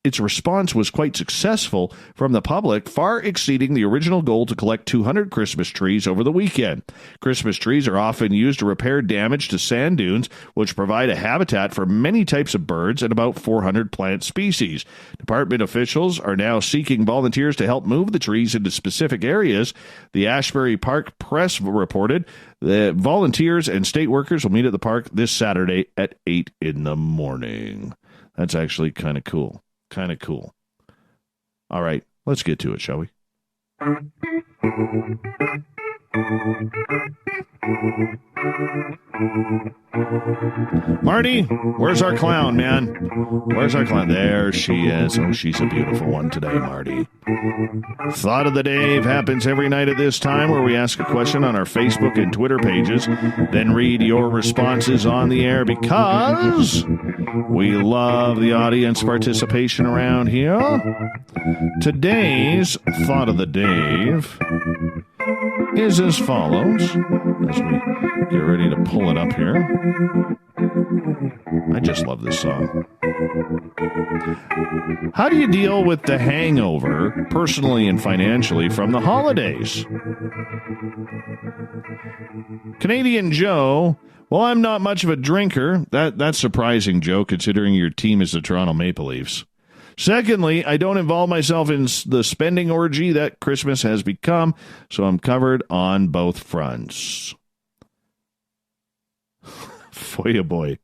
its response was quite successful from the public, far exceeding the original goal to collect 200 Christmas trees over the weekend. Christmas trees are often used to repair damage to sand dunes, which provide a habitat for many types of birds and about 400 plant species. Department officials are now seeking volunteers to help move the trees into specific areas. The Ashbury Park Press reported that volunteers and state workers will meet at the park this Saturday at 8 in the morning. That's actually kind of cool. Kind of cool. All right, let's get to it, shall we? Marty, where's our clown, man? Where's our clown? There she is. Oh, she's a beautiful one today, Marty. Thought of the Dave happens every night at this time, where we ask a question on our Facebook and Twitter pages, then read your responses on the air because we love the audience participation around here. Today's Thought of the Dave is as follows, as we get ready to pull it up here. I just love this song. How do you deal with the hangover, personally and financially, from the holidays? Canadian Joe, well, I'm not much of a drinker. That's surprising, Joe, considering your team is the Toronto Maple Leafs. Secondly, I don't involve myself in the spending orgy that Christmas has become, so I'm covered on both fronts. Boy, oh boy.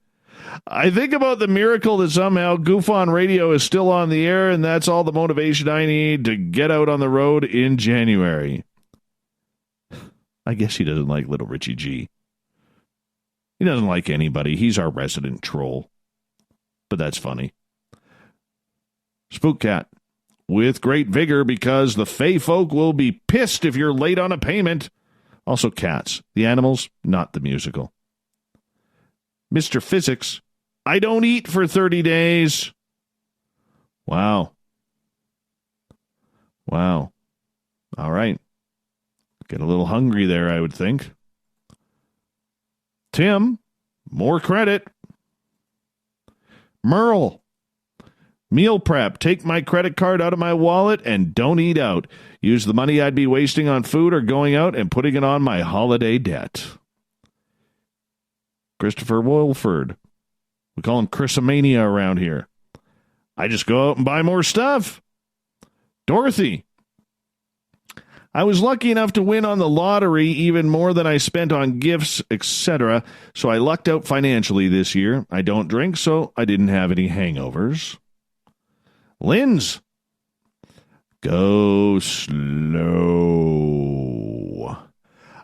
I think about the miracle that somehow Goof on Radio is still on the air, and that's all the motivation I need to get out on the road in January. I guess he doesn't like little Richie G. He doesn't like anybody. He's our resident troll. But that's funny. Spook Cat, with great vigor because the Fey folk will be pissed if you're late on a payment. Also cats, the animals, not the musical. Mr. Physics, I don't eat for 30 days. Wow. All right. Get a little hungry there, I would think. Tim, more credit. Merle, meal prep. Take my credit card out of my wallet and don't eat out. Use the money I'd be wasting on food or going out and putting it on my holiday debt. Christopher Wolford. We call him Chrisomania around here. I just go out and buy more stuff. Dorothy. I was lucky enough to win on the lottery even more than I spent on gifts, etc., so I lucked out financially this year. I don't drink, so I didn't have any hangovers. Linz. Go slow.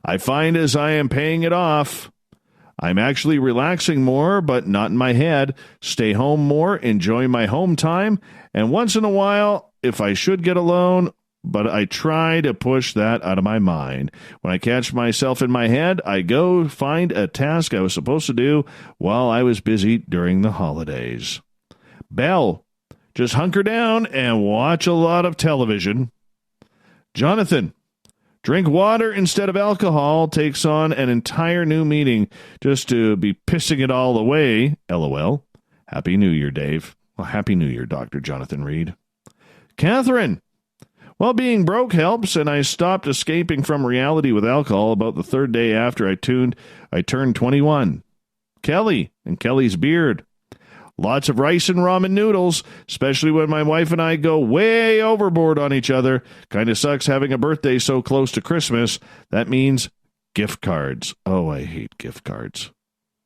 I find as I am paying it off, I'm actually relaxing more, but not in my head. Stay home more, enjoy my home time, and once in a while, if I should get alone, but I try to push that out of my mind. When I catch myself in my head, I go find a task I was supposed to do while I was busy during the holidays. Belle, just hunker down and watch a lot of television. Jonathan, drink water instead of alcohol takes on an entire new meaning just to be pissing it all away. LOL. Happy New Year, Dave. Well, Happy New Year, Dr. Jonathan Reed. Catherine. Well, being broke helps, and I stopped escaping from reality with alcohol about the third day after I turned 21. Kelly and Kelly's beard. Lots of rice and ramen noodles, especially when my wife and I go way overboard on each other. Kind of sucks having a birthday so close to Christmas. That means gift cards. Oh, I hate gift cards.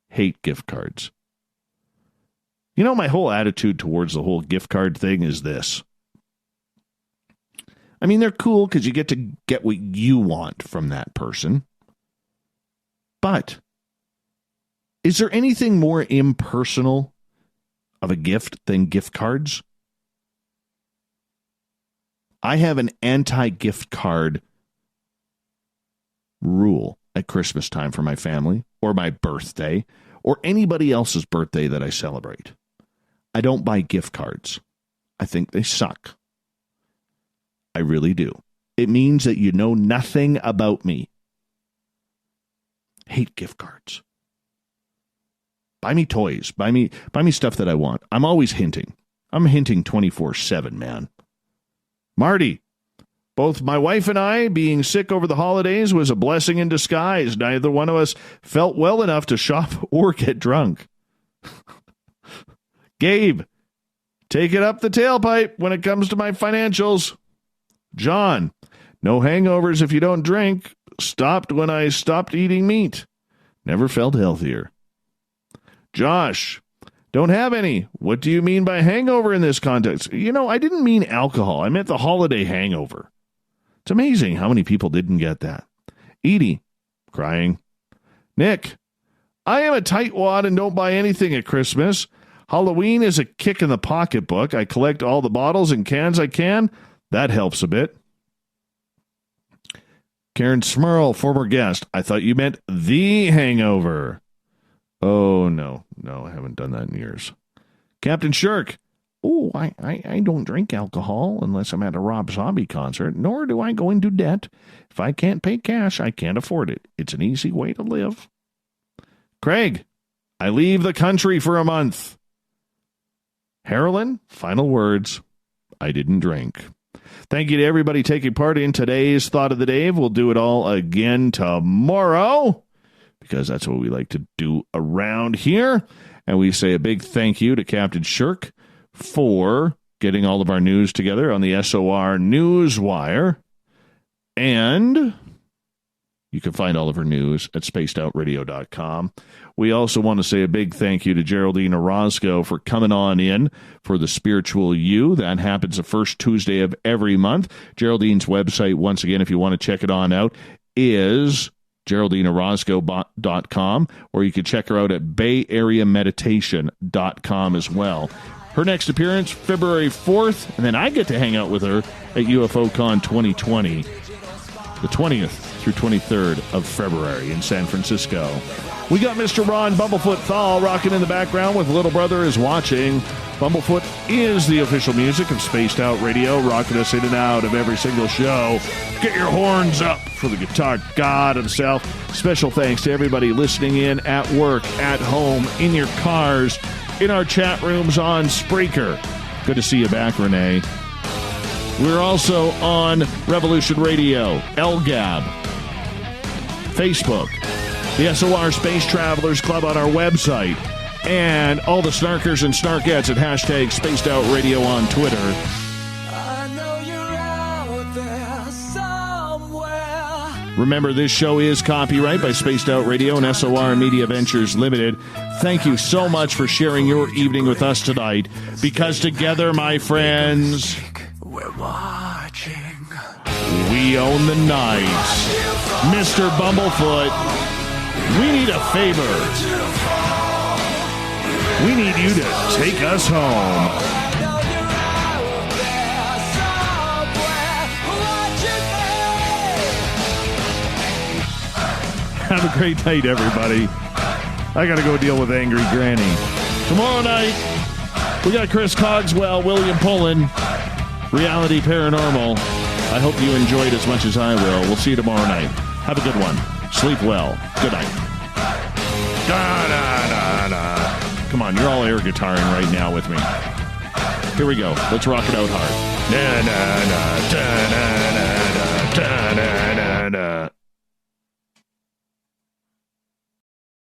Hate gift cards. You know, my whole attitude towards the whole gift card thing is this. I mean, they're cool because you get to get what you want from that person. But is there anything more impersonal of a gift than gift cards? I have an anti-gift card rule at Christmas time for my family, or my birthday, or anybody else's birthday that I celebrate. I don't buy gift cards. I think they suck. I really do. It means that you know nothing about me. Hate gift cards. Buy me toys. Buy me stuff that I want. I'm always hinting. I'm hinting 24/7, man. Marty, both my wife and I being sick over the holidays was a blessing in disguise. Neither one of us felt well enough to shop or get drunk. Gabe, take it up the tailpipe when it comes to my financials. John, no hangovers if you don't drink. Stopped when I stopped eating meat. Never felt healthier. Josh, don't have any. What do you mean by hangover in this context? I didn't mean alcohol. I meant the holiday hangover. It's amazing how many people didn't get that. Edie, crying. Nick, I am a tightwad and don't buy anything at Christmas. Halloween is a kick in the pocketbook. I collect all the bottles and cans I can. That helps a bit. Karen Smurl, former guest. I thought you meant the hangover. Oh, no, I haven't done that in years. Captain Shirk. Oh, I don't drink alcohol unless I'm at a Rob Zombie concert, nor do I go into debt. If I can't pay cash, I can't afford it. It's an easy way to live. Craig, I leave the country for a month. Harlan, final words. I didn't drink. Thank you to everybody taking part in today's Thought of the Day. We'll do it all again tomorrow, because that's what we like to do around here. And we say a big thank you to Captain Shirk for getting all of our news together on the SOR Newswire. And you can find all of her news at spacedoutradio.com. We also want to say a big thank you to Geraldine Orozco for coming on in for the Spiritual You. That happens the first Tuesday of every month. Geraldine's website, once again, if you want to check it on out, is GeraldineOrozco.com, or you can check her out at BayAreaMeditation.com as well. Her next appearance, February 4th, and then I get to hang out with her at UFOCon 2020, the 20th through 23rd of February in San Francisco. We got Mr. Ron Bumblefoot Thal rocking in the background with Little Brother is Watching. Bumblefoot is the official music of Spaced Out Radio, rocking us in and out of every single show. Get your horns up for the guitar god himself. Special thanks to everybody listening in at work, at home, in your cars, in our chat rooms on Spreaker. Good to see you back, Renee. We're also on Revolution Radio, LGAB, Facebook, the SOR Space Travelers Club on our website, and all the snarkers and snarkettes at hashtag Spaced Out Radio on Twitter. I know you're out there somewhere. Remember, this show is copyright by Spaced Out Radio and SOR Media Ventures Limited. Thank you so much for sharing your evening with us tonight, because together, my friends, we're watching. We own the night. Mr. Bumblefoot, we need a favor. We need you to take us home. Have a great night, everybody. I got to go deal with Angry Granny. Tomorrow night, we got Chris Cogswell, William Pullen, Reality Paranormal. I hope you enjoyed as much as I will. We'll see you tomorrow night. Have a good one. Sleep well. Good night. Da-da-da-da. Come on, you're all air guitaring right now with me. Here we go. Let's rock it out hard. Da-da-da, da-da-da, da-da-da, da-da-da.